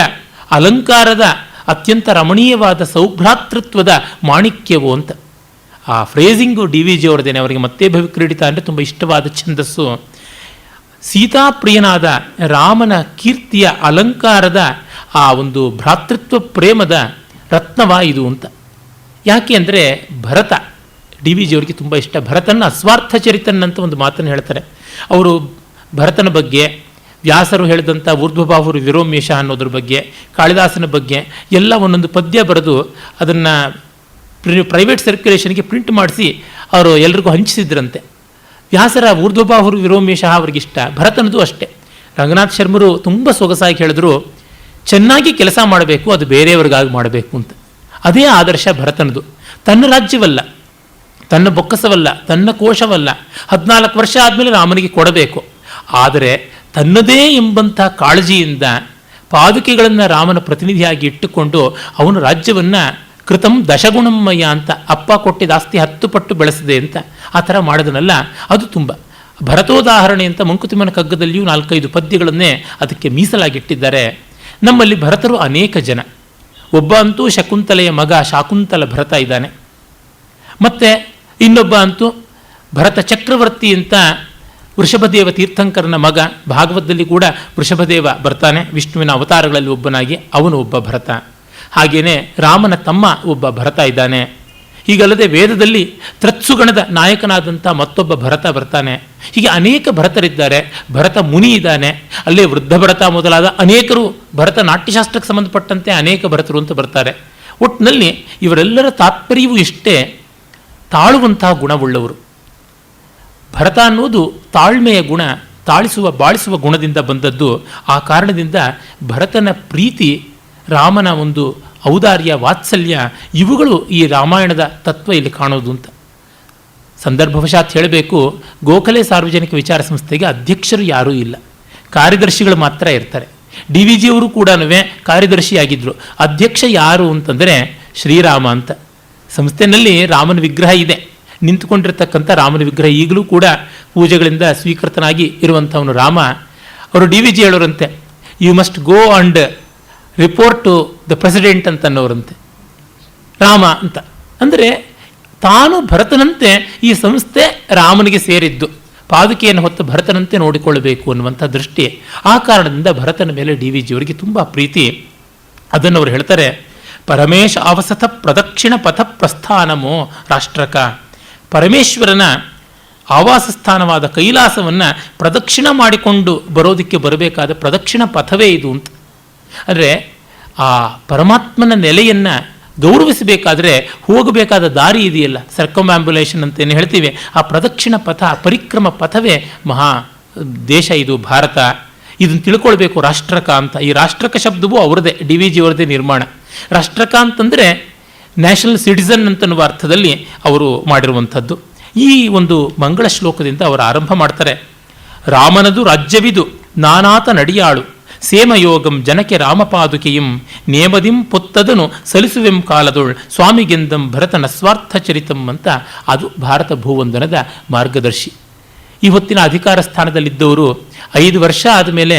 ಅಲಂಕಾರದ ಅತ್ಯಂತ ರಮಣೀಯವಾದ ಸೌಭ್ರಾತೃತ್ವದ ಮಾಣಿಕ್ಯವು ಅಂತ. ಆ ಫ್ರೇಸಿಂಗು ಡಿ ವಿ ಜಿ ಅವರದೇನೆ. ಅವರಿಗೆ ಮತ್ತೆ ಭವಿಕ್ರೀಡಿತ ಅಂದರೆ ತುಂಬ ಇಷ್ಟವಾದ ಛಂದಸ್ಸು. ಸೀತಾಪ್ರಿಯನಾದ ರಾಮನ ಕೀರ್ತಿಯ ಅಲಂಕಾರದ ಆ ಒಂದು ಭ್ರಾತೃತ್ವ ಪ್ರೇಮದ ರತ್ನವ ಇದು ಅಂತ. ಯಾಕೆ ಅಂದರೆ ಭರತ, ಡಿ ವಿ ಜಿ ಅವರಿಗೆ ತುಂಬ ಇಷ್ಟ. ಭರತನ ಅಸ್ವಾರ್ಥ ಚರಿತನ್ ಅಂತ ಒಂದು ಮಾತನ್ನು ಹೇಳ್ತಾರೆ ಅವರು. ಭರತನ ಬಗ್ಗೆ ವ್ಯಾಸರು ಹೇಳಿದಂಥ ಊರ್ಧ್ವಬಾಹುರು ವಿರೋಮೇಶ ಅನ್ನೋದ್ರ ಬಗ್ಗೆ, ಕಾಳಿದಾಸನ ಬಗ್ಗೆ ಎಲ್ಲ ಒಂದೊಂದು ಪದ್ಯ ಬರೆದು ಅದನ್ನು ಪ್ರೈವೇಟ್ ಸರ್ಕ್ಯುಲೇಷನ್ಗೆ ಪ್ರಿಂಟ್ ಮಾಡಿಸಿ ಅವರು ಎಲ್ರಿಗೂ ಹಂಚಿಸಿದ್ರಂತೆ. ವ್ಯಾಸರ ಊರ್ಧ್ವಬಾಹುರು ವಿರೋಮೇಶ ಅವ್ರಿಗಿಷ್ಟ, ಭರತನದು ಅಷ್ಟೇ. ರಂಗನಾಥ್ ಶರ್ಮರು ತುಂಬ ಸೊಗಸಾಗಿ ಹೇಳಿದ್ರು, ಚೆನ್ನಾಗಿ ಕೆಲಸ ಮಾಡಬೇಕು, ಅದು ಬೇರೆಯವ್ರಿಗಾಗಿ ಮಾಡಬೇಕು ಅಂತ. ಅದೇ ಆದರ್ಶ ಭರತನದು. ತನ್ನ ರಾಜ್ಯವಲ್ಲ, ತನ್ನ ಬೊಕ್ಕಸವಲ್ಲ, ತನ್ನ ಕೋಶವಲ್ಲ, 14 ವರ್ಷ ಆದಮೇಲೆ ರಾಮನಿಗೆ ಕೊಡಬೇಕು. ಆದರೆ ತನ್ನದೇ ಎಂಬಂಥ ಕಾಳಜಿಯಿಂದ ಪಾದುಕೆಗಳನ್ನು ರಾಮನ ಪ್ರತಿನಿಧಿಯಾಗಿ ಇಟ್ಟುಕೊಂಡು ಅವನ ರಾಜ್ಯವನ್ನು ಕೃತಂ ದಶಗುಣಮ್ಮಯ್ಯ ಅಂತ, ಅಪ್ಪ ಕೊಟ್ಟಿದ್ದ ಆಸ್ತಿ 10 ಪಟ್ಟು ಬೆಳೆಸಿದೆ ಅಂತ ಆ ಥರ ಮಾಡೋದನ್ನಲ್ಲ. ಅದು ತುಂಬ ಭರತೋದಾಹರಣೆ ಅಂತ ಮಂಕುತಿಮ್ಮನ ಕಗ್ಗದಲ್ಲಿಯೂ 4-5 ಪದ್ಯಗಳನ್ನೇ ಅದಕ್ಕೆ ಮೀಸಲಾಗಿಟ್ಟಿದ್ದಾರೆ. ನಮ್ಮಲ್ಲಿ ಭರತರು ಅನೇಕ ಜನ. ಒಬ್ಬ ಅಂತೂ ಶಕುಂತಲೆಯ ಮಗ ಶಾಕುಂತಲ ಭರತ ಇದ್ದಾನೆ. ಮತ್ತು ಇನ್ನೊಬ್ಬ ಅಂತೂ ಭರತ ಚಕ್ರವರ್ತಿ ಅಂತ ವೃಷಭದೇವ ತೀರ್ಥಂಕರನ ಮಗ. ಭಾಗವತದಲ್ಲಿ ಕೂಡ ವೃಷಭದೇವ ಬರ್ತಾನೆ ವಿಷ್ಣುವಿನ ಅವತಾರಗಳಲ್ಲಿ ಒಬ್ಬನಾಗಿ, ಅವನು ಒಬ್ಬ ಭರತ. ಹಾಗೆಯೇ ರಾಮನ ತಮ್ಮ ಒಬ್ಬ ಭರತ ಇದ್ದಾನೆ. ಹೀಗಲ್ಲದೆ ವೇದದಲ್ಲಿ ತ್ರತ್ಸುಗಣದ ನಾಯಕನಾದಂಥ ಮತ್ತೊಬ್ಬ ಭರತ ಬರ್ತಾನೆ. ಹೀಗೆ ಅನೇಕ ಭರತರಿದ್ದಾರೆ. ಭರತ ಮುನಿ ಇದ್ದಾನೆ, ಅಲ್ಲೇ ವೃದ್ಧ ಭರತ ಮೊದಲಾದ ಅನೇಕರು ಭರತ ನಾಟ್ಯಶಾಸ್ತ್ರಕ್ಕೆ ಸಂಬಂಧಪಟ್ಟಂತೆ ಅನೇಕ ಭರತರು ಅಂತ ಬರ್ತಾರೆ. ಒಟ್ಟಿನಲ್ಲಿ ಇವರೆಲ್ಲರ ತಾತ್ಪರ್ಯವೂ ಇಷ್ಟೇ, ತಾಳುವಂತಹ ಗುಣವುಳ್ಳವರು. ಭರತ ಅನ್ನೋದು ತಾಳ್ಮೆಯ ಗುಣ, ಬಾಳಿಸುವ ಗುಣದಿಂದ ಬಂದದ್ದು. ಆ ಕಾರಣದಿಂದ ಭರತನ ಪ್ರೀತಿ, ರಾಮನ ಒಂದು ಔದಾರ್ಯ, ವಾತ್ಸಲ್ಯ, ಇವುಗಳು ಈ ರಾಮಾಯಣದ ತತ್ವ ಇಲ್ಲಿ ಕಾಣೋದು ಅಂತ. ಸಂದರ್ಭವಶಾತ್ ಹೇಳಬೇಕು, ಗೋಖಲೆ ಸಾರ್ವಜನಿಕ ವಿಚಾರ ಸಂಸ್ಥೆಗೆ ಅಧ್ಯಕ್ಷರು ಯಾರೂ ಇಲ್ಲ, ಕಾರ್ಯದರ್ಶಿಗಳು ಮಾತ್ರ ಇರ್ತಾರೆ. ಡಿ ವಿ ಜಿ ಅವರು ಕೂಡ ಕಾರ್ಯದರ್ಶಿಯಾಗಿದ್ದರು. ಅಧ್ಯಕ್ಷ ಯಾರು ಅಂತಂದರೆ ಶ್ರೀರಾಮ ಅಂತ. ಸಂಸ್ಥೆಯಲ್ಲಿ ರಾಮನ ವಿಗ್ರಹ ಇದೆ, ನಿಂತುಕೊಂಡಿರ್ತಕ್ಕಂಥ ರಾಮನ ವಿಗ್ರಹ ಈಗಲೂ ಕೂಡ ಪೂಜೆಗಳಿಂದ ಸ್ವೀಕೃತನಾಗಿ ಇರುವಂಥವನು ರಾಮ. ಅವರು ಡಿ ವಿ ಜಿ ಹೇಳೋರಂತೆ, you must go and report to the president ಅಂತನ್ನೋರಂತೆ ರಾಮ ಅಂತ. ಅಂದರೆ ತಾನು ಭರತನಂತೆ ಈ ಸಂಸ್ಥೆ ರಾಮನಿಗೆ ಸೇರಿದ್ದು, ಪಾದುಕೆಯನ್ನು ಹೊತ್ತು ಭರತನಂತೆ ನೋಡಿಕೊಳ್ಳಬೇಕು ಅನ್ನುವಂಥ ದೃಷ್ಟಿ. ಆ ಕಾರಣದಿಂದ ಭರತನ ಮೇಲೆ ಡಿ ವಿ ಜಿಯವರಿಗೆ ತುಂಬ ಪ್ರೀತಿ. ಅದನ್ನು ಅವರು ಹೇಳ್ತಾರೆ, ಪರಮೇಶ ಅವಸಥ ಪ್ರದಕ್ಷಿಣ ಪಥ ಪ್ರಸ್ಥಾನಮೋ ರಾಷ್ಟ್ರಕ. ಪರಮೇಶ್ವರನ ಆವಾಸ ಸ್ಥಾನವಾದ ಕೈಲಾಸವನ್ನು ಪ್ರದಕ್ಷಿಣ ಮಾಡಿಕೊಂಡು ಬರೋದಕ್ಕೆ ಬರಬೇಕಾದ ಪ್ರದಕ್ಷಿಣ ಪಥವೇ ಇದು ಅಂತ. ಅಂದರೆ ಆ ಪರಮಾತ್ಮನ ನೆಲೆಯನ್ನು ಗೌರವಿಸಬೇಕಾದ್ರೆ ಹೋಗಬೇಕಾದ ದಾರಿ ಇದೆಯಲ್ಲ, ಸರ್ಕಮ್ಆಂಬ್ಯುಲೇಷನ್ ಅಂತೇನು ಹೇಳ್ತೀವಿ, ಆ ಪ್ರದಕ್ಷಿಣ ಪಥ, ಪರಿಕ್ರಮ ಪಥವೇ ಮಹಾ ದೇಶ ಇದು ಭಾರತ. ಇದನ್ನು ತಿಳ್ಕೊಳ್ಬೇಕು ರಾಷ್ಟ್ರಕ ಅಂತ. ಈ ರಾಷ್ಟ್ರಕ ಶಬ್ದವೂ ಅವರದೇ, ಡಿ ವಿ ಜಿ ಅವರದೇ ನಿರ್ಮಾಣ. ರಾಷ್ಟ್ರಕ ಅಂತಂದರೆ ನ್ಯಾಷನಲ್ ಸಿಟಿಸನ್ ಅಂತನ್ನುವ ಅರ್ಥದಲ್ಲಿ ಅವರು ಮಾಡಿರುವಂಥದ್ದು. ಈ ಒಂದು ಮಂಗಳ ಶ್ಲೋಕದಿಂದ ಅವರು ಆರಂಭ ಮಾಡ್ತಾರೆ. ರಾಮನದು ರಾಜ್ಯವಿದು ನಾನಾತ ನಡಿಯಾಳು, ಸೇಮಯೋಗಂ ಜನಕ್ಕೆ ರಾಮಪಾದುಕೆಯಂ ನೇಮದಿಂ ಪೊತ್ತದನು ಸಲಿಸುವೆಂ ಕಾಲದೊಳ್ ಸ್ವಾಮಿಗೆಂದಂ ಭರತನ ಸ್ವಾರ್ಥ ಚರಿತಂ ಅಂತ. ಅದು ಭಾರತ ಭೂವಂದನದ ಮಾರ್ಗದರ್ಶಿ. ಈ ಹೊತ್ತಿನ ಅಧಿಕಾರ ಸ್ಥಾನದಲ್ಲಿದ್ದವರು 5 ವರ್ಷ ಆದಮೇಲೆ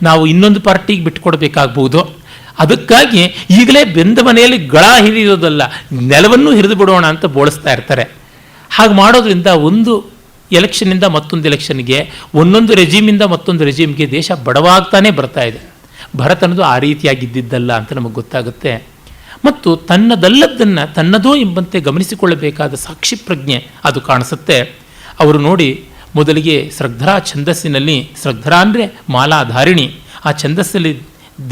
ನಾವು ಇನ್ನೊಂದು ಪಾರ್ಟಿಗೆ ಬಿಟ್ಟುಕೊಡ್ಬೇಕಾಗ್ಬೋದು. ಅದಕ್ಕಾಗಿ ಈಗಲೇ ಬೆಂದ ಮನೆಯಲ್ಲಿ ಗಳ ಹಿರಿಯೋದಲ್ಲ, ನೆಲವನ್ನು ಹಿರಿದು ಬಿಡೋಣ ಅಂತ ಬೋಳಿಸ್ತಾ ಇರ್ತಾರೆ. ಹಾಗೆ ಮಾಡೋದ್ರಿಂದ ಒಂದು ಎಲೆಕ್ಷನ್ನಿಂದ ಮತ್ತೊಂದು ಎಲೆಕ್ಷನ್ಗೆ, ಒಂದೊಂದು ರೆಜಿಮಿಂದ ಮತ್ತೊಂದು ರೆಜಿಮ್ಗೆ ದೇಶ ಬಡವಾಗ್ತಾನೆ ಬರ್ತಾ ಇದೆ. ಭರತನದು ಆ ರೀತಿಯಾಗಿದ್ದಿದ್ದಲ್ಲ ಅಂತ ನಮಗೆ ಗೊತ್ತಾಗುತ್ತೆ. ಮತ್ತು ತನ್ನದಲ್ಲದ್ದನ್ನು ತನ್ನದೋ ಎಂಬಂತೆ ಗಮನಿಸಿಕೊಳ್ಳಬೇಕಾದ ಸಾಕ್ಷಿ ಪ್ರಜ್ಞೆ ಅದು ಕಾಣಿಸುತ್ತೆ. ಅವರು ನೋಡಿ, ಮೊದಲಿಗೆ ಸ್ರಗ್ಧರಾ ಛಂದಸ್ಸಿನಲ್ಲಿ, ಸ್ರಗ್ಧರಾ ಅಂದರೆ ಮಾಲಾಧಾರಿಣಿ, ಆ ಛಂದಸ್ಸಲ್ಲಿ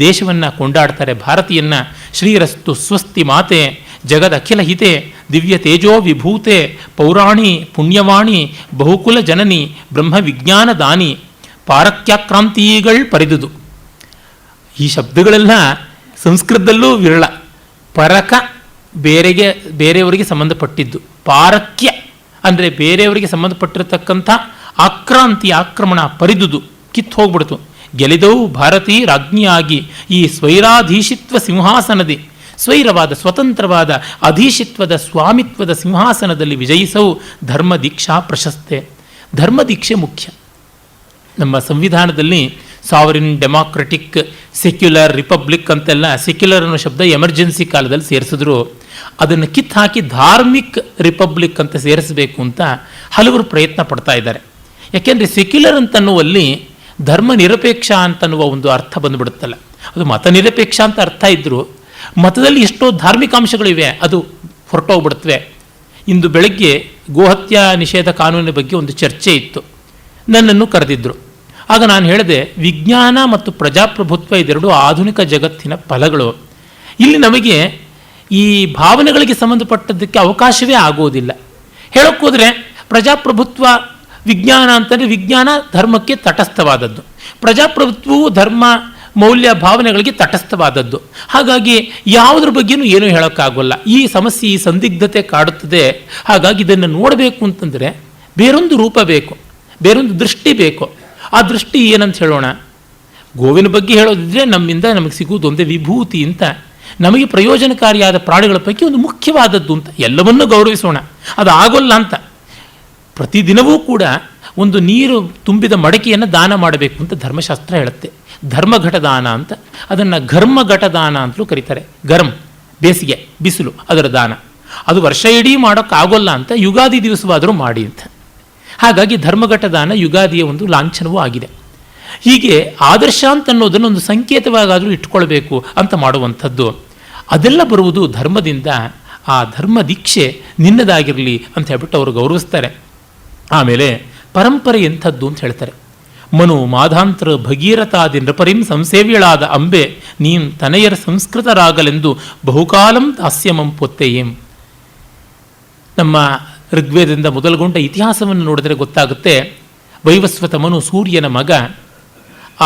ದೇಶವನ್ನು ಕೊಂಡಾಡ್ತಾರೆ, ಭಾರತೀಯನ್ನ. ಶ್ರೀರಸ್ತು ಸ್ವಸ್ತಿ ಮಾತೆ ಜಗದ ಅಖಿಲ ಹಿತೆ ದಿವ್ಯ ತೇಜೋ ವಿಭೂತೆ ಪೌರಾಣಿ ಪುಣ್ಯವಾಣಿ ಬಹುಕುಲ ಜನನಿ ಬ್ರಹ್ಮ ವಿಜ್ಞಾನ ದಾನಿ ಪಾರಕ್ಯಾಕ್ರಾಂತಿಗಳು ಪರಿದುದು. ಈ ಶಬ್ದಗಳೆಲ್ಲ ಸಂಸ್ಕೃತದಲ್ಲೂ ವಿರಳ. ಪರಕ ಬೇರೆಯವರಿಗೆ ಸಂಬಂಧಪಟ್ಟಿದ್ದು, ಪಾರಕ್ಯ ಅಂದರೆ ಬೇರೆಯವರಿಗೆ ಸಂಬಂಧಪಟ್ಟಿರತಕ್ಕಂಥ ಆಕ್ರಾಂತಿ ಆಕ್ರಮಣ ಪರಿದುದು ಕಿತ್ತು ಹೋಗ್ಬಿಡ್ತು. ಗೆಲಿದವು ಭಾರತೀ ರಾಜ್ಞಿಯಾಗಿ ಈ ಸ್ವೈರಾಧೀಶಿತ್ವ ಸಿಂಹಾಸನದಿ, ಸ್ವೈರವಾದ ಸ್ವತಂತ್ರವಾದ ಅಧೀಶಿತ್ವದ ಸ್ವಾಮಿತ್ವದ ಸಿಂಹಾಸನದಲ್ಲಿ ವಿಜಯಿಸವು ಧರ್ಮ ದೀಕ್ಷಾ ಪ್ರಶಸ್ತೆ. ಧರ್ಮ ದೀಕ್ಷೆ ಮುಖ್ಯ. ನಮ್ಮ ಸಂವಿಧಾನದಲ್ಲಿ ಸಾವರಿನ್, ಡೆಮಾಕ್ರೆಟಿಕ್, ಸೆಕ್ಯುಲರ್, ರಿಪಬ್ಲಿಕ್ ಅಂತೆಲ್ಲ, ಸೆಕ್ಯುಲರ್ ಅನ್ನೋ ಶಬ್ದ ಎಮರ್ಜೆನ್ಸಿ ಕಾಲದಲ್ಲಿ ಸೇರಿಸಿದ್ರು. ಅದನ್ನು ಕಿತ್ತು ಹಾಕಿ ಧಾರ್ಮಿಕ್ ರಿಪಬ್ಲಿಕ್ ಅಂತ ಸೇರಿಸಬೇಕು ಅಂತ ಹಲವರು ಪ್ರಯತ್ನ ಪಡ್ತಾ ಇದ್ದಾರೆ. ಯಾಕೆಂದರೆ ಸೆಕ್ಯುಲರ್ ಅಂತನ್ನುವಲ್ಲಿ ಧರ್ಮ ನಿರಪೇಕ್ಷ ಅಂತನ್ನುವ ಒಂದು ಅರ್ಥ ಬಂದುಬಿಡುತ್ತಲ್ಲ. ಅದು ಮತ ನಿರಪೇಕ್ಷ ಅಂತ ಅರ್ಥ ಇದ್ದರೂ ಮತದಲ್ಲಿ ಎಷ್ಟೋ ಧಾರ್ಮಿಕಾಂಶಗಳಿವೆ, ಅದು ಹೊರಟೋಗ್ಬಿಡುತ್ತವೆ. ಇಂದು ಬೆಳಗ್ಗೆ ಗೋಹತ್ಯಾ ನಿಷೇಧ ಕಾನೂನಿನ ಬಗ್ಗೆ ಒಂದು ಚರ್ಚೆ ಇತ್ತು. ನನ್ನನ್ನು ಕರೆದಿದ್ದರು. ಆಗ ನಾನು ಹೇಳಿದೆ, ವಿಜ್ಞಾನ ಮತ್ತು ಪ್ರಜಾಪ್ರಭುತ್ವ ಇದೆರಡು ಆಧುನಿಕ ಜಗತ್ತಿನ ಫಲಗಳು. ಇಲ್ಲಿ ನಮಗೆ ಈ ಭಾವನೆಗಳಿಗೆ ಸಂಬಂಧಪಟ್ಟದ್ದಕ್ಕೆ ಅವಕಾಶವೇ ಆಗೋದಿಲ್ಲ. ಹೇಳೋಕ್ಕೋದ್ರೆ ಪ್ರಜಾಪ್ರಭುತ್ವ ವಿಜ್ಞಾನ ಅಂತಂದರೆ ವಿಜ್ಞಾನ ಧರ್ಮಕ್ಕೆ ತಟಸ್ಥವಾದದ್ದು, ಪ್ರಜಾಪ್ರಭುತ್ವವು ಧರ್ಮ ಮೌಲ್ಯ ಭಾವನೆಗಳಿಗೆ ತಟಸ್ಥವಾದದ್ದು. ಹಾಗಾಗಿ ಯಾವುದ್ರ ಬಗ್ಗೆಯೂ ಏನೂ ಹೇಳೋಕ್ಕಾಗೋಲ್ಲ. ಈ ಸಮಸ್ಯೆ, ಈ ಸಂದಿಗ್ಧತೆ ಕಾಡುತ್ತದೆ. ಹಾಗಾಗಿ ಇದನ್ನು ನೋಡಬೇಕು ಅಂತಂದರೆ ಬೇರೊಂದು ರೂಪ ಬೇಕು, ಬೇರೊಂದು ದೃಷ್ಟಿ ಬೇಕು. ಆ ದೃಷ್ಟಿ ಏನಂತ ಹೇಳೋಣ? ಗೋವಿನ ಬಗ್ಗೆ ಹೇಳೋದಿದ್ರೆ ನಮ್ಮಿಂದ ನಮಗೆ ಸಿಗುವುದು ಒಂದೇ ವಿಭೂತಿ ಅಂತ, ನಮಗೆ ಪ್ರಯೋಜನಕಾರಿಯಾದ ಪ್ರಾಣಿಗಳ ಪೈಕಿ ಒಂದು ಮುಖ್ಯವಾದದ್ದು ಅಂತ. ಎಲ್ಲವನ್ನೂ ಗೌರವಿಸೋಣ, ಅದು ಆಗೋಲ್ಲ ಅಂತ. ಪ್ರತಿದಿನವೂ ಕೂಡ ಒಂದು ನೀರು ತುಂಬಿದ ಮಡಕೆಯನ್ನು ದಾನ ಮಾಡಬೇಕು ಅಂತ ಧರ್ಮಶಾಸ್ತ್ರ ಹೇಳುತ್ತೆ. ಧರ್ಮಘಟ ದಾನ ಅಂತ, ಅದನ್ನು ಘರ್ಮಘಟ ದಾನ ಅಂತಲೂ ಕರೀತಾರೆ. ಗರಂ ಬೇಸಿಗೆ, ಬಿಸಿಲು, ಅದರ ದಾನ. ಅದು ವರ್ಷ ಇಡೀ ಮಾಡೋಕ್ಕಾಗೋಲ್ಲ ಅಂತ ಯುಗಾದಿ ದಿವಸವಾದರೂ ಮಾಡಿ ಅಂತ. ಹಾಗಾಗಿ ಧರ್ಮಘಟ ದಾನ ಯುಗಾದಿಯ ಒಂದು ಲಾಂಛನವೂ ಆಗಿದೆ. ಹೀಗೆ ಆದರ್ಶ ಅಂತ ಅನ್ನೋದನ್ನು ಒಂದು ಸಂಕೇತವಾಗಾದರೂ ಇಟ್ಕೊಳ್ಬೇಕು ಅಂತ ಮಾಡುವಂಥದ್ದು. ಅದೆಲ್ಲ ಬರುವುದು ಧರ್ಮದಿಂದ. ಆ ಧರ್ಮ ದೀಕ್ಷೆ ನಿನ್ನದಾಗಿರಲಿ ಅಂತ ಹೇಳ್ಬಿಟ್ಟು ಅವರು ಗೌರವಿಸ್ತಾರೆ. ಆಮೇಲೆ ಪರಂಪರೆ ಎಂಥದ್ದು ಅಂತ ಹೇಳ್ತಾರೆ. ಮನು ಮಾಧಾಂತರ ಭಗೀರಥಾದಿ ನೃಪರಿಂ ಸಂಸೇವ್ಯಳಾದ ಅಂಬೆ ನೀಂ ತನಯರ ಸಂಸ್ಕೃತರಾಗಲೆಂದು ಬಹುಕಾಲಂ ದಾಸ್ಯಮಂ ಪೊತ್ತೆಯೇಂ. ನಮ್ಮ ಋಗ್ವೇದದಿಂದ ಮೊದಲುಗೊಂಡ ಇತಿಹಾಸವನ್ನು ನೋಡಿದರೆ ಗೊತ್ತಾಗುತ್ತೆ. ವೈವಸ್ವತ ಮನು ಸೂರ್ಯನ ಮಗ.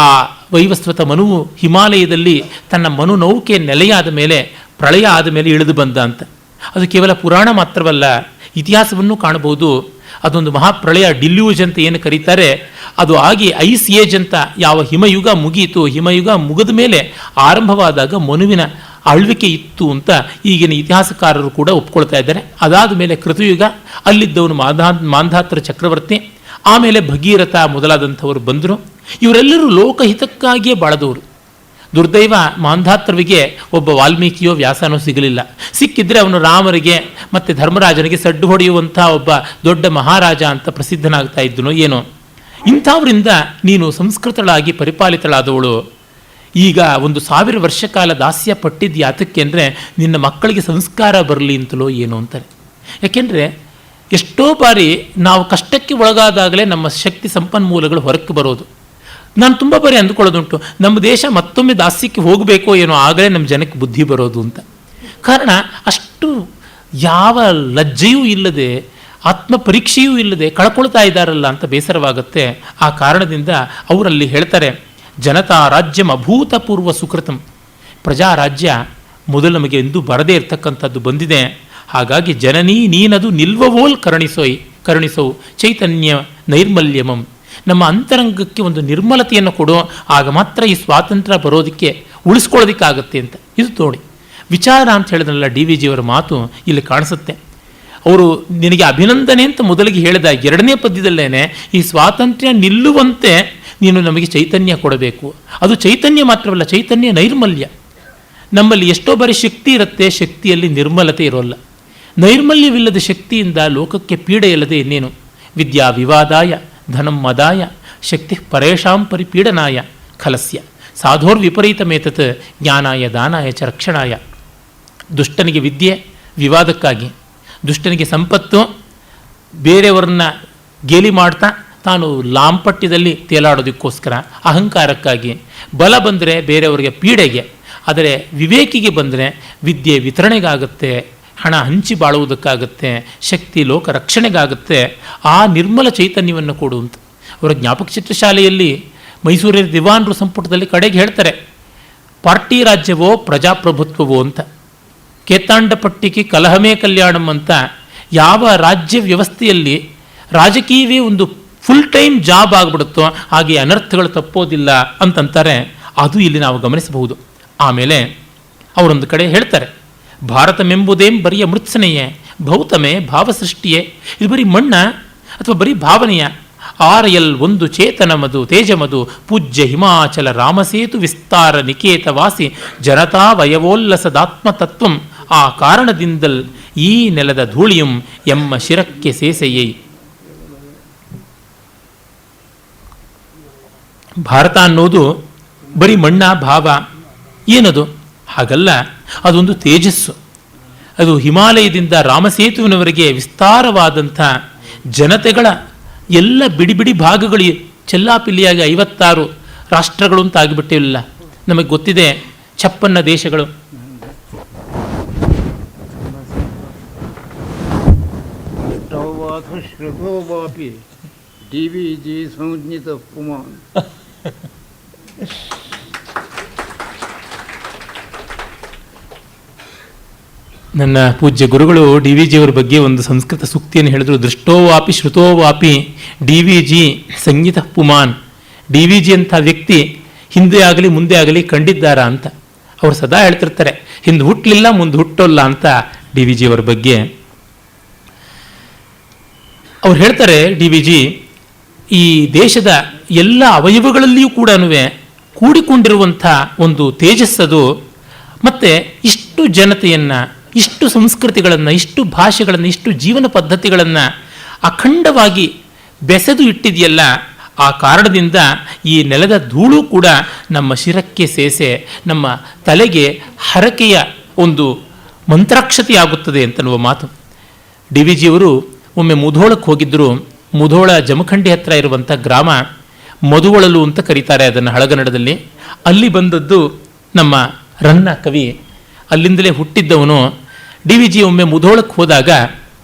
ಆ ವೈವಸ್ವತ ಮನುವು ಹಿಮಾಲಯದಲ್ಲಿ ತನ್ನ ಮನು ನೌಕೆ ನೆಲೆಯಾದ ಮೇಲೆ, ಪ್ರಳಯ ಆದ ಮೇಲೆ ಇಳಿದು ಬಂದ ಅಂತ. ಅದು ಕೇವಲ ಪುರಾಣ ಮಾತ್ರವಲ್ಲ, ಇತಿಹಾಸವನ್ನು ಕಾಣಬಹುದು. ಅದೊಂದು ಮಹಾಪ್ರಳಯ, ಡಿಲ್ಯೂಜ್ ಅಂತ ಏನು ಕರೀತಾರೆ, ಅದು ಆಗಿ ಐಸ್ ಏಜ್ ಅಂತ ಯಾವ ಹಿಮಯುಗ ಮುಗಿಯಿತು, ಹಿಮಯುಗ ಮುಗಿದ ಮೇಲೆ ಆರಂಭವಾದಾಗ ಮನುವಿನ ಆಳ್ವಿಕೆ ಇತ್ತು ಅಂತ ಈಗಿನ ಇತಿಹಾಸಕಾರರು ಕೂಡ ಒಪ್ಕೊಳ್ತಾ ಇದ್ದಾರೆ. ಅದಾದ ಮೇಲೆ ಕೃತಯುಗ, ಅಲ್ಲಿದ್ದವನು ಮಾಂಧಾತ್ರ ಚಕ್ರವರ್ತಿ, ಆಮೇಲೆ ಭಗೀರಥ ಮೊದಲಾದಂಥವರು ಬಂದರು. ಇವರೆಲ್ಲರೂ ಲೋಕಹಿತಕ್ಕಾಗಿಯೇ ಬಾಳದವರು. ದುರ್ದೈವ ಮಾಂಧಾತ್ರವಿಗೆ ಒಬ್ಬ ವಾಲ್ಮೀಕಿಯೋ ವ್ಯಾಸನೋ ಸಿಗಲಿಲ್ಲ. ಸಿಕ್ಕಿದ್ರೆ ಅವನು ರಾಮರಿಗೆ ಮತ್ತು ಧರ್ಮರಾಜನಿಗೆ ಸಡ್ಡು ಹೊಡೆಯುವಂಥ ಒಬ್ಬ ದೊಡ್ಡ ಮಹಾರಾಜ ಅಂತ ಪ್ರಸಿದ್ಧನಾಗ್ತಾ ಇದ್ದನೋ ಏನೋ. ಇಂಥವರಿಂದ ನೀನು ಸಂಸ್ಕೃತಳಾಗಿ ಪರಿಪಾಲಿತಳಾದವಳು. ಈಗ 1000 ವರ್ಷ ಕಾಲ ದಾಸ್ಯ ಪಟ್ಟಿದ್ದು ಯಾತಕ್ಕೆ ಅಂದರೆ ನಿನ್ನ ಮಕ್ಕಳಿಗೆ ಸಂಸ್ಕಾರ ಬರಲಿ ಅಂತಲೋ ಏನೋ ಅಂತಾರೆ. ಯಾಕೆಂದರೆ ಎಷ್ಟೋ ಬಾರಿ ನಾವು ಕಷ್ಟಕ್ಕೆ ಒಳಗಾದಾಗಲೇ ನಮ್ಮ ಶಕ್ತಿ ಸಂಪನ್ಮೂಲಗಳು ಹೊರಕ್ಕೆ ಬರೋದು. ನಾನು ತುಂಬ ಬಾರಿ ಅಂದುಕೊಳ್ಳೋದುಂಟು, ನಮ್ಮ ದೇಶ ಮತ್ತೊಮ್ಮೆ ದಾಸ್ಯಕ್ಕೆ ಹೋಗಬೇಕೋ ಏನೋ, ಆಗಲೇ ನಮ್ಮ ಜನಕ್ಕೆ ಬುದ್ಧಿ ಬರೋದು ಅಂತ. ಕಾರಣ ಅಷ್ಟು ಯಾವ ಲಜ್ಜೆಯೂ ಇಲ್ಲದೆ, ಆತ್ಮ ಪರೀಕ್ಷೆಯೂ ಇಲ್ಲದೆ ಕಳ್ಕೊಳ್ತಾ ಇದ್ದಾರಲ್ಲ ಅಂತ ಬೇಸರವಾಗುತ್ತೆ. ಆ ಕಾರಣದಿಂದ ಅವರಲ್ಲಿ ಹೇಳ್ತಾರೆ, ಜನತಾ ರಾಜ್ಯಂ ಅಭೂತಪೂರ್ವ ಸುಕೃತಂ. ಪ್ರಜಾರಾಜ್ಯ ಮೊದಲು ನಮಗೆ ಎಂದೂ ಬರದೇ ಇರತಕ್ಕಂಥದ್ದು ಬಂದಿದೆ. ಹಾಗಾಗಿ ಜನನೀ ನೀನದು ನಿಲ್ವವೋಲ್ ಕರುಣಿಸೋವು ಚೈತನ್ಯ ನೈರ್ಮಲ್ಯಮಂ. ನಮ್ಮ ಅಂತರಂಗಕ್ಕೆ ಒಂದು ನಿರ್ಮಲತೆಯನ್ನು ಕೊಡು, ಆಗ ಮಾತ್ರ ಈ ಸ್ವಾತಂತ್ರ್ಯ ಬರೋದಕ್ಕೆ ಉಳಿಸ್ಕೊಳ್ಳೋದಕ್ಕಾಗತ್ತೆ ಅಂತ. ಇದು ನೋಡಿ ವಿಚಾರ ಅಂತ ಹೇಳಿದ್ರಲ್ಲ ಡಿ ವಿ ಜಿಯವರ ಮಾತು ಇಲ್ಲಿ ಕಾಣಿಸುತ್ತೆ. ಅವರು ನಿನಗೆ ಅಭಿನಂದನೆ ಅಂತ ಮೊದಲಿಗೆ ಹೇಳಿದ 2ನೇ ಪದ್ಯದಲ್ಲೇನೆ ಈ ಸ್ವಾತಂತ್ರ್ಯ ನಿಲ್ಲುವಂತೆ ನೀನು ನಮಗೆ ಚೈತನ್ಯ ಕೊಡಬೇಕು. ಅದು ಚೈತನ್ಯ ಮಾತ್ರವಲ್ಲ, ಚೈತನ್ಯ ನೈರ್ಮಲ್ಯ. ನಮ್ಮಲ್ಲಿ ಎಷ್ಟೋ ಬಾರಿ ಶಕ್ತಿ ಇರುತ್ತೆ, ಶಕ್ತಿಯಲ್ಲಿ ನಿರ್ಮಲತೆ ಇರೋಲ್ಲ. ನೈರ್ಮಲ್ಯವಿಲ್ಲದ ಶಕ್ತಿಯಿಂದ ಲೋಕಕ್ಕೆ ಪೀಡೆ ಇಲ್ಲದೆ ಇನ್ನೇನು. ವಿದ್ಯಾ ವಿವಾದಾಯ ಧನಂ ಮದಾಯ ಶಕ್ತಿ ಪರೇಶಾಂ ಪರಿಪೀಡನಾಯ ಖಲಸ್ಯ ಸಾಧೋರ್ ವಿಪರೀತಮೇತತ್ ಜ್ಞಾನಾಯ ದಾನಾಯ ಚ ರಕ್ಷಣಾಯ. ದುಷ್ಟನಿಗೆ ವಿದ್ಯೆ ವಿವಾದಕ್ಕಾಗಿ, ದುಷ್ಟನಿಗೆ ಸಂಪತ್ತು ಬೇರೆಯವರನ್ನ ಗೇಲಿ ಮಾಡ್ತಾ ತಾನು ಲಾಂಪಟ್ಯದಲ್ಲಿ ತೇಲಾಡೋದಕ್ಕೋಸ್ಕರ, ಅಹಂಕಾರಕ್ಕಾಗಿ. ಬಲ ಬಂದರೆ ಬೇರೆಯವರಿಗೆ ಪೀಡೆಗೆ, ಆದರೆ ವಿವೇಕಿಗೆ ಬಂದರೆ ವಿದ್ಯೆ ವಿತರಣೆಗಾಗುತ್ತೆ, ಹಣ ಹಂಚಿ ಬಾಳುವುದಕ್ಕಾಗುತ್ತೆ, ಶಕ್ತಿ ಲೋಕ ರಕ್ಷಣೆಗಾಗುತ್ತೆ, ಆ ನಿರ್ಮಲ ಚೈತನ್ಯವನ್ನು ಕೊಡುವಂತ. ಅವರ ಜ್ಞಾಪಕ ಚಿತ್ರಶಾಲೆಯಲ್ಲಿ ಮೈಸೂರಿನ ದಿವಾನರು ಸಂಪುಟದಲ್ಲಿ ಕಡೆಗೆ ಹೇಳ್ತಾರೆ, ಪಾರ್ಟಿ ರಾಜ್ಯವೋ ಪ್ರಜಾಪ್ರಭುತ್ವವೋ ಅಂತ. ಕೇತಾಂಡ ಪಟ್ಟಿಗೆ ಕಲಹಮೇ ಕಲ್ಯಾಣಂ ಅಂತ ಯಾವ ರಾಜ್ಯ ವ್ಯವಸ್ಥೆಯಲ್ಲಿ ರಾಜಕೀಯವೇ ಒಂದು ಫುಲ್ ಟೈಮ್ ಜಾಬ್ ಆಗಿಬಿಡುತ್ತೋ ಹಾಗೆ ಅನರ್ಥಗಳು ತಪ್ಪೋದಿಲ್ಲ ಅಂತಂತಾರೆ. ಅದು ಇಲ್ಲಿ ನಾವು ಗಮನಿಸಬಹುದು. ಆಮೇಲೆ ಅವರೊಂದು ಕಡೆ ಹೇಳ್ತಾರೆ, ಭಾರತಮೆಂಬುದೇಂ ಬರಿಯ ಮೃತ್ಸನೆಯೇ ಭೌತಮೇ ಭಾವಸೃಷ್ಟಿಯೇ. ಇದು ಬರೀ ಮಣ್ಣ ಅಥವಾ ಬರೀ ಭಾವನೆಯ? ಆರಯಲ್ ಒಂದು ಚೇತನಮದು ತೇಜಮದು ಪೂಜ್ಯ ಹಿಮಾಚಲ ರಾಮಸೇತು ವಿಸ್ತಾರ ನಿಕೇತವಾಸಿ ಜನತಾ ವಯವೋಲ್ಲಸದಾತ್ಮತತ್ವಂ ಆ ಕಾರಣದಿಂದಲ್ ಈ ನೆಲದ ಧೂಳಿಯಂ ಎಮ್ಮ ಶಿರಕ್ಕೆ ಸೇಸೆಯೈ. ಭಾರತ ಅನ್ನೋದು ಬರೀ ಮಣ್ಣ ಭಾವ ಏನದು? ಹಾಗಲ್ಲ, ಅದೊಂದು ತೇಜಸ್ಸು. ಅದು ಹಿಮಾಲಯದಿಂದ ರಾಮಸೇತುವಿನವರೆಗೆ ವಿಸ್ತಾರವಾದಂಥ ಜನತೆಗಳ ಎಲ್ಲ ಬಿಡಿ ಬಿಡಿ ಭಾಗಗಳು ಚೆಲ್ಲಾಪಿಲ್ಲಿಯಾಗಿ 56 ರಾಷ್ಟ್ರಗಳು ಅಂತ ಆಗಿಬಿಟ್ಟಿಲ್ಲ. ನಮಗೆ ಗೊತ್ತಿದೆ 56 ದೇಶಗಳು. ಸಂಜ್ಞಿತ ಪುಮಾನ್. ನನ್ನ ಪೂಜ್ಯ ಗುರುಗಳು ಡಿ ವಿ ಜಿಯವರ ಬಗ್ಗೆ ಒಂದು ಸಂಸ್ಕೃತ ಸೂಕ್ತಿಯನ್ನು ಹೇಳಿದ್ರು. ದೃಷ್ಟೋವಾಪಿ ಶ್ರುತೋವಾಪಿ ಡಿ ವಿ ಜಿ ಸಂಗೀತ ಪುಮಾನ್. ಡಿ ವಿ ಜಿ ಅಂತ ವ್ಯಕ್ತಿ ಹಿಂದೆ ಆಗಲಿ ಮುಂದೆ ಆಗಲಿ ಕಂಡಿದ್ದಾರಾ ಅಂತ. ಅವರು ಸದಾ ಹೇಳ್ತಿರ್ತಾರೆ, ಹಿಂದೆ ಹುಟ್ಟಲಿಲ್ಲ ಮುಂದೆ ಹುಟ್ಟೋಲ್ಲ ಅಂತ ಡಿ ವಿ ಜಿಯವರ ಬಗ್ಗೆ. ಅವ್ರು ಹೇಳ್ತಾರೆ, ಡಿ ವಿ ಜಿ ಈ ದೇಶದ ಎಲ್ಲ ಅವಯವಗಳಲ್ಲಿಯೂ ಕೂಡ ಕೂಡಿಕೊಂಡಿರುವಂಥ ಒಂದು ತೇಜಸ್ಸದು. ಮತ್ತು ಇಷ್ಟು ಜನತೆಯನ್ನು, ಇಷ್ಟು ಸಂಸ್ಕೃತಿಗಳನ್ನು, ಇಷ್ಟು ಭಾಷೆಗಳನ್ನು, ಇಷ್ಟು ಜೀವನ ಪದ್ಧತಿಗಳನ್ನು ಅಖಂಡವಾಗಿ ಬೆಸೆದು ಇಟ್ಟಿದೆಯಲ್ಲ, ಆ ಕಾರಣದಿಂದ ಈ ನೆಲದ ಧೂಳು ಕೂಡ ನಮ್ಮ ಶಿರಕ್ಕೆ ಸೇಸೆ, ನಮ್ಮ ತಲೆಗೆ ಹರಕೆಯ ಒಂದು ಮಂತ್ರಾಕ್ಷತೆಯಾಗುತ್ತದೆ ಅಂತನ್ನುವ ಮಾತು. ಡಿ ವಿ ಜಿಯವರು ಒಮ್ಮೆ ಮುಧೋಳಕ್ಕೆ ಹೋಗಿದ್ದರು. ಮುಧೋಳ ಜಮಖಂಡಿ ಹತ್ರ ಇರುವಂಥ ಗ್ರಾಮ, ಮಧುವಳಲು ಅಂತ ಕರೀತಾರೆ ಅದನ್ನು ಹಳಗನ್ನಡದಲ್ಲಿ. ಅಲ್ಲಿ ಬಂದದ್ದು ನಮ್ಮ ರನ್ನ ಕವಿ, ಅಲ್ಲಿಂದಲೇ ಹುಟ್ಟಿದ್ದವನು. ಡಿ ವಿ ಜಿ ಒಮ್ಮೆ ಮುಧೋಳಕ್ಕೆ ಹೋದಾಗ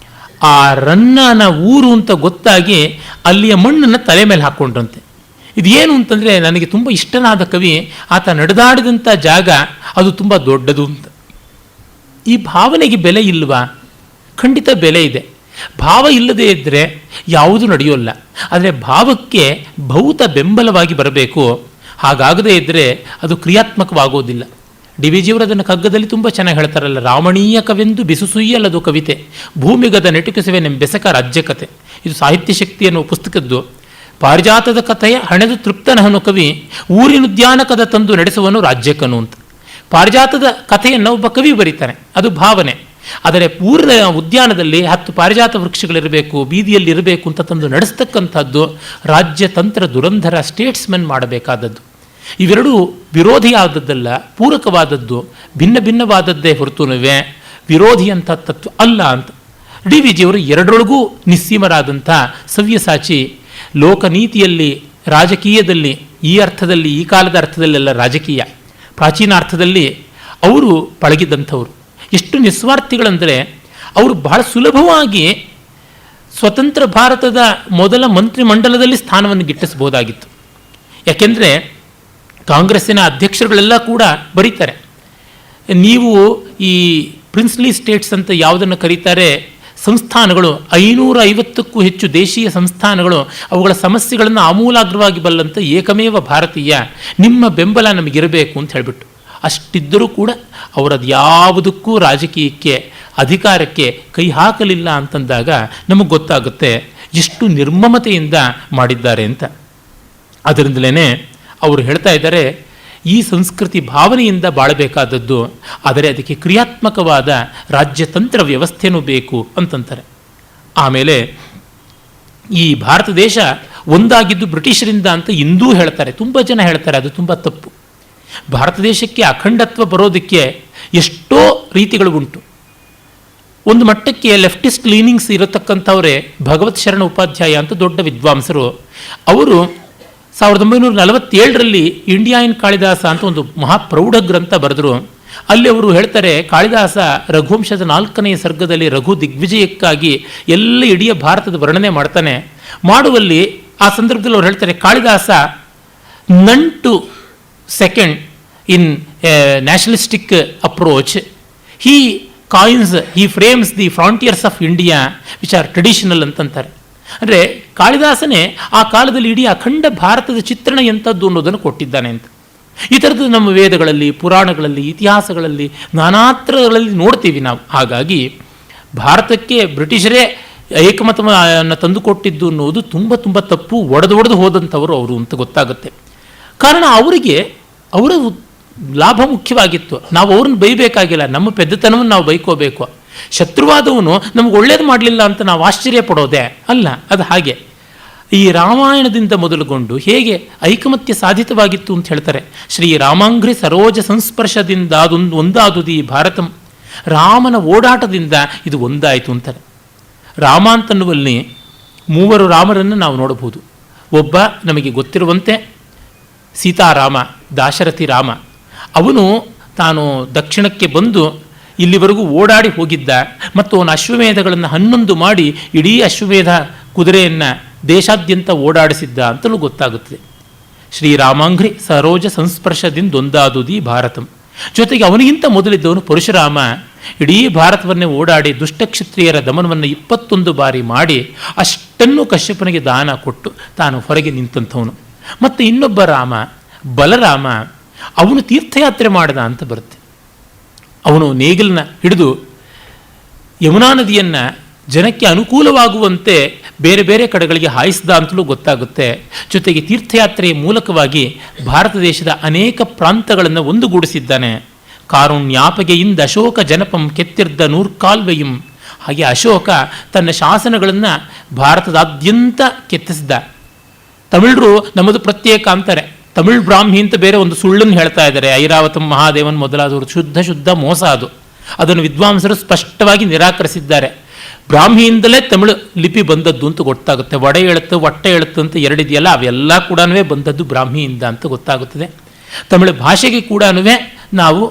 ಆ ರನ್ನನ ಊರು ಅಂತ ಗೊತ್ತಾಗಿ ಅಲ್ಲಿಯ ಮಣ್ಣನ್ನು ತಲೆ ಮೇಲೆ ಹಾಕ್ಕೊಂಡ್ರಂತೆ. ಇದೇನು ಅಂತಂದರೆ, ನನಗೆ ತುಂಬ ಇಷ್ಟನಾದ ಕವಿ, ಆತ ನಡೆದಾಡಿದಂಥ ಜಾಗ ಅದು ತುಂಬ ದೊಡ್ಡದು ಅಂತ. ಈ ಭಾವನೆಗೆ ಬೆಲೆ ಇಲ್ವಾ? ಖಂಡಿತ ಬೆಲೆ ಇದೆ. ಭಾವ ಇಲ್ಲದೇ ಇದ್ದರೆ ಯಾವುದೂ ನಡೆಯೋಲ್ಲ. ಆದರೆ ಭಾವಕ್ಕೆ ಭೌತ ಬೆಂಬಲವಾಗಿ ಬರಬೇಕು. ಹಾಗಾಗದೇ ಇದ್ದರೆ ಅದು ಕ್ರಿಯಾತ್ಮಕವಾಗೋದಿಲ್ಲ. ಡಿ ವಿ ಜಿಯವರು ಅದನ್ನು ಕಗ್ಗದಲ್ಲಿ ತುಂಬ ಚೆನ್ನಾಗಿ ಹೇಳ್ತಾರಲ್ಲ, ರಾಮಣೀಯ ಕವೆಂದು ಬಿಸುಸುಯ್ಯಲ್ಲದು ಕವಿತೆ, ಭೂಮಿಗದ ನೆಟುಕಿಸುವೆ ಬೆಸಕ ರಾಜ್ಯಕತೆ. ಇದು ಸಾಹಿತ್ಯ ಶಕ್ತಿ ಅನ್ನುವ ಪುಸ್ತಕದ್ದು. ಪಾರಿಜಾತದ ಕಥೆಯ ಹಣೆದು ತೃಪ್ತನಹನು ಕವಿ, ಊರಿನುದ್ಯಾನಕದ ತಂದು ನಡೆಸುವನು ರಾಜ್ಯಕನು ಅಂತ. ಪಾರಿಜಾತದ ಕಥೆಯನ್ನು ಒಬ್ಬ ಕವಿ ಬರೀತಾನೆ, ಅದು ಭಾವನೆ. ಆದರೆ ಊರಿನ ಉದ್ಯಾನದಲ್ಲಿ 10 ಪಾರಿಜಾತ ವೃಕ್ಷಗಳಿರಬೇಕು, ಬೀದಿಯಲ್ಲಿ ಇರಬೇಕು ಅಂತ ತಂದು ನಡೆಸ್ತಕ್ಕಂಥದ್ದು ರಾಜ್ಯತಂತ್ರ ದುರಂಧರ ಸ್ಟೇಟ್ಸ್ಮೆನ್ ಮಾಡಬೇಕಾದದ್ದು. ಇವೆರಡೂ ವಿರೋಧಿಯಾದದ್ದಲ್ಲ, ಪೂರಕವಾದದ್ದು, ಭಿನ್ನ ಭಿನ್ನವಾದದ್ದೇ ಹೊರತುನುವೆ ವಿರೋಧಿ ಅಂತ ತತ್ವ ಅಲ್ಲ ಅಂತ. D V ಜಿಯವರು ಎರಡರೊಳಗೂ ನಿಸ್ಸೀಮರಾದಂಥ ಸವ್ಯಸಾಚಿ. ಲೋಕನೀತಿಯಲ್ಲಿ, ರಾಜಕೀಯದಲ್ಲಿ, ಈ ಅರ್ಥದಲ್ಲಿ, ಈ ಕಾಲದ ಅರ್ಥದಲ್ಲೆಲ್ಲ ರಾಜಕೀಯ, ಪ್ರಾಚೀನ ಅರ್ಥದಲ್ಲಿ ಅವರು ಪಳಗಿದಂಥವ್ರು. ಎಷ್ಟು ನಿಸ್ವಾರ್ಥಿಗಳಂದರೆ, ಅವರು ಬಹಳ ಸುಲಭವಾಗಿ ಸ್ವತಂತ್ರ ಭಾರತದ ಮೊದಲ ಮಂತ್ರಿಮಂಡಲದಲ್ಲಿ ಸ್ಥಾನವನ್ನು ಗಿಟ್ಟಿಸಬಹುದಾಗಿತ್ತು. ಯಾಕೆಂದರೆ ಕಾಂಗ್ರೆಸ್ಸಿನ ಅಧ್ಯಕ್ಷರುಗಳೆಲ್ಲ ಕೂಡ ಬರೀತಾರೆ, ನೀವು ಈ ಪ್ರಿನ್ಸ್ಲಿ ಸ್ಟೇಟ್ಸ್ ಅಂತ ಯಾವುದನ್ನು ಕರೀತಾರೆ ಸಂಸ್ಥಾನಗಳು, 550ಕ್ಕೂ ಹೆಚ್ಚು ದೇಶೀಯ ಸಂಸ್ಥಾನಗಳು, ಅವುಗಳ ಸಮಸ್ಯೆಗಳನ್ನು ಆಮೂಲಾಗ್ರವಾಗಿ ಬಲ್ಲಂಥ ಏಕಮೇವ ಭಾರತೀಯ, ನಿಮ್ಮ ಬೆಂಬಲ ನಮಗಿರಬೇಕು ಅಂತ ಹೇಳಿಬಿಟ್ಟು. ಅಷ್ಟಿದ್ದರೂ ಕೂಡ ಅವರದು ಯಾವುದಕ್ಕೂ ರಾಜಕೀಯಕ್ಕೆ, ಅಧಿಕಾರಕ್ಕೆ ಕೈ ಹಾಕಲಿಲ್ಲ ಅಂತಂದಾಗ ನಮಗೆ ಗೊತ್ತಾಗುತ್ತೆ ಎಷ್ಟು ನಿರ್ಮಮತೆಯಿಂದ ಮಾಡಿದ್ದಾರೆ ಅಂತ. ಅದರಿಂದಲೇ ಅವರು ಹೇಳ್ತಾ ಇದ್ದಾರೆ, ಈ ಸಂಸ್ಕೃತಿ ಭಾವನೆಯಿಂದ ಬಾಳಬೇಕಾದದ್ದು, ಆದರೆ ಅದಕ್ಕೆ ಕ್ರಿಯಾತ್ಮಕವಾದ ರಾಜ್ಯತಂತ್ರ ವ್ಯವಸ್ಥೆನೂ ಬೇಕು ಅಂತಂತಾರೆ. ಆಮೇಲೆ ಈ ಭಾರತ ದೇಶ ಒಂದಾಗಿದ್ದು ಬ್ರಿಟಿಷರಿಂದ ಅಂತ ಇಂದೂ ಹೇಳ್ತಾರೆ, ತುಂಬ ಜನ ಹೇಳ್ತಾರೆ. ಅದು ತುಂಬ ತಪ್ಪು. ಭಾರತ ದೇಶಕ್ಕೆ ಅಖಂಡತ್ವ ಬರೋದಕ್ಕೆ ಎಷ್ಟೋ ರೀತಿಗಳು ಉಂಟು. ಒಂದು ಮಟ್ಟಕ್ಕೆ ಲೆಫ್ಟಿಸ್ಟ್ ಲೀನಿಂಗ್ಸ್ ಇರತಕ್ಕಂಥವರೇ ಭಗವತ್ ಶರಣ ಉಪಾಧ್ಯಾಯ ಅಂತ ದೊಡ್ಡ ವಿದ್ವಾಂಸರು. ಅವರು 1947ರಲ್ಲಿ ಇಂಡಿಯಾ ಇನ್ ಕಾಳಿದಾಸ ಅಂತ ಒಂದು ಮಹಾಪ್ರೌಢ ಗ್ರಂಥ ಬರೆದರು. ಅಲ್ಲಿ ಅವರು ಹೇಳ್ತಾರೆ, ಕಾಳಿದಾಸ ರಘುವಂಶದ 4ನೇ ಸರ್ಗದಲ್ಲಿ ರಘು ದಿಗ್ವಿಜಯಕ್ಕಾಗಿ ಎಲ್ಲ ಇಡೀ ಭಾರತದ ವರ್ಣನೆ ಮಾಡ್ತಾನೆ. ಮಾಡುವಲ್ಲಿ ಆ ಸಂದರ್ಭದಲ್ಲಿ ಅವ್ರು ಹೇಳ್ತಾರೆ, Kalidasa none to second in nationalistic approach, he frames the frontiers of India which are traditional ಅಂತಂತಾರೆ. ಅಂದರೆ ಕಾಳಿದಾಸನೇ ಆ ಕಾಲದಲ್ಲಿ ಇಡೀ ಅಖಂಡ ಭಾರತದ ಚಿತ್ರಣ ಎಂಥದ್ದು ಅನ್ನೋದನ್ನು ಕೊಟ್ಟಿದ್ದಾನೆ ಅಂತ. ಈ ಥರದ್ದು ನಮ್ಮ ವೇದಗಳಲ್ಲಿ, ಪುರಾಣಗಳಲ್ಲಿ, ಇತಿಹಾಸಗಳಲ್ಲಿ, ನಾನಾತ್ರಗಳಲ್ಲಿ ನೋಡ್ತೀವಿ ನಾವು. ಹಾಗಾಗಿ ಭಾರತಕ್ಕೆ ಬ್ರಿಟಿಷರೇ ಏಕಮತವನ್ನು ತಂದುಕೊಟ್ಟಿದ್ದು ಅನ್ನೋದು ತುಂಬ ತುಂಬ ತಪ್ಪು, ಒಡೆದು ಹೋದಂಥವರು ಅವರು ಅಂತ ಗೊತ್ತಾಗುತ್ತೆ. ಕಾರಣ ಅವರಿಗೆ ಅವರ ಲಾಭ ಮುಖ್ಯವಾಗಿತ್ತು. ನಾವು ಅವ್ರನ್ನ ಬೈಬೇಕಾಗಿಲ್ಲ, ನಮ್ಮ ಪೆದ್ದತನವನ್ನು ನಾವು ಬೈಕೋಬೇಕು. ಶತ್ರುವಾದವನು ನಮ್ಗೆ ಒಳ್ಳೇದು ಮಾಡಲಿಲ್ಲ ಅಂತ ನಾವು ಆಶ್ಚರ್ಯ ಪಡೋದೇ ಅಲ್ಲ. ಅದು ಹಾಗೆ ಈ ರಾಮಾಯಣದಿಂದ ಮೊದಲುಗೊಂಡು ಹೇಗೆ ಐಕಮತ್ಯ ಸಾಧಿತವಾಗಿತ್ತು ಅಂತ ಹೇಳ್ತಾರೆ. ಶ್ರೀ ರಾಮಾಂಘ್ರಿ ಸರೋಜ ಸಂಸ್ಪರ್ಶದಿಂದ ಒಂದಾದುದು ಈ ಭಾರತಂ, ರಾಮನ ಓಡಾಟದಿಂದ ಇದು ಒಂದಾಯಿತು ಅಂತಾರೆ. ರಾಮ ಅಂತನ್ನುವಲ್ಲಿ 3 ರಾಮರನ್ನು ನಾವು ನೋಡಬಹುದು. ಒಬ್ಬ ನಮಗೆ ಗೊತ್ತಿರುವಂತೆ ಸೀತಾರಾಮ, ದಾಶರಥಿ ರಾಮ. ಅವನು ತಾನು ದಕ್ಷಿಣಕ್ಕೆ ಬಂದು ಇಲ್ಲಿವರೆಗೂ ಓಡಾಡಿ ಹೋಗಿದ್ದ ಮತ್ತು ಅವನ ಅಶ್ವಮೇಧಗಳನ್ನು 11 ಮಾಡಿ ಇಡೀ ಅಶ್ವಮೇಧ ಕುದುರೆಯನ್ನು ದೇಶಾದ್ಯಂತ ಓಡಾಡಿಸಿದ್ದ ಅಂತಲೂ ಗೊತ್ತಾಗುತ್ತದೆ. ಶ್ರೀರಾಮಾಂಘ್ರಿ ಸರೋಜ ಸಂಸ್ಪರ್ಶದಿಂದೊಂದಾದುದಿ ಭಾರತಂ. ಜೊತೆಗೆ ಅವನಿಗಿಂತ ಮೊದಲಿದ್ದವನು ಪರಶುರಾಮ. ಇಡೀ ಭಾರತವನ್ನೇ ಓಡಾಡಿ ದುಷ್ಟಕ್ಷತ್ರಿಯರ ದಮನವನ್ನು 21 ಬಾರಿ ಮಾಡಿ ಅಷ್ಟನ್ನು ಕಶ್ಯಪನಿಗೆ ದಾನ ಕೊಟ್ಟು ತಾನು ಹೊರಗೆ ನಿಂತಂಥವನು. ಮತ್ತು ಇನ್ನೊಬ್ಬ ರಾಮ ಬಲರಾಮ, ಅವನು ತೀರ್ಥಯಾತ್ರೆ ಮಾಡಿದ ಅಂತ ಬರುತ್ತೆ. ಅವನು ನೇಗಿಲನ್ನ ಹಿಡಿದು ಯಮುನಾ ನದಿಯನ್ನು ಜನಕ್ಕೆ ಅನುಕೂಲವಾಗುವಂತೆ ಬೇರೆ ಬೇರೆ ಕಡೆಗಳಿಗೆ ಹಾಯಿಸಿದ ಅಂತಲೂ ಗೊತ್ತಾಗುತ್ತೆ. ಜೊತೆಗೆ ತೀರ್ಥಯಾತ್ರೆಯ ಮೂಲಕವಾಗಿ ಭಾರತ ದೇಶದ ಅನೇಕ ಪ್ರಾಂತಗಳನ್ನು ಒಂದುಗೂಡಿಸಿದ್ದಾನೆ. ಕಾರುಣ್ಯಾಪಗೆಯಿಂದ ಅಶೋಕ ಜನಪಂ ಕೆತ್ತಿರ್ದ ನೂರ್ಕಾಲ್ವೆಯಂ. ಹಾಗೆ ಅಶೋಕ ತನ್ನ ಶಾಸನಗಳನ್ನು ಭಾರತದಾದ್ಯಂತ ಕೆತ್ತಿಸಿದ. ತಮಿಳರು ನಮ್ಮದು ಪ್ರತ್ಯೇಕ ಅಂತಾರೆ. ತಮಿಳ್ ಬ್ರಾಹ್ಮಿ ಅಂತ ಬೇರೆ ಒಂದು ಸುಳ್ಳನ್ನು ಹೇಳ್ತಾ ಇದ್ದಾರೆ. ಐರಾವತಂ ಮಹಾದೇವನ್ ಮೊದಲಾದವರು ಶುದ್ಧ ಮೋಸ ಅದು. ಅದನ್ನು ವಿದ್ವಾಂಸರು ಸ್ಪಷ್ಟವಾಗಿ ನಿರಾಕರಿಸಿದ್ದಾರೆ. ಬ್ರಾಹ್ಮಿಯಿಂದಲೇ ತಮಿಳು ಲಿಪಿ ಬಂದದ್ದು ಅಂತ ಗೊತ್ತಾಗುತ್ತೆ. ವಡೆ ಎಳುತ್ತು, ಹೊಟ್ಟೆ ಎಳುತ್ತು ಅಂತ ಎರಡಿದೆಯಲ್ಲ, ಅವೆಲ್ಲ ಕೂಡ ಬಂದದ್ದು ಬ್ರಾಹ್ಮಿಯಿಂದ ಅಂತ ಗೊತ್ತಾಗುತ್ತದೆ. ತಮಿಳು ಭಾಷೆಗೆ ಕೂಡ ನಾವು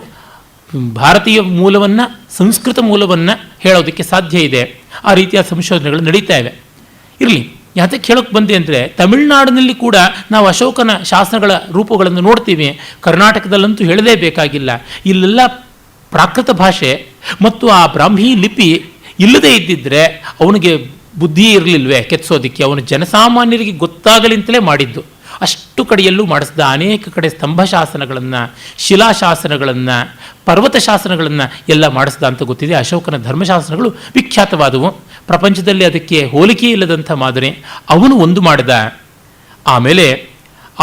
ಭಾರತೀಯ ಮೂಲವನ್ನು, ಸಂಸ್ಕೃತ ಮೂಲವನ್ನು ಹೇಳೋದಕ್ಕೆ ಸಾಧ್ಯ ಇದೆ. ಆ ರೀತಿಯ ಸಂಶೋಧನೆಗಳು ನಡೀತಾ ಇವೆ. ಇರಲಿ, ಯಾತಕ್ಕೆ ಹೇಳೋಕ್ಕೆ ಬಂದೆ ಅಂದರೆ, ತಮಿಳುನಾಡಿನಲ್ಲಿ ಕೂಡ ನಾವು ಅಶೋಕನ ಶಾಸನಗಳ ರೂಪಗಳನ್ನು ನೋಡ್ತೀವಿ. ಕರ್ನಾಟಕದಲ್ಲಂತೂ ಹೇಳಲೇಬೇಕಾಗಿಲ್ಲ. ಇಲ್ಲೆಲ್ಲ ಪ್ರಾಕೃತ ಭಾಷೆ ಮತ್ತು ಆ ಬ್ರಾಹ್ಮಿ ಲಿಪಿ ಇಲ್ಲದೇ ಇದ್ದಿದ್ದರೆ ಅವನಿಗೆ ಬುದ್ಧಿ ಇರಲಿಲ್ವೇ ಕೆತ್ತಿಸೋದಕ್ಕೆ. ಅವನು ಜನಸಾಮಾನ್ಯರಿಗೆ ಗೊತ್ತಾಗಲಿ ಅಂತಲೇ ಮಾಡಿದ್ದು. ಅಷ್ಟು ಕಡೆಯಲ್ಲೂ ಮಾಡಿಸಿದ. ಅನೇಕ ಕಡೆ ಸ್ತಂಭ ಶಾಸನಗಳನ್ನು, ಶಿಲಾಶಾಸನಗಳನ್ನು, ಪರ್ವತ ಶಾಸನಗಳನ್ನು ಎಲ್ಲ ಮಾಡಿಸಿದ ಅಂತ ಗೊತ್ತಿದೆ. ಅಶೋಕನ ಧರ್ಮಶಾಸನಗಳು ವಿಖ್ಯಾತವಾದವು. ಪ್ರಪಂಚದಲ್ಲಿ ಅದಕ್ಕೆ ಹೋಲಿಕೆ ಇಲ್ಲದಂಥ ಮಾದರಿ ಅವನು ಒಂದು ಮಾಡಿದ. ಆಮೇಲೆ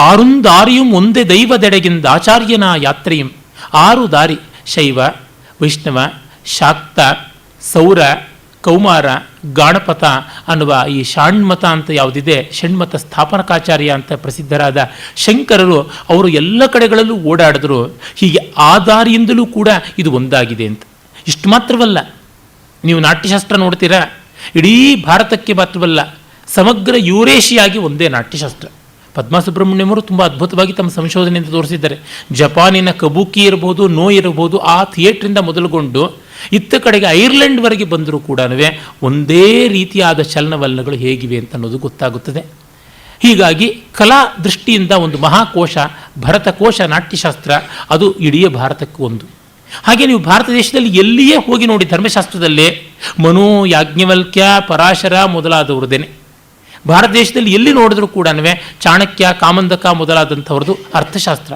ಆರುಂದಾರಿಯಂ ಒಂದೇ ದೈವದೆಡೆಗಿಂದ ಆಚಾರ್ಯನ ಯಾತ್ರೆಯಂ. 6 ದಾರಿ, ಶೈವ, ವೈಷ್ಣವ, ಶಾಕ್ತ, ಸೌರ, ಕೌಮಾರ, ಗಾಣಪಥ ಅನ್ನುವ ಈ ಷಾಣ್ಮತ ಅಂತ ಯಾವುದಿದೆ, ಷಣ್ಮತ ಸ್ಥಾಪನಕಾಚಾರ್ಯ ಅಂತ ಪ್ರಸಿದ್ಧರಾದ ಶಂಕರರು, ಅವರು ಎಲ್ಲ ಕಡೆಗಳಲ್ಲೂ ಓಡಾಡಿದ್ರು. ಹೀಗೆ ಆ ದಾರಿಯಿಂದಲೂ ಕೂಡ ಇದು ಒಂದಾಗಿದೆ ಅಂತ. ಇಷ್ಟು ಮಾತ್ರವಲ್ಲ, ನೀವು ನಾಟ್ಯಶಾಸ್ತ್ರ ನೋಡ್ತೀರಾ, ಇಡೀ ಭಾರತಕ್ಕೆ ಮಾತ್ರವಲ್ಲ, ಸಮಗ್ರ ಯೂರೇಷಿಯಾಗಿ ಒಂದೇ ನಾಟ್ಯಶಾಸ್ತ್ರ. ಪದ್ಮಾ ಸುಬ್ರಹ್ಮಣ್ಯಮರು ತುಂಬ ಅದ್ಭುತವಾಗಿ ತಮ್ಮ ಸಂಶೋಧನೆಯಿಂದ ತೋರಿಸಿದ್ದಾರೆ. ಜಪಾನಿನ ಕಬೂಕಿ ಇರಬಹುದು, ನೋ ಇರಬಹುದು, ಆ ಥಿಯೇಟ್ರಿಂದ ಮೊದಲುಗೊಂಡು ಇತ್ತ ಕಡೆಗೆ ಐರ್ಲೆಂಡ್ವರೆಗೆ ಬಂದರೂ ಕೂಡ ಒಂದೇ ರೀತಿಯಾದ ಚಲನವಲನಗಳು ಹೇಗಿವೆ ಅಂತ ಅನ್ನೋದು ಗೊತ್ತಾಗುತ್ತದೆ. ಹೀಗಾಗಿ ಕಲಾ ದೃಷ್ಟಿಯಿಂದ ಒಂದು ಮಹಾಕೋಶ, ಭರತಕೋಶ ನಾಟ್ಯಶಾಸ್ತ್ರ, ಅದು ಇಡೀ ಭಾರತಕ್ಕೆ ಒಂದು. ಹಾಗೆ ನೀವು ಭಾರತ ದೇಶದಲ್ಲಿ ಎಲ್ಲಿಯೇ ಹೋಗಿ ನೋಡಿ, ಧರ್ಮಶಾಸ್ತ್ರದಲ್ಲೇ ಮನು, ಯಾಜ್ಞವಲ್ಕ್ಯ, ಪರಾಶರ ಮೊದಲಾದವ್ರದ್ದೇನೆ. ಭಾರತ ದೇಶದಲ್ಲಿ ಎಲ್ಲಿ ನೋಡಿದ್ರೂ ಕೂಡ ಚಾಣಕ್ಯ, ಕಾಮಂದಕ ಮೊದಲಾದಂಥವ್ರದ್ದು ಅರ್ಥಶಾಸ್ತ್ರ.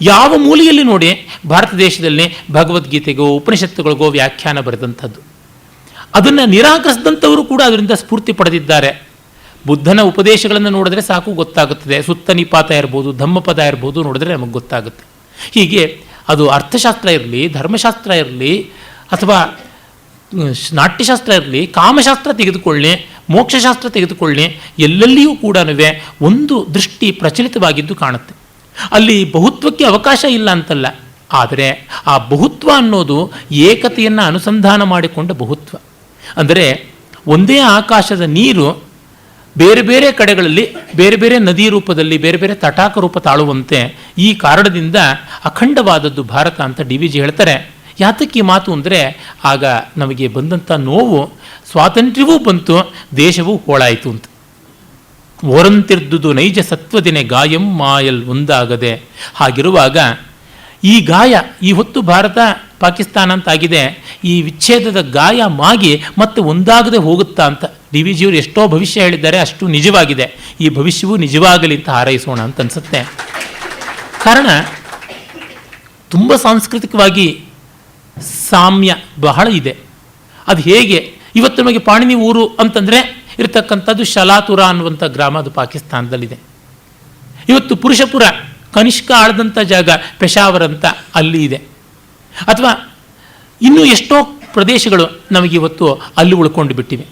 ಯಾವ ಮೂಲೆಯಲ್ಲಿ ನೋಡಿ ಭಾರತ ದೇಶದಲ್ಲಿ ಭಗವದ್ಗೀತೆಗೋ ಉಪನಿಷತ್ತುಗಳಿಗೋ ವ್ಯಾಖ್ಯಾನ ಬರೆದಂಥದ್ದು. ಅದನ್ನು ನಿರಾಕರಿಸಿದಂಥವರು ಕೂಡ ಅದರಿಂದ ಸ್ಫೂರ್ತಿ ಪಡೆದಿದ್ದಾರೆ. ಬುದ್ಧನ ಉಪದೇಶಗಳನ್ನು ನೋಡಿದ್ರೆ ಸಾಕು ಗೊತ್ತಾಗುತ್ತದೆ. ಸುತ್ತ ನಿಪಾತ ಇರ್ಬೋದು, ಧಮ್ಮಪದ ಇರ್ಬೋದು, ನೋಡಿದ್ರೆ ನಮಗೆ ಗೊತ್ತಾಗುತ್ತೆ. ಹೀಗೆ ಅದು ಅರ್ಥಶಾಸ್ತ್ರ ಇರಲಿ, ಧರ್ಮಶಾಸ್ತ್ರ ಇರಲಿ, ಅಥವಾ ನಾಟ್ಯಶಾಸ್ತ್ರ ಇರಲಿ, ಕಾಮಶಾಸ್ತ್ರ ತೆಗೆದುಕೊಳ್ಳಿ, ಮೋಕ್ಷಶಾಸ್ತ್ರ ತೆಗೆದುಕೊಳ್ಳಿ, ಎಲ್ಲೆಲ್ಲಿಯೂ ಕೂಡ ಒಂದು ದೃಷ್ಟಿ ಪ್ರಚಲಿತವಾಗಿದ್ದು ಕಾಣುತ್ತೆ. ಅಲ್ಲಿ ಬಹುತ್ವಕ್ಕೆ ಅವಕಾಶ ಇಲ್ಲ ಅಂತಲ್ಲ, ಆದರೆ ಆ ಬಹುತ್ವ ಅನ್ನೋದು ಏಕತೆಯನ್ನು ಅನುಸಂಧಾನ ಮಾಡಿಕೊಂಡ ಬಹುತ್ವ. ಅಂದರೆ ಒಂದೇ ಆಕಾಶದ ನೀರು ಬೇರೆ ಬೇರೆ ಕಡೆಗಳಲ್ಲಿ ಬೇರೆ ಬೇರೆ ನದಿ ರೂಪದಲ್ಲಿ ಬೇರೆ ಬೇರೆ ತಟಾಕ ರೂಪ ತಾಳುವಂತೆ ಈ ಕಾರಣದಿಂದ ಅಖಂಡವಾದದ್ದು ಭಾರತ ಅಂತ ಡಿ ವಿ ಜಿ ಹೇಳ್ತಾರೆ. ಯಾತಕ್ಕೆ ಈ ಮಾತು ಅಂದರೆ, ಆಗ ನಮಗೆ ಬಂದಂಥ ನೋವು ಸ್ವಾತಂತ್ರ್ಯವೂ ಬಂತು, ದೇಶವೂ ಹೋಳಾಯಿತು ಅಂತ. ಓರಂತಿರ್ದುದು ನೈಜ ಸತ್ವದಿನೇ ಗಾಯಂ ಮಾಯಲ್ ಒಂದಾಗದೆ. ಹಾಗಿರುವಾಗ ಈ ಗಾಯ, ಈ ಹೊತ್ತು ಭಾರತ ಪಾಕಿಸ್ತಾನ ಅಂತಾಗಿದೆ, ಈ ವಿಚ್ಛೇದದ ಗಾಯ ಮಾಗಿ ಮತ್ತೆ ಒಂದಾಗದೆ ಹೋಗುತ್ತಾ ಅಂತ ಡಿ ವಿ ಜಿಯವರು ಎಷ್ಟೋ ಭವಿಷ್ಯ ಹೇಳಿದ್ದಾರೆ, ಅಷ್ಟು ನಿಜವಾಗಿದೆ. ಈ ಭವಿಷ್ಯವೂ ನಿಜವಾಗಲಿ ಅಂತ ಹಾರೈಸೋಣ ಅಂತ ಅನಿಸುತ್ತೆ. ಕಾರಣ ತುಂಬ ಸಾಂಸ್ಕೃತಿಕವಾಗಿ ಸಾಮ್ಯ ಬಹಳ ಇದೆ. ಅದು ಹೇಗೆ, ಇವತ್ತು ನಮಗೆ ಪಾಣಿನಿ ಊರು ಅಂತಂದರೆ ಇರತಕ್ಕಂಥದ್ದು ಶಲಾತುರ ಅನ್ನುವಂಥ ಗ್ರಾಮ, ಅದು ಪಾಕಿಸ್ತಾನದಲ್ಲಿದೆ. ಇವತ್ತು ಪುರುಷಪುರ ಕನಿಷ್ಕ ಆಳದಂಥ ಜಾಗ ಪೆಶಾವರ್ ಅಂತ ಅಲ್ಲಿ ಇದೆ. ಅಥವಾ ಇನ್ನೂ ಎಷ್ಟೋ ಪ್ರದೇಶಗಳು ನಮಗಿವತ್ತು ಅಲ್ಲಿ ಉಳ್ಕೊಂಡು ಬಿಟ್ಟಿವೆ.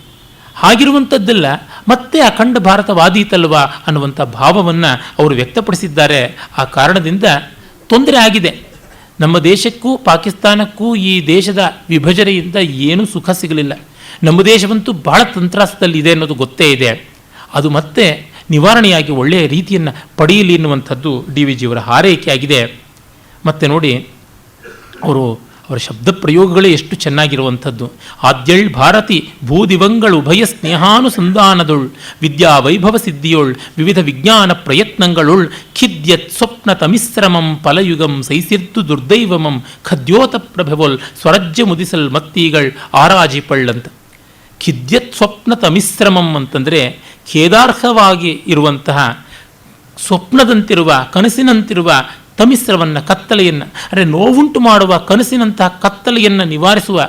ಹಾಗಿರುವಂಥದ್ದೆಲ್ಲ ಮತ್ತೆ ಅಖಂಡ ಭಾರತವಾದೀತಲ್ವಾ ಅನ್ನುವಂಥ ಭಾವವನ್ನು ಅವರು ವ್ಯಕ್ತಪಡಿಸಿದ್ದಾರೆ. ಆ ಕಾರಣದಿಂದ ತೊಂದರೆ ಆಗಿದೆ. ನಮ್ಮ ದೇಶಕ್ಕೂ ಪಾಕಿಸ್ತಾನಕ್ಕೂ ಈ ದೇಶದ ವಿಭಜನೆಯಿಂದ ಏನೂ ಸುಖ ಸಿಗಲಿಲ್ಲ. ನಮ್ಮ ದೇಶವಂತೂ ಬಹಳ ತಂತ್ರಾಸದಲ್ಲಿದೆ ಅನ್ನೋದು ಗೊತ್ತೇ ಇದೆ. ಅದು ಮತ್ತೆ ನಿವಾರಣೆಯಾಗಿ ಒಳ್ಳೆಯ ರೀತಿಯನ್ನು ಪಡೆಯಲಿ ಎನ್ನುವಂಥದ್ದು ಡಿ ವಿ ಜಿಯವರ ಹಾರೈಕೆಯಾಗಿದೆ. ಮತ್ತು ನೋಡಿ, ಅವರ ಶಬ್ದ ಪ್ರಯೋಗಗಳೇ ಎಷ್ಟು ಚೆನ್ನಾಗಿರುವಂಥದ್ದು. ಆದ್ಯಳ್ ಭಾರತಿ ಭೂದಿವಂಗಳು ಉಭಯ ಸ್ನೇಹಾನುಸಂಧಾನದೊಳ್ ವಿದ್ಯಾ ವೈಭವ ಸಿದ್ಧಿಯೊಳ್ ವಿವಿಧ ವಿಜ್ಞಾನ ಪ್ರಯತ್ನങ്ങളുಳ್ ಖಿದ್ಯತ್ ಸ್ವಪ್ನ ತಮಿಶ್ರಮಂ ಫಲಯುಗಂ ಸೈಸಿರ್ದು ದುರ್ದೈವಮಂ ಖದ್ಯೋತ ಪ್ರಭೆವೊಲ್ ಸ್ವರಜ್ಯ ಮುದಿಸಲ್ ಮತ್ತೀಗಳ್ ಆರಾಜಿಪಳ್ಳಂತ. ಖಿದ್ಯತ್ ಸ್ವಪ್ನ ತಮಿಶ್ರಮಂ ಅಂತಂದರೆ ಖೇದಾರ್ಹವಾಗಿ ಇರುವಂತಹ ಸ್ವಪ್ನದಂತಿರುವ ಕನಸಿನಂತಿರುವ ತಮಿಶ್ರವನ್ನು, ಕತ್ತಲೆಯನ್ನು, ಅಂದರೆ ನೋವುಂಟು ಮಾಡುವ ಕನಸಿನಂತಹ ಕತ್ತಲೆಯನ್ನು ನಿವಾರಿಸುವ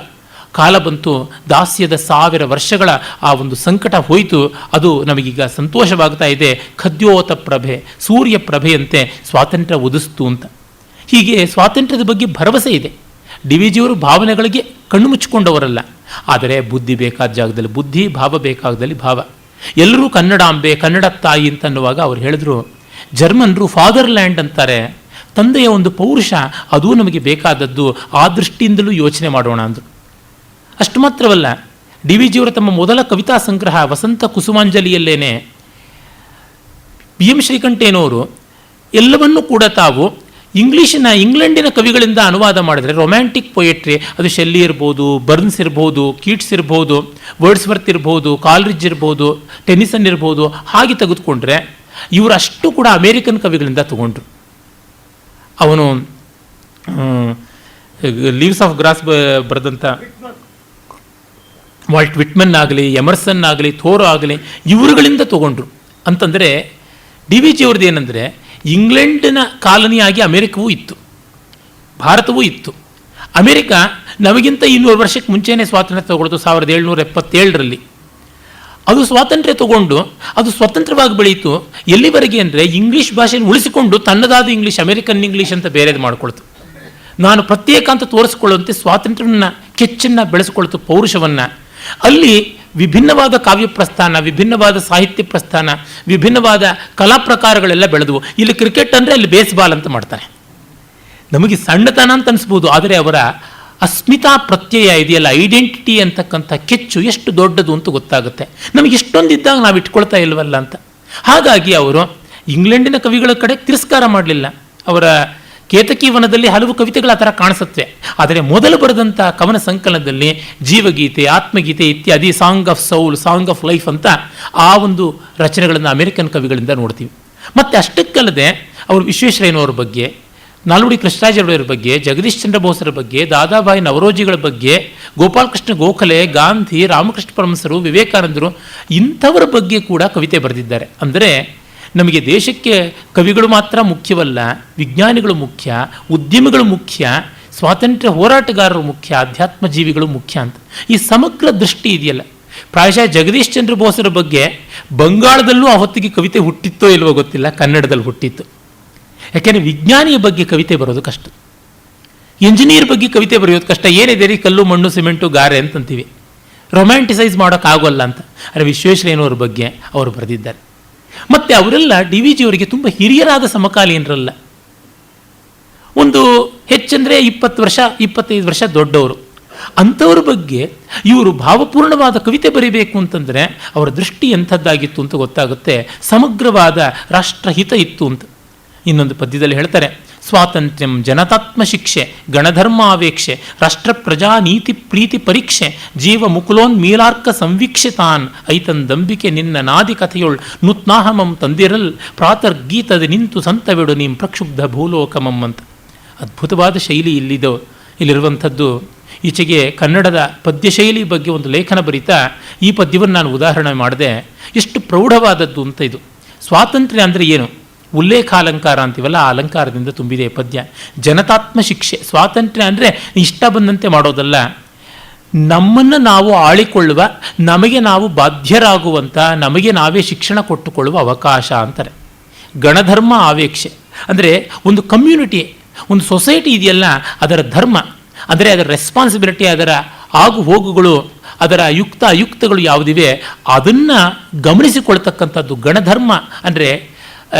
ಕಾಲ ಬಂತು. ದಾಸ್ಯದ 1000 ವರ್ಷಗಳ ಆ ಒಂದು ಸಂಕಟ ಹೋಯಿತು. ಅದು ನಮಗೀಗ ಸಂತೋಷವಾಗ್ತಾ ಇದೆ. ಖದ್ಯೋತ ಪ್ರಭೆ, ಸೂರ್ಯ ಪ್ರಭೆಯಂತೆ ಸ್ವಾತಂತ್ರ್ಯ ಉದಿಸ್ತು ಅಂತ. ಹೀಗೆ ಸ್ವಾತಂತ್ರ್ಯದ ಬಗ್ಗೆ ಭರವಸೆ ಇದೆ. ಡಿ ವಿ ಜಿಯವರು ಭಾವನೆಗಳಿಗೆ ಕಣ್ಣು ಮುಚ್ಚಿಕೊಂಡವರಲ್ಲ. ಆದರೆ ಬುದ್ಧಿ ಬೇಕಾದ ಜಾಗದಲ್ಲಿ ಬುದ್ಧಿ, ಭಾವ ಬೇಕಾದಲ್ಲಿ ಭಾವ. ಎಲ್ಲರೂ ಕನ್ನಡಾಂಬೆ, ಕನ್ನಡ ತಾಯಿ ಅಂತನ್ನುವಾಗ ಅವ್ರು ಹೇಳಿದ್ರು, ಜರ್ಮನ್ರು ಫಾದರ್ಲ್ಯಾಂಡ್ ಅಂತಾರೆ, ತಂದೆಯ ಒಂದು ಪೌರುಷ ಅದೂ ನಮಗೆ ಬೇಕಾದದ್ದು, ಆ ದೃಷ್ಟಿಯಿಂದಲೂ ಯೋಚನೆ ಮಾಡೋಣ ಅಂದರು. ಅಷ್ಟು ಮಾತ್ರವಲ್ಲ, ಡಿ ವಿ ಜಿಯವರು ತಮ್ಮ ಮೊದಲ ಕವಿತಾ ಸಂಗ್ರಹ ವಸಂತ ಕುಸುಮಾಂಜಲಿಯಲ್ಲೇನೆ ಬಿ ಎಂ ಶ್ರೀಕಂಠೇನವರು ಎಲ್ಲವನ್ನೂ ಕೂಡ ತಾವು ಇಂಗ್ಲೆಂಡಿನ ಕವಿಗಳಿಂದ ಅನುವಾದ ಮಾಡಿದರೆ, ರೊಮ್ಯಾಂಟಿಕ್ ಪೊಯೆಟ್ರಿ, ಅದು ಶೆಲ್ಲಿ ಇರ್ಬೋದು, ಬರ್ನ್ಸ್ ಇರ್ಬೋದು, ಕೀಟ್ಸ್ ಇರ್ಬೋದು, ವರ್ಡ್ಸ್ವರ್ತ್ ಇರ್ಬೋದು, ಕಾಲ್ರಿಡ್ಜ್ ಇರ್ಬೋದು, ಟೆನಿಸನ್ ಇರ್ಬೋದು, ಹಾಗೆ ತೆಗೆದುಕೊಂಡ್ರೆ ಇವರಷ್ಟು ಕೂಡ ಅಮೇರಿಕನ್ ಕವಿಗಳಿಂದ ತಗೊಂಡ್ರು. ಅವನು ಲೀವ್ಸ್ ಆಫ್ ಗ್ರಾಸ್ ಬರೆದಂಥ ವಾಲ್ಟ್ ವಿಟ್ಮನ್ ಆಗಲಿ, ಎಮರ್ಸನ್ ಆಗಲಿ, ಥೋರೋ ಆಗಲಿ, ಇವರುಗಳಿಂದ ತಗೊಂಡ್ರು. ಅಂತಂದರೆ ಡಿ ವಿ ಜಿ ಅವ್ರದ್ದು ಏನಂದರೆ, ಇಂಗ್ಲೆಂಡಿನ ಕಾಲನಿಯಾಗಿ ಅಮೆರಿಕವೂ ಇತ್ತು, ಭಾರತವೂ ಇತ್ತು. ಅಮೆರಿಕ ನಮಗಿಂತ 200 ವರ್ಷಕ್ಕೆ ಮುಂಚೆನೇ ಸ್ವಾತಂತ್ರ್ಯ ತಗೊಳ್ಳೋದು 1777ರಲ್ಲಿ. ಅದು ಸ್ವಾತಂತ್ರ್ಯ ತಗೊಂಡು ಅದು ಸ್ವತಂತ್ರವಾಗಿ ಬೆಳೀತು. ಎಲ್ಲಿವರೆಗೆ ಅಂದರೆ ಇಂಗ್ಲೀಷ್ ಭಾಷೆಯನ್ನು ಉಳಿಸಿಕೊಂಡು ತನ್ನದಾದ ಇಂಗ್ಲೀಷ್, ಅಮೆರಿಕನ್ ಇಂಗ್ಲೀಷ್ ಅಂತ ಬೇರೆದು ಮಾಡಿಕೊಳ್ತು. ನಾನು ಪ್ರತ್ಯೇಕ ಅಂತ ತೋರಿಸ್ಕೊಳ್ಳುವಂತೆ ಸ್ವಾತಂತ್ರ್ಯವನ್ನು, ಕೆಚ್ಚನ್ನು ಬೆಳೆಸ್ಕೊಳ್ತು, ಪೌರುಷವನ್ನು. ಅಲ್ಲಿ ವಿಭಿನ್ನವಾದ ಕಾವ್ಯ ಪ್ರಸ್ಥಾನ, ವಿಭಿನ್ನವಾದ ಸಾಹಿತ್ಯ ಪ್ರಸ್ಥಾನ, ವಿಭಿನ್ನವಾದ ಕಲಾ ಪ್ರಕಾರಗಳೆಲ್ಲ ಬೆಳೆದವು. ಇಲ್ಲಿ ಕ್ರಿಕೆಟ್ ಅಂದರೆ ಅಲ್ಲಿ ಬೇಸ್ಬಾಲ್ ಅಂತ ಮಾಡ್ತಾರೆ. ನಮಗೆ ಸಣ್ಣತನ ಅಂತ ಅನಿಸ್ಬೋದು, ಆದರೆ ಅವರ ಅಸ್ಮಿತಾ ಪ್ರತ್ಯಯ ಇದೆಯಲ್ಲ, ಐಡೆಂಟಿಟಿ ಅಂತಕ್ಕಂಥ ಕೆಚ್ಚು ಎಷ್ಟು ದೊಡ್ಡದು ಅಂತ ಗೊತ್ತಾಗುತ್ತೆ. ನಮಗೆ ಇಷ್ಟೊಂದಿದ್ದಾಗ ನಾವು ಇಟ್ಕೊಳ್ತಾ ಇಲ್ವಲ್ಲ ಅಂತ. ಹಾಗಾಗಿ ಅವರು ಇಂಗ್ಲೆಂಡಿನ ಕವಿಗಳ ಕಡೆ ತಿರಸ್ಕಾರ ಮಾಡಲಿಲ್ಲ. ಅವರ ಕೇತಕಿ ವನದಲ್ಲಿ ಹಲವು ಕವಿತೆಗಳು ಆ ಥರ ಕಾಣಿಸುತ್ತವೆ. ಆದರೆ ಮೊದಲು ಬರೆದಂಥ ಕವನ ಸಂಕಲನದಲ್ಲಿ ಜೀವಗೀತೆ, ಆತ್ಮಗೀತೆ ಇತ್ಯಾದಿ, song of soul, song of life ಅಂತ ಆ ಒಂದು ರಚನೆಗಳನ್ನು ಅಮೆರಿಕನ್ ಕವಿಗಳಿಂದ ನೋಡ್ತೀವಿ. ಮತ್ತು ಅಷ್ಟಕ್ಕಲ್ಲದೆ ಅವರು ವಿಶ್ವೇಶ್ವರಯ್ಯನವರ ಬಗ್ಗೆ, ನಾಲ್ವಡಿ ಕೃಷ್ಣರಾಜರವರ ಬಗ್ಗೆ, ಜಗದೀಶ್ ಚಂದ್ರ ಬೋಸರ ಬಗ್ಗೆ, ದಾದಾಬಾಯಿ ನವರೋಜಿಗಳ ಬಗ್ಗೆ, ಗೋಪಾಲಕೃಷ್ಣ ಗೋಖಲೆ, ಗಾಂಧಿ, ರಾಮಕೃಷ್ಣ ಪರಮಹಂಸರು, ವಿವೇಕಾನಂದರು, ಇಂಥವರ ಬಗ್ಗೆ ಕೂಡ ಕವಿತೆ ಬರೆದಿದ್ದಾರೆ. ಅಂದರೆ ನಮಗೆ ದೇಶಕ್ಕೆ ಕವಿಗಳು ಮಾತ್ರ ಮುಖ್ಯವಲ್ಲ, ವಿಜ್ಞಾನಿಗಳು ಮುಖ್ಯ, ಉದ್ಯಮಿಗಳು ಮುಖ್ಯ, ಸ್ವಾತಂತ್ರ್ಯ ಹೋರಾಟಗಾರರು ಮುಖ್ಯ, ಅಧ್ಯಾತ್ಮ ಜೀವಿಗಳು ಮುಖ್ಯ ಅಂತ ಈ ಸಮಗ್ರ ದೃಷ್ಟಿ ಇದೆಯಲ್ಲ. ಪ್ರಾಯಶಃ ಜಗದೀಶ್ ಚಂದ್ರ ಬೋಸರ ಬಗ್ಗೆ ಬಂಗಾಳದಲ್ಲೂ ಆ ಹೊತ್ತಿಗೆ ಕವಿತೆ ಹುಟ್ಟಿತ್ತೋ ಇಲ್ವೋ ಗೊತ್ತಿಲ್ಲ, ಕನ್ನಡದಲ್ಲಿ ಹುಟ್ಟಿತ್ತು. ಯಾಕೆಂದರೆ ವಿಜ್ಞಾನಿಯ ಬಗ್ಗೆ ಕವಿತೆ ಬರೋದು ಕಷ್ಟ, ಇಂಜಿನಿಯರ್ ಬಗ್ಗೆ ಕವಿತೆ ಬರೆಯೋದು ಕಷ್ಟ. ಏನಿದೆ ರೀ, ಕಲ್ಲು ಮಣ್ಣು ಸಿಮೆಂಟು ಗಾರೆ ಅಂತಂತೀವಿ, ರೊಮ್ಯಾಂಟಿಸೈಸ್ ಮಾಡೋಕ್ಕಾಗೋಲ್ಲ ಅಂತ. ಆದರೆ ವಿಶ್ವೇಶ್ವರಯ್ಯನವರ ಬಗ್ಗೆ ಅವರು ಬರೆದಿದ್ದಾರೆ. ಮತ್ತು ಅವರೆಲ್ಲ ಡಿ ವಿ ಜಿಯವರಿಗೆ ತುಂಬ ಹಿರಿಯರಾದ ಸಮಕಾಲೀನರಲ್ಲ. ಒಂದು ಹೆಚ್ಚಂದರೆ 20 ವರ್ಷ 25 ವರ್ಷ ದೊಡ್ಡವರು. ಅಂಥವ್ರ ಬಗ್ಗೆ ಇವರು ಭಾವಪೂರ್ಣವಾದ ಕವಿತೆ ಬರೀಬೇಕು ಅಂತಂದರೆ ಅವರ ದೃಷ್ಟಿ ಎಂಥದ್ದಾಗಿತ್ತು ಅಂತ ಗೊತ್ತಾಗುತ್ತೆ. ಸಮಗ್ರವಾದ ರಾಷ್ಟ್ರಹಿತ ಇತ್ತು ಅಂತ. ಇನ್ನೊಂದು ಪದ್ಯದಲ್ಲಿ ಹೇಳ್ತಾರೆ, ಸ್ವಾತಂತ್ರ್ಯಂ ಜನತಾತ್ಮ ಶಿಕ್ಷೆ ಗಣಧರ್ಮಾವೇಕ್ಷೆ ರಾಷ್ಟ್ರ ಪ್ರಜಾ ನೀತಿ ಪ್ರೀತಿ ಪರೀಕ್ಷೆ ಜೀವ ಮುಕುಲೋನ್ಮೀಲಾರ್ಕ ಸಂವೀಕ್ಷಿತಾನ್ ಐತಂದಂಬಿಕೆ ನಿನ್ನ ನಾದಿ ಕಥೆಯೊಳ್ ನೂತ್ನಾಹಮಂ ತಂದಿರಲ್ ಪ್ರಾತರ್ಗೀತದ ನಿಂತು ಸಂತವಿಡು ನೀಂ ಪ್ರಕ್ಷುಬ್ಧ ಭೂಲೋಕಮಂ ಅಂತ. ಅದ್ಭುತವಾದ ಶೈಲಿ ಇಲ್ಲಿರುವಂಥದ್ದು. ಈಚೆಗೆ ಕನ್ನಡದ ಪದ್ಯಶೈಲಿ ಬಗ್ಗೆ ಒಂದು ಲೇಖನ ಬರೀತಾ ಈ ಪದ್ಯವನ್ನು ನಾನು ಉದಾಹರಣೆ ಮಾಡಿದೆ. ಎಷ್ಟು ಪ್ರೌಢವಾದದ್ದು ಅಂತ ಇದು. ಸ್ವಾತಂತ್ರ್ಯ ಅಂದರೆ ಏನು? ಉಲ್ಲೇಖಾಲಂಕಾರ ಅಂತೀವಲ್ಲ, ಆ ಅಲಂಕಾರದಿಂದ ತುಂಬಿದೆ ಪದ್ಯ. ಜನತಾತ್ಮ ಶಿಕ್ಷೆ, ಸ್ವಾತಂತ್ರ್ಯ ಅಂದರೆ ಇಷ್ಟ ಬಂದಂತೆ ಮಾಡೋದಲ್ಲ, ನಮ್ಮನ್ನು ನಾವು ಆಳಿಕೊಳ್ಳುವ, ನಮಗೆ ನಾವು ಬಾಧ್ಯರಾಗುವಂಥ, ನಮಗೆ ನಾವೇ ಶಿಕ್ಷಣ ಕೊಟ್ಟುಕೊಳ್ಳುವ ಅವಕಾಶ ಅಂತಾರೆ. ಗಣಧರ್ಮ ಆವೇಕ್ಷೆ ಅಂದರೆ ಒಂದು ಕಮ್ಯುನಿಟಿ, ಒಂದು ಸೊಸೈಟಿ ಇದೆಯಲ್ಲ, ಅದರ ಧರ್ಮ ಅಂದರೆ ಅದರ ರೆಸ್ಪಾನ್ಸಿಬಿಲಿಟಿ, ಅದರ ಆಗು ಹೋಗುಗಳು, ಅದರ ಯುಕ್ತ ಅಯುಕ್ತಗಳು ಯಾವುದಿವೆ ಅದನ್ನು ಗಮನಿಸಿಕೊಳ್ತಕ್ಕಂಥದ್ದು ಗಣಧರ್ಮ. ಅಂದರೆ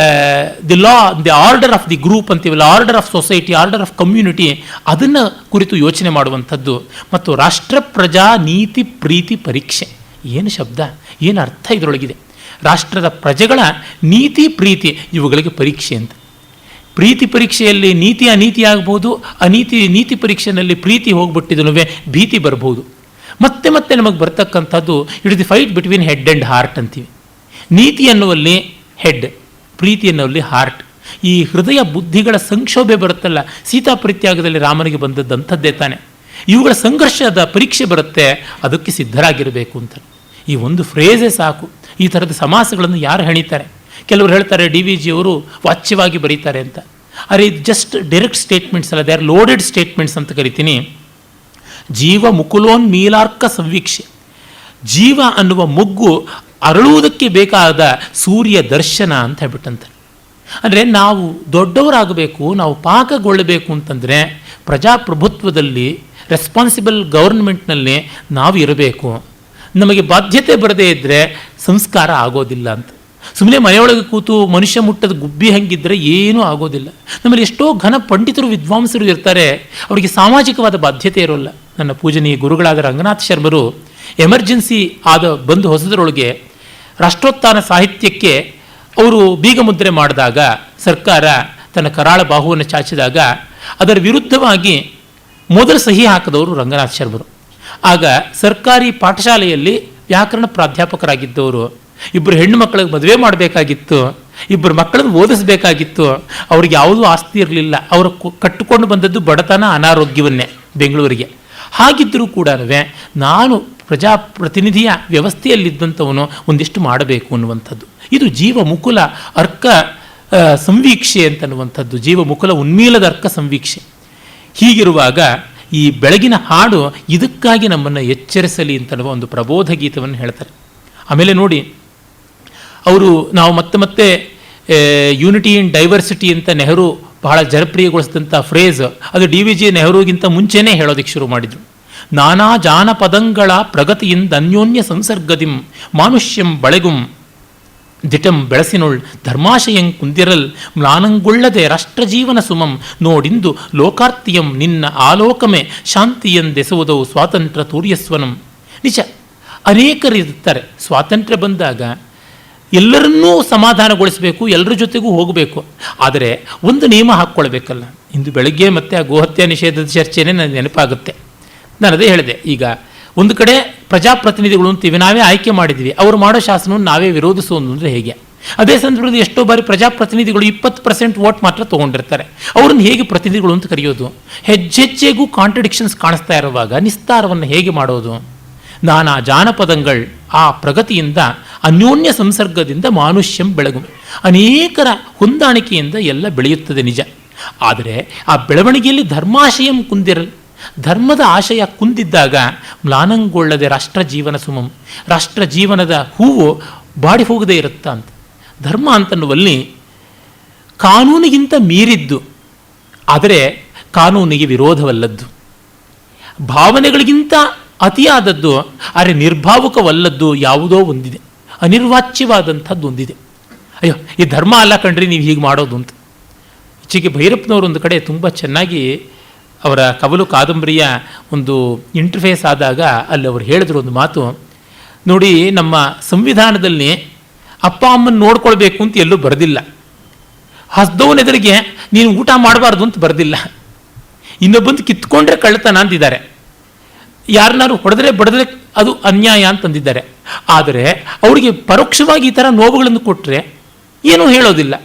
the law, the order of the group ಅಂತೀವಲ್ಲ, order of society, order of community, ಅದನ್ನು ಕುರಿತು ಯೋಚನೆ ಮಾಡುವಂಥದ್ದು. ಮತ್ತು ರಾಷ್ಟ್ರ ಪ್ರಜಾ ನೀತಿ ಪ್ರೀತಿ ಪರೀಕ್ಷೆ. ಏನು ಶಬ್ದ, ಏನು ಅರ್ಥ ಇದರೊಳಗಿದೆ. ರಾಷ್ಟ್ರದ ಪ್ರಜೆಗಳ ನೀತಿ ಪ್ರೀತಿ ಇವುಗಳಿಗೆ ಪರೀಕ್ಷೆ ಅಂತ. ಪ್ರೀತಿ ಪರೀಕ್ಷೆಯಲ್ಲಿ ನೀತಿ ಅನೀತಿ ಆಗ್ಬೋದು, ನೀತಿ ಪರೀಕ್ಷೆಯಲ್ಲಿ ಪ್ರೀತಿ ಹೋಗ್ಬಿಟ್ಟಿದನು ಭೀತಿ ಬರ್ಬೋದು. ಮತ್ತೆ ಮತ್ತೆ ನಮಗೆ ಬರ್ತಕ್ಕಂಥದ್ದು it is the fight between head and heart ಅಂತೀವಿ. ನೀತಿ ಅನ್ನುವಲ್ಲಿ ಹೆಡ್, ಪ್ರೀತಿ ಅನ್ನುವಲ್ಲಿ ಹಾರ್ಟ್. ಈ ಹೃದಯ ಬುದ್ಧಿಗಳ ಸಂಕ್ಷೋಭೆ ಬರುತ್ತಲ್ಲ, ಸೀತಾಪರಿತ್ಯಾಗದಲ್ಲಿ ರಾಮನಿಗೆ ಬಂದದ್ದಂಥದ್ದೇ ತಾನೆ. ಇವುಗಳ ಸಂಘರ್ಷದ ಪರೀಕ್ಷೆ ಬರುತ್ತೆ, ಅದಕ್ಕೆ ಸಿದ್ಧರಾಗಿರಬೇಕು ಅಂತ. ಈ ಒಂದು ಫ್ರೇಸೇ ಸಾಕು. ಈ ಥರದ ಸಮಾಸಗಳನ್ನು ಯಾರು ಹೆಣಿತಾರೆ? ಕೆಲವರು ಹೇಳ್ತಾರೆ DVG ಅವರು ವಾಚ್ಯವಾಗಿ ಬರೀತಾರೆ ಅಂತ. ಅರೆ ಇದು ಜಸ್ಟ್ ಡೈರೆಕ್ಟ್ ಸ್ಟೇಟ್ಮೆಂಟ್ಸ್ ಅಲ್ಲ, ದೇ ಆರ್ ಲೋಡೆಡ್ ಸ್ಟೇಟ್ಮೆಂಟ್ಸ್ ಅಂತ ಕರಿತೀನಿ. ಜೀವ ಮುಕುಲೋನ್ಮೀಲಾರ್ಕ ಸಂವೀಕ್ಷೆ, ಜೀವ ಅನ್ನುವ ಮೊಗ್ಗು ಅರಳುವುದಕ್ಕೆ ಬೇಕಾದ ಸೂರ್ಯ ದರ್ಶನ ಅಂತ ಹೇಳ್ಬಿಟ್ಟಂತಾರೆ. ಅಂದರೆ ನಾವು ದೊಡ್ಡವರಾಗಬೇಕು, ನಾವು ಪಾಕಗೊಳ್ಳಬೇಕು ಅಂತಂದರೆ ಪ್ರಜಾಪ್ರಭುತ್ವದಲ್ಲಿ, ರೆಸ್ಪಾನ್ಸಿಬಲ್ ಗವರ್ಮೆಂಟ್ನಲ್ಲಿ ನಾವು ಇರಬೇಕು. ನಮಗೆ ಬಾಧ್ಯತೆ ಬರದೇ ಇದ್ದರೆ ಸಂಸ್ಕಾರ ಆಗೋದಿಲ್ಲ ಅಂತ. ಸುಮ್ಮನೆ ಮನೆಯೊಳಗೆ ಕೂತು ಮನುಷ್ಯ ಮುಟ್ಟದ ಗುಬ್ಬಿ ಹಂಗಿದ್ರೆ ಏನೂ ಆಗೋದಿಲ್ಲ. ನಮ್ಮಲ್ಲಿ ಎಷ್ಟೋ ಘನ ಪಂಡಿತರು ವಿದ್ವಾಂಸರು ಇರ್ತಾರೆ, ಅವರಿಗೆ ಸಾಮಾಜಿಕವಾದ ಬಾಧ್ಯತೆ ಇರೋಲ್ಲ. ನನ್ನ ಪೂಜನೀಯ ಗುರುಗಳಾದ ರಂಗನಾಥ ಶರ್ಮರು ಎಮರ್ಜೆನ್ಸಿ ಬಂದು ಹೊಸದರೊಳಗೆ ರಾಷ್ಟ್ರೋತ್ಥಾನ ಸಾಹಿತ್ಯಕ್ಕೆ ಅವರು ಬೀಗ ಮುದ್ರೆ ಮಾಡಿದಾಗ, ಸರ್ಕಾರ ತನ್ನ ಕರಾಳ ಬಾಹುವನ್ನು ಚಾಚಿದಾಗ ಅದರ ವಿರುದ್ಧವಾಗಿ ಮೊದಲು ಸಹಿ ಹಾಕಿದವರು ರಂಗನಾಥ ಶರ್ಮರು. ಆಗ ಸರ್ಕಾರಿ ಪಾಠಶಾಲೆಯಲ್ಲಿ ವ್ಯಾಕರಣ ಪ್ರಾಧ್ಯಾಪಕರಾಗಿದ್ದವರು. ಇಬ್ಬರು ಹೆಣ್ಣು ಮಕ್ಕಳಿಗೆ ಮದುವೆ ಮಾಡಬೇಕಾಗಿತ್ತು, ಇಬ್ಬರು ಮಕ್ಕಳನ್ನು ಓದಿಸಬೇಕಾಗಿತ್ತು. ಅವ್ರಿಗೆ ಯಾವುದೂ ಆಸ್ತಿ ಇರಲಿಲ್ಲ. ಅವರು ಕಟ್ಟಿಕೊಂಡು ಬಂದದ್ದು ಬಡತನ, ಅನಾರೋಗ್ಯವನ್ನೇ ಬೆಂಗಳೂರಿಗೆ. ಹಾಗಿದ್ದರೂ ಕೂಡ ನಾನು ಪ್ರಜಾಪ್ರತಿನಿಧಿಯ ವ್ಯವಸ್ಥೆಯಲ್ಲಿದ್ದಂಥವನು ಒಂದಿಷ್ಟು ಮಾಡಬೇಕು ಅನ್ನುವಂಥದ್ದು. ಇದು ಜೀವ ಮುಕುಲ ಅರ್ಕ ಸಂವೀಕ್ಷೆ ಅಂತನ್ನುವಂಥದ್ದು, ಜೀವ ಮುಕುಲ ಉನ್ಮೀಲದ ಅರ್ಕ ಸಂವೀಕ್ಷೆ. ಹೀಗಿರುವಾಗ ಈ ಬೆಳಗಿನ ಹಾಡು ಇದಕ್ಕಾಗಿ ನಮ್ಮನ್ನು ಎಚ್ಚರಿಸಲಿ ಅಂತನ್ನುವ ಒಂದು ಪ್ರಬೋಧ ಗೀತವನ್ನು ಹೇಳ್ತಾರೆ. ಆಮೇಲೆ ನೋಡಿ, ನಾವು ಮತ್ತೆ ಯೂನಿಟಿ ಇನ್ ಡೈವರ್ಸಿಟಿ ಅಂತ ನೆಹರು ಬಹಳ ಜನಪ್ರಿಯಗೊಳಿಸಿದಂಥ ಫ್ರೇಸ್, ಅದು DVG ನೆಹರುಗಿಂತ ಮುಂಚೆನೇ ಹೇಳೋದಕ್ಕೆ ಶುರು ಮಾಡಿದರು. ನಾನಾ ಜಾನಪದಂಗಳ ಪ್ರಗತಿಯಿಂದ ಅನ್ಯೋನ್ಯ ಸಂಸರ್ಗದಿಂ ಮಾನುಷ್ಯಂ ಬಳೆಗುಂ ದಿಟಂ ಬೆಳಸಿನೊಳ್ ಧರ್ಮಾಶಯಂ ಕುಂದಿರಲ್ ಮ್ಲಾನಂಗೊಳ್ಳದೆ ರಾಷ್ಟ್ರಜೀವನ ಸುಮಂ ನೋಡಿಂದು ಲೋಕಾರ್ತಿಯಂ ನಿನ್ನ ಆಲೋಕಮೇ ಶಾಂತಿಯಂದೆಸುವುದವು ಸ್ವಾತಂತ್ರ್ಯ ತೂರ್ಯಸ್ವನಂ. ನಿಜ, ಅನೇಕರಿರ್ತಾರೆ. ಸ್ವಾತಂತ್ರ್ಯ ಬಂದಾಗ ಎಲ್ಲರನ್ನೂ ಸಮಾಧಾನಗೊಳಿಸಬೇಕು, ಎಲ್ಲರ ಜೊತೆಗೂ ಹೋಗಬೇಕು. ಆದರೆ ಒಂದು ನಿಯಮ ಹಾಕ್ಕೊಳ್ಬೇಕಲ್ಲ. ಇಂದು ಬೆಳಗ್ಗೆ ಮತ್ತೆ ಆ ಗೋಹತ್ಯೆ ನಿಷೇಧದ ಚರ್ಚೆನೇ ನನಗೆ ನೆನಪಾಗುತ್ತೆ. ನಾನು ಅದೇ ಹೇಳಿದೆ. ಈಗ ಒಂದು ಕಡೆ ಪ್ರಜಾಪ್ರತಿನಿಧಿಗಳು ಅಂತೀವಿ, ನಾವೇ ಆಯ್ಕೆ ಮಾಡಿದ್ದೀವಿ, ಅವರು ಮಾಡೋ ಶಾಸನವನ್ನು ನಾವೇ ವಿರೋಧಿಸೋದು ಅಂದರೆ ಹೇಗೆ? ಅದೇ ಸಂದರ್ಭದಲ್ಲಿ ಎಷ್ಟೋ ಬಾರಿ ಪ್ರಜಾಪ್ರತಿನಿಧಿಗಳು 20% ವೋಟ್ ಮಾತ್ರ ತೊಗೊಂಡಿರ್ತಾರೆ. ಅವ್ರನ್ನ ಹೇಗೆ ಪ್ರತಿನಿಧಿಗಳು ಅಂತ ಕರೆಯೋದು? ಹೆಜ್ಜೆಜ್ಜೆಗೂ ಕಾಂಟ್ರಡಿಕ್ಷನ್ಸ್ ಕಾಣಿಸ್ತಾ ಇರುವಾಗ ನಿಸ್ತಾರವನ್ನು ಹೇಗೆ ಮಾಡೋದು? ನಾನಾ ಜಾನಪದಗಳು ಆ ಪ್ರಗತಿಯಿಂದ, ಅನ್ಯೋನ್ಯ ಸಂಸರ್ಗದಿಂದ ಮಾನುಷ್ಯಂ ಬೆಳಗು, ಅನೇಕರ ಹೊಂದಾಣಿಕೆಯಿಂದ ಎಲ್ಲ ಬೆಳೆಯುತ್ತದೆ ನಿಜ. ಆದರೆ ಆ ಬೆಳವಣಿಗೆಯಲ್ಲಿ ಧರ್ಮಾಶಯಂ ಕುಂದಿರಲ್, ಧರ್ಮದ ಆಶಯ ಕುಂದಿದ್ದಾಗ ಮ್ಲಾನಂಗೊಳ್ಳದೆ ರಾಷ್ಟ್ರ ಜೀವನ ಸುಮಂ, ರಾಷ್ಟ್ರ ಜೀವನದ ಹೂವು ಬಾಡಿ ಹೋಗದೇ ಇರುತ್ತಾ ಅಂತ. ಧರ್ಮ ಅಂತನ್ನುವಲ್ಲಿ ಕಾನೂನಿಗಿಂತ ಮೀರಿದ್ದು, ಆದರೆ ಕಾನೂನಿಗೆ ವಿರೋಧವಲ್ಲದ್ದು, ಭಾವನೆಗಳಿಗಿಂತ ಅತಿಯಾದದ್ದು, ಆದರೆ ನಿರ್ಭಾವುಕವಲ್ಲದ್ದು ಯಾವುದೋ ಒಂದಿದೆ, ಅನಿರ್ವಾಚ್ಯವಾದಂಥದ್ದು ಒಂದಿದೆ. ಅಯ್ಯೋ ಈ ಧರ್ಮ ಅಲ್ಲ ಕಣ್ರಿ ನೀವು ಹೀಗೆ ಮಾಡೋದು ಅಂತ. ಈಚೆಗೆ ಭೈರಪ್ಪನವರು ಒಂದು ಕಡೆ ತುಂಬ ಚೆನ್ನಾಗಿ ಅವರ ಕವಲು ಕಾದಂಬರಿಯ ಒಂದು ಇಂಟರ್ಫೇಸ್ ಆದಾಗ ಅಲ್ಲಿ ಅವರು ಹೇಳಿದ್ರು ಒಂದು ಮಾತು ನೋಡಿ, ನಮ್ಮ ಸಂವಿಧಾನದಲ್ಲಿ ಅಪ್ಪ ಅಮ್ಮನ ನೋಡ್ಕೊಳ್ಬೇಕು ಅಂತ ಎಲ್ಲೂ ಬರೆದಿಲ್ಲ, ಹಸ್ದವನೆದುರಿಗೆ ನೀನು ಊಟ ಮಾಡಬಾರ್ದು ಅಂತ ಬರೆದಿಲ್ಲ, ಇನ್ನೊಬ್ಬಂದು ಕಿತ್ಕೊಂಡ್ರೆ ಕಳ್ತನ ಅಂತಿದ್ದಾರೆ, ಯಾರನ್ನಾರು ಹೊಡೆದ್ರೆ ಬಡಿದ್ರೆ ಅದು ಅನ್ಯಾಯ ಅಂತಂದಿದ್ದಾರೆ. ಆದರೆ ಅವರಿಗೆ ಪರೋಕ್ಷವಾಗಿ ಈ ಥರ ನೋವುಗಳನ್ನು ಕೊಟ್ಟರೆ ಏನೂ ಹೇಳೋದಿಲ್ಲ.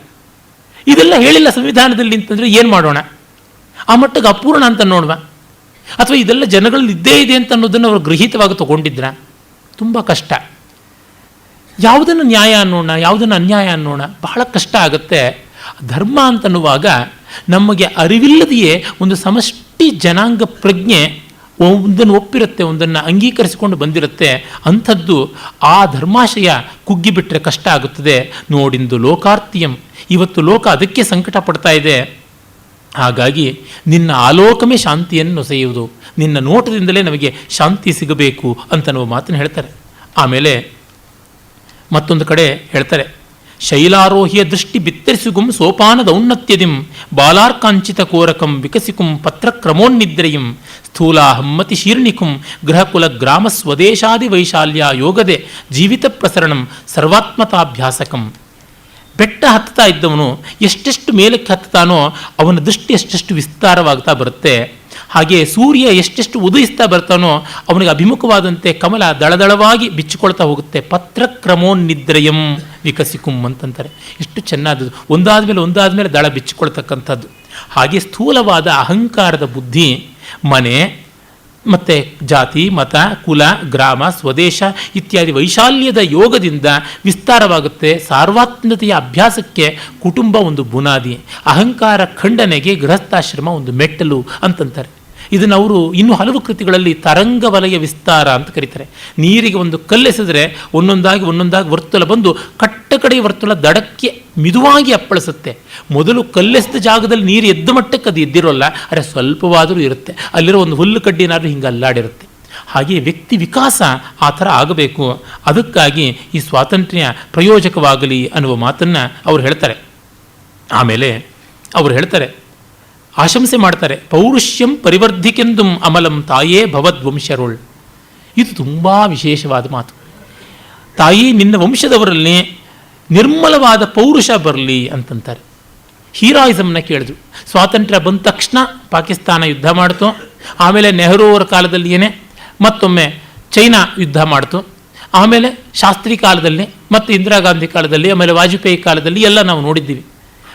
ಇದೆಲ್ಲ ಹೇಳಿಲ್ಲ ಸಂವಿಧಾನದಲ್ಲಿ ಅಂತಂದರೆ ಏನು ಮಾಡೋಣ? ಆ ಮಟ್ಟಿಗೆ ಅಪೂರ್ಣ ಅಂತ ನೋಡುವ, ಅಥವಾ ಇದೆಲ್ಲ ಜನಗಳಲ್ಲಿ ಇದ್ದೇ ಇದೆ ಅಂತ ಅನ್ನೋದನ್ನು ಅವರು ಗೃಹೀತವಾಗಿ ತಗೊಂಡಿದ್ರ? ತುಂಬ ಕಷ್ಟ. ಯಾವುದನ್ನು ನ್ಯಾಯ ಅನ್ನೋಣ, ಯಾವುದನ್ನು ಅನ್ಯಾಯ ಅನ್ನೋಣ, ಬಹಳ ಕಷ್ಟ ಆಗುತ್ತೆ. ಧರ್ಮ ಅಂತನ್ನುವಾಗ ನಮಗೆ ಅರಿವಿಲ್ಲದೆಯೇ ಒಂದು ಸಮಷ್ಟಿ ಜನಾಂಗ ಪ್ರಜ್ಞೆ ಒಂದನ್ನು ಒಪ್ಪಿರುತ್ತೆ, ಒಂದನ್ನು ಅಂಗೀಕರಿಸಿಕೊಂಡು ಬಂದಿರುತ್ತೆ. ಅಂಥದ್ದು ಆ ಧರ್ಮಾಶಯ ಕುಗ್ಗಿಬಿಟ್ರೆ ಕಷ್ಟ ಆಗುತ್ತದೆ. ನೋಡಿಂದು ಲೋಕಾರ್ತಿಯಂ, ಇವತ್ತು ಲೋಕ ಅದಕ್ಕೆ ಸಂಕಟ ಪಡ್ತಾ ಇದೆ. ಹಾಗಾಗಿ ನಿನ್ನ ಆಲೋಕಮೇ ಶಾಂತಿಯನ್ನು ನೊಸೆಯುವುದು, ನಿನ್ನ ನೋಟದಿಂದಲೇ ನಮಗೆ ಶಾಂತಿ ಸಿಗಬೇಕು ಅಂತನ್ನುವ ಮಾತನ್ನು ಹೇಳ್ತಾರೆ. ಆಮೇಲೆ ಮತ್ತೊಂದು ಕಡೆ ಹೇಳ್ತಾರೆ, ಶೈಲಾರೋಹಿಯ ದೃಷ್ಟಿ ಬಿತ್ತರಿಸುಗುಂ ಸೋಪಾನದ ಔನ್ನತ್ಯದಿಂ ಬಾಲಾರ್ಕಾಂಚಿತ ಕೋರಕಂ ವಿಕಸಿಕುಂ ಪತ್ರಕ್ರಮೋನ್ನಿದ್ರೆಯಂ ಸ್ಥೂಲ ಹಮ್ಮತಿ ಶೀರ್ಣಿಕುಂ ಗೃಹಕುಲ ಗ್ರಾಮ ಸ್ವದೇಶಾದಿ ವೈಶಾಲ್ಯ ಯೋಗದೆ ಜೀವಿತ ಪ್ರಸರಣಂ ಸರ್ವಾತ್ಮತಾಭ್ಯಾಸಕಂ. ಬೆಟ್ಟ ಹತ್ತುತ್ತಾ ಇದ್ದವನು ಎಷ್ಟೆಷ್ಟು ಮೇಲಕ್ಕೆ ಹತ್ತುತ್ತಾನೋ ಅವನ ದೃಷ್ಟಿ ಎಷ್ಟೆಷ್ಟು ವಿಸ್ತಾರವಾಗ್ತಾ ಬರುತ್ತೆ. ಹಾಗೆ ಸೂರ್ಯ ಎಷ್ಟೆಷ್ಟು ಉದಯಿಸ್ತಾ ಬರ್ತಾನೋ ಅವನಿಗೆ ಅಭಿಮುಖವಾದಂತೆ ಕಮಲ ದಳದಳವಾಗಿ ಬಿಚ್ಚಿಕೊಳ್ತಾ ಹೋಗುತ್ತೆ. ಪತ್ರಕ್ರಮೋನ್ನಿದ್ರಯಂ ವಿಕಸಿಕುಂ ಅಂತಂತಾರೆ. ಎಷ್ಟು ಚೆನ್ನಾದದು, ಒಂದಾದ ಮೇಲೆ ದಳ ಬಿಚ್ಚಿಕೊಳ್ತಕ್ಕಂಥದ್ದು. ಹಾಗೆ ಸ್ಥೂಲವಾದ ಅಹಂಕಾರದ ಬುದ್ಧಿ ಮನೆ ಮತ್ತು ಜಾತಿ, ಮತ, ಕುಲ, ಗ್ರಾಮ, ಸ್ವದೇಶ ಇತ್ಯಾದಿ ವೈಶಾಲ್ಯದ ಯೋಗದಿಂದ ವಿಸ್ತಾರವಾಗುತ್ತೆ. ಸಾರ್ವತ್ಮತೆಯ ಅಭ್ಯಾಸಕ್ಕೆ ಕುಟುಂಬ ಒಂದು ಬುನಾದಿ, ಅಹಂಕಾರ ಖಂಡನೆಗೆ ಗೃಹಸ್ಥಾಶ್ರಮ ಒಂದು ಮೆಟ್ಟಲು ಅಂತಂತಾರೆ. ಇದನ್ನು ಅವರು ಇನ್ನೂ ಹಲವು ಕೃತಿಗಳಲ್ಲಿ ತರಂಗ ವಲಯ ವಿಸ್ತಾರ ಅಂತ ಕರೀತಾರೆ. ನೀರಿಗೆ ಒಂದು ಕಲ್ಲೆಸೆದರೆ ಒಂದೊಂದಾಗಿ ವರ್ತುಲ ಬಂದು ಕಟ್ಟಕಡೆಯ ವರ್ತುಲ ದಡಕ್ಕೆ ಮಿದುವಾಗಿ ಅಪ್ಪಳಿಸುತ್ತೆ. ಮೊದಲು ಕಲ್ಲೆಸೆದ ಜಾಗದಲ್ಲಿ ನೀರು ಎದ್ದ ಮಟ್ಟಕ್ಕೆ ಅದು ಎದ್ದಿರೋಲ್ಲ, ಆದರೆ ಸ್ವಲ್ಪವಾದರೂ ಇರುತ್ತೆ. ಅಲ್ಲಿರೋ ಒಂದು ಹುಲ್ಲು ಕಡ್ಡಿನಾದರೂ ಹಿಂಗೆ ಅಲ್ಲಾಡಿರುತ್ತೆ. ಹಾಗೆ ವ್ಯಕ್ತಿ ವಿಕಾಸ ಆ ಥರ ಆಗಬೇಕು. ಅದಕ್ಕಾಗಿ ಈ ಸ್ವಾತಂತ್ರ್ಯ ಪ್ರಯೋಜಕವಾಗಲಿ ಅನ್ನುವ ಮಾತನ್ನು ಅವರು ಹೇಳ್ತಾರೆ. ಆಮೇಲೆ ಅವರು ಹೇಳ್ತಾರೆ, ಆಶಂಸೆ ಮಾಡ್ತಾರೆ, ಪೌರುಷ್ಯಂ ಪರಿವರ್ಧಿಕೆಂದು ಅಮಲಂ ತಾಯೇ ಭವದ್ವಂಶರೋಳ್. ಇದು ತುಂಬ ವಿಶೇಷವಾದ ಮಾತು. ತಾಯಿ ನಿನ್ನ ವಂಶದವರಲ್ಲಿ ನಿರ್ಮಲವಾದ ಪೌರುಷ ಬರಲಿ ಅಂತಂತಾರೆ. ಹೀರಾಯಿಸಮ್ನ ಕೇಳಿದ್ರು. ಸ್ವಾತಂತ್ರ್ಯ ಬಂದ ತಕ್ಷಣ ಪಾಕಿಸ್ತಾನ ಯುದ್ಧ ಮಾಡ್ತು, ಆಮೇಲೆ ನೆಹರು ಅವರ ಕಾಲದಲ್ಲಿಯೇ ಮತ್ತೊಮ್ಮೆ ಚೈನಾ ಯುದ್ಧ ಮಾಡ್ತು, ಆಮೇಲೆ ಶಾಸ್ತ್ರಿ ಕಾಲದಲ್ಲಿ ಮತ್ತು ಇಂದಿರಾ ಗಾಂಧಿ ಕಾಲದಲ್ಲಿ, ಆಮೇಲೆ ವಾಜಪೇಯಿ ಕಾಲದಲ್ಲಿ ಎಲ್ಲ ನಾವು ನೋಡಿದ್ದೀವಿ.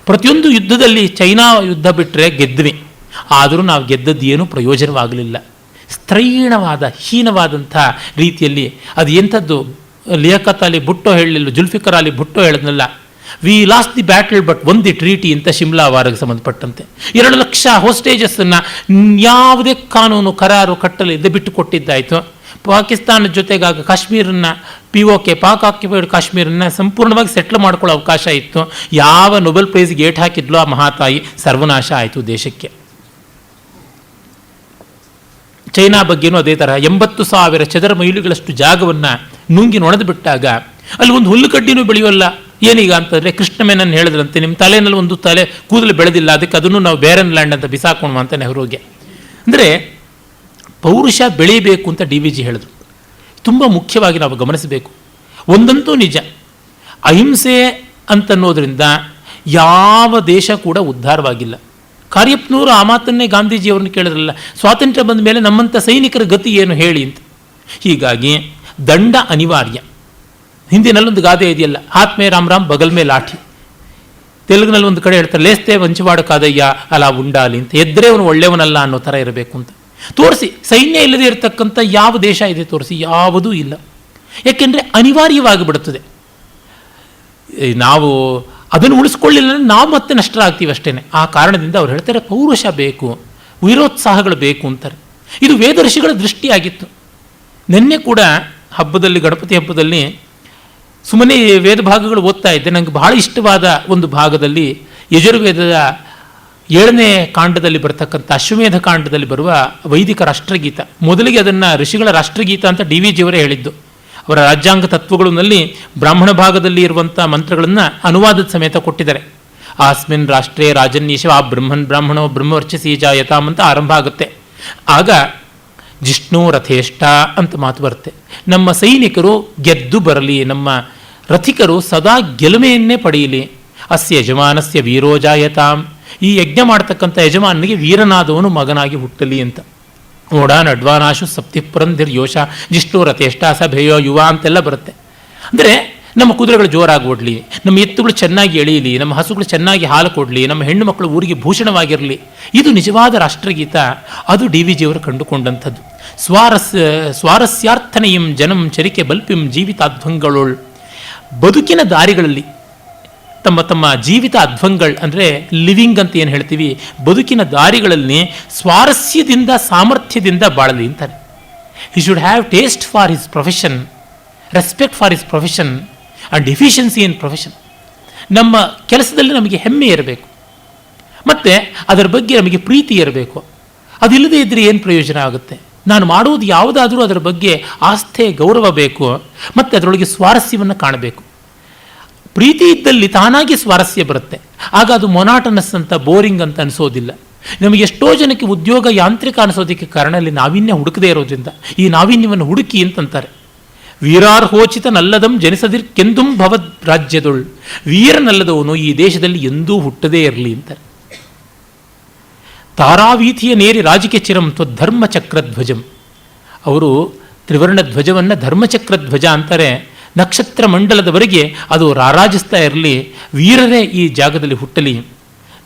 ಪ್ರತಿಯೊಂದು ಯುದ್ಧದಲ್ಲಿ ಚೈನಾ ಯುದ್ಧ ಬಿಟ್ಟರೆ ಗೆದ್ವಿ, ಆದರೂ ನಾವು ಗೆದ್ದದ್ದು ಏನೂ ಪ್ರಯೋಜನವಾಗಲಿಲ್ಲ. ಸ್ತ್ರೈಣವಾದ ಹೀನವಾದಂಥ ರೀತಿಯಲ್ಲಿ ಅದು ಎಂಥದ್ದು. ಲಿಯಾಕತ್ ಅಲಿ ಭುಟ್ಟೋ ಹೇಳಲಿಲ್ಲ, ಜುಲ್ಫಿಕರ್ ಅಲಿ ಭುಟ್ಟೋ ಹೇಳಿದ್ನಲ್ಲ, V last the battle but one the treaty ಅಂತ ಶಿಮ್ಲಾ ವಾರಿಗೆ ಸಂಬಂಧಪಟ್ಟಂತೆ 2 ಲಕ್ಷ ಹೋಸ್ಟೇಜಸ್ಸನ್ನು ಯಾವುದೇ ಕಾನೂನು ಕರಾರು ಕಟ್ಟಲಿದ್ದೆ ಬಿಟ್ಟು ಕೊಟ್ಟಿದ್ದಾಯಿತು. ಪಾಕಿಸ್ತಾನದ ಜೊತೆಗಾಗ ಕಾಶ್ಮೀರನ್ನ POK ಪಾಕ್ ಆಕ್ಯುಪೈಡ್ ಕಾಶ್ಮೀರನ್ನ ಸಂಪೂರ್ಣವಾಗಿ ಸೆಟ್ಲ್ ಮಾಡ್ಕೊಳ್ಳೋ ಅವಕಾಶ ಇತ್ತು. ಯಾವ ನೊಬೆಲ್ ಪ್ರೈಸ್ಗೆ ಏಟ್ ಹಾಕಿದ್ಲೋ ಆ ಮಹಾತಾಯಿ ಸರ್ವನಾಶ ಆಯಿತು ದೇಶಕ್ಕೆ. ಚೈನಾ ಬಗ್ಗೆನೂ ಅದೇ ಥರ 80,000 ಚದರ ಮೈಲಿಗಳಷ್ಟು ಜಾಗವನ್ನು ನುಂಗಿ ನೊಣದು ಬಿಟ್ಟಾಗ ಅಲ್ಲಿ ಒಂದು ಹುಲ್ಲುಕಡ್ಡಿನೂ ಬೆಳೆಯೋಲ್ಲ. ಏನೀಗ ಅಂತಂದರೆ ಕೃಷ್ಣ ಮೆನನ್ ಹೇಳಿದ್ರಂತೆ, ನಿಮ್ಮ ತಲೆಯಲ್ಲಿ ಒಂದು ತಲೆ ಕೂದಲು ಬೆಳೆದಿಲ್ಲ, ಅದಕ್ಕೆ ಅದನ್ನು ನಾವು ಬೇರನ್ ಲ್ಯಾಂಡ್ ಅಂತ ಬಿಸಾಕೋಣ ಅಂತ ನೆಹರುಗೆ. ಅಂದರೆ ಪೌರುಷ ಬೆಳೀಬೇಕು ಅಂತ DVG ಹೇಳಿದ್ರು. ತುಂಬ ಮುಖ್ಯವಾಗಿ ನಾವು ಗಮನಿಸಬೇಕು. ಒಂದಂತೂ ನಿಜ, ಅಹಿಂಸೆ ಅಂತನ್ನೋದ್ರಿಂದ ಯಾವ ದೇಶ ಕೂಡ ಉದ್ಧಾರವಾಗಿಲ್ಲ. ಕಾರ್ಯಪ್ಪನವರು ಆ ಮಾತನ್ನೇ ಗಾಂಧೀಜಿಯವ್ರನ್ನ ಕೇಳಿದ್ರಲ್ಲ, ಸ್ವಾತಂತ್ರ್ಯ ಬಂದ ಮೇಲೆ ನಮ್ಮಂಥ ಸೈನಿಕರ ಗತಿ ಏನು ಹೇಳಿ ಅಂತ. ಹೀಗಾಗಿ ದಂಡ ಅನಿವಾರ್ಯ. ಹಿಂದಿನಲ್ಲೊಂದು ಗಾದೆ ಇದೆಯಲ್ಲ, ಹಾತ್ ಮೇ ರಾಮ್ ರಾಮ್ ಬಗಲ್ ಮೇ ಲಾಠಿ. ತೆಲುಗಿನಲ್ಲಿ ಒಂದು ಕಡೆ ಹೇಳ್ತಾರೆ, ಲೇಸ್ತೆ ವಂಚವಾಡ ಕಾದಯ್ಯ ಅಲಾ ಉಂಡಾಲಿ ಅಂತ. ಎದ್ದರೆ ಅವನು ಒಳ್ಳೆಯವನಲ್ಲ ಅನ್ನೋ ಥರ ಇರಬೇಕು ಅಂತ ತೋರಿಸಿ. ಸೈನ್ಯ ಇಲ್ಲದೆ ಇರತಕ್ಕಂಥ ಯಾವ ದೇಶ ಇದೆ ತೋರಿಸಿ? ಯಾವುದೂ ಇಲ್ಲ. ಯಾಕೆಂದರೆ ಅನಿವಾರ್ಯವಾಗಿ ಬಿಡುತ್ತದೆ. ನಾವು ಅದನ್ನು ಉಳಿಸ್ಕೊಳ್ಳಿಲ್ಲ ನಾವು ಮತ್ತೆ ನಷ್ಟರಾಗ್ತೀವಿ ಅಷ್ಟೇ. ಆ ಕಾರಣದಿಂದ ಅವ್ರು ಹೇಳ್ತಾರೆ ಪೌರುಷ ಬೇಕು, ವೀರೋತ್ಸಾಹಗಳು ಬೇಕು ಅಂತಾರೆ. ಇದು ವೇದಋಷಿಗಳ ದೃಷ್ಟಿಯಾಗಿತ್ತು. ನಿನ್ನೆ ಕೂಡ ಹಬ್ಬದಲ್ಲಿ, ಗಣಪತಿ ಹಬ್ಬದಲ್ಲಿ ಸುಮ್ಮನೆ ವೇದ ಭಾಗಗಳು ಓದ್ತಾ ಇದ್ದೆ. ನನಗೆ ಬಹಳ ಇಷ್ಟವಾದ ಒಂದು ಭಾಗದಲ್ಲಿ ಯಜುರ್ವೇದದ 7ನೇ ಕಾಂಡದಲ್ಲಿ ಬರ್ತಕ್ಕಂಥ ಅಶ್ವಮೇಧ ಕಾಂಡದಲ್ಲಿ ಬರುವ ವೈದಿಕ ರಾಷ್ಟ್ರಗೀತ. ಮೊದಲಿಗೆ ಅದನ್ನು ಋಷಿಗಳ ರಾಷ್ಟ್ರಗೀತ ಅಂತ DVG ಅವರೇ ಹೇಳಿದ್ದು. ಅವರ ರಾಜ್ಯಾಂಗ ತತ್ವಗಳಲ್ಲಿ ಬ್ರಾಹ್ಮಣ ಭಾಗದಲ್ಲಿ ಇರುವಂಥ ಮಂತ್ರಗಳನ್ನು ಅನುವಾದದ ಸಮೇತ ಕೊಟ್ಟಿದ್ದಾರೆ. ಆಸ್ಮಿನ್ ರಾಷ್ಟ್ರೇ ರಾಜನ್ಯೇಶವ ಆ ಬ್ರಹ್ಮನ್ ಬ್ರಾಹ್ಮಣೋ ಬ್ರಹ್ಮವರ್ಚಸಿ ಜಾಯತಾಮ್ ಅಂತ ಆರಂಭ ಆಗುತ್ತೆ. ಆಗ ಜಿಷ್ಣು ರಥೇಷ್ಟ ಅಂತ ಮಾತು ಬರುತ್ತೆ. ನಮ್ಮ ಸೈನಿಕರು ಗೆದ್ದು ಬರಲಿ, ನಮ್ಮ ರಥಿಕರು ಸದಾ ಗೆಲುಮೆಯನ್ನೇ ಪಡೆಯಲಿ. ಅಸ್ಯ ಯಜಮಾನಸ್ಯ ವೀರೋಜಾಯತಾಂ, ಈ ಯಜ್ಞ ಮಾಡ್ತಕ್ಕಂಥ ಯಜಮಾನನಿಗೆ ವೀರನಾದವನು ಮಗನಾಗಿ ಹುಟ್ಟಲಿ ಅಂತ. ಓಡಾನ್ ಅಡ್ವಾನಾಶು ಸಪ್ತಿಪುರಂಧಿರ್ ಯೋಷ ಜಿಷ್ಣು ರಥೇಷ್ಟ ಸಭೆಯೋ ಯುವ ಅಂತೆಲ್ಲ ಬರುತ್ತೆ. ಅಂದರೆ ನಮ್ಮ ಕುದುರೆಗಳು ಜೋರಾಗಿ ಓಡಲಿ, ನಮ್ಮ ಎತ್ತುಗಳು ಚೆನ್ನಾಗಿ ಎಳೆಯಲಿ, ನಮ್ಮ ಹಸುಗಳು ಚೆನ್ನಾಗಿ ಹಾಲು ಕೊಡಲಿ, ನಮ್ಮ ಹೆಣ್ಣು ಮಕ್ಕಳು ಊರಿಗೆ ಭೂಷಣವಾಗಿರಲಿ. ಇದು ನಿಜವಾದ ರಾಷ್ಟ್ರಗೀತ. ಅದು ಡಿ ವಿ ಜಿಯವರು ಕಂಡುಕೊಂಡಂಥದ್ದು. ಸ್ವಾರಸ್ಯಾರ್ಥನೆಯಂ ಜನಂ ಚರಿಕೆ ಬಲ್ಪಿಂ ಜೀವಿತಾಧ್ವಂಗಳೋಳ್. ಬದುಕಿನ ದಾರಿಗಳಲ್ಲಿ ತಮ್ಮ ತಮ್ಮ ಜೀವಿತ ಅಧ್ವಂಗಳು ಅಂದರೆ ಲಿವಿಂಗ್ ಅಂತ ಏನು ಹೇಳ್ತೀವಿ, ಬದುಕಿನ ದಾರಿಗಳಲ್ಲಿ ಸ್ವಾರಸ್ಯದಿಂದ ಸಾಮರ್ಥ್ಯದಿಂದ ಬಾಳಲಿ ಅಂತಾರೆ. He should have taste for his profession, respect for his profession and efficiency in profession. ನಮ್ಮ ಕೆಲಸದಲ್ಲಿ ನಮಗೆ ಹೆಮ್ಮೆ ಇರಬೇಕು ಮತ್ತು ಅದರ ಬಗ್ಗೆ ನಮಗೆ ಪ್ರೀತಿ ಇರಬೇಕು. ಅದಿಲ್ಲದೆ ಇದ್ದರೆ ಏನು ಪ್ರಯೋಜನ ಆಗುತ್ತೆ? ನಾನು ಮಾಡುವುದು ಯಾವುದಾದರೂ ಅದರ ಬಗ್ಗೆ ಆಸ್ಥೆ ಗೌರವ ಬೇಕು ಮತ್ತು ಅದರೊಳಗೆ ಸ್ವಾರಸ್ಯವನ್ನು ಕಾಣಬೇಕು. ಪ್ರೀತಿ ಇದ್ದಲ್ಲಿ ತಾನಾಗಿ ಸ್ವಾರಸ್ಯ ಬರುತ್ತೆ. ಆಗ ಅದು ಮೊನಾಟನಸ್ ಅಂತ ಬೋರಿಂಗ್ ಅಂತ ಅನಿಸೋದಿಲ್ಲ. ನಮಗೆ ಎಷ್ಟೋ ಜನಕ್ಕೆ ಉದ್ಯೋಗ ಯಾಂತ್ರಿಕ ಅನಿಸೋದಕ್ಕೆ ಕಾರಣ ಅಲ್ಲಿ ನಾವೀನ್ಯ ಹುಡುಕದೇ ಇರೋದ್ರಿಂದ. ಈ ನಾವೀನ್ಯವನ್ನು ಹುಡುಕಿ ಅಂತಂತಾರೆ. ವೀರಾರ್ಹೋಚಿತ ನಲ್ಲದಂ ಜನಿಸದಿರ್ ಕೆಂದುಂ ಭವದ್ ರಾಜ್ಯದೊಳ್. ವೀರನಲ್ಲದವನು ಈ ದೇಶದಲ್ಲಿ ಎಂದೂ ಹುಟ್ಟದೇ ಇರಲಿ ಅಂತಾರೆ. ತಾರಾವೀಥಿಯ ನೇರಿ ರಾಜಿಕೆ ಚಿರಂ ತ್ವಧರ್ಮಚಕ್ರಧ್ವಜಂ. ಅವರು ತ್ರಿವರ್ಣ ಧ್ವಜವನ್ನು ಧರ್ಮಚಕ್ರಧ್ವಜ ಅಂತಾರೆ. ನಕ್ಷತ್ರ ಮಂಡಲದವರೆಗೆ ಅದು ರಾರಾಜಿಸ್ತಾ ಇರಲಿ. ವೀರರೇ ಈ ಜಾಗದಲ್ಲಿ ಹುಟ್ಟಲಿ.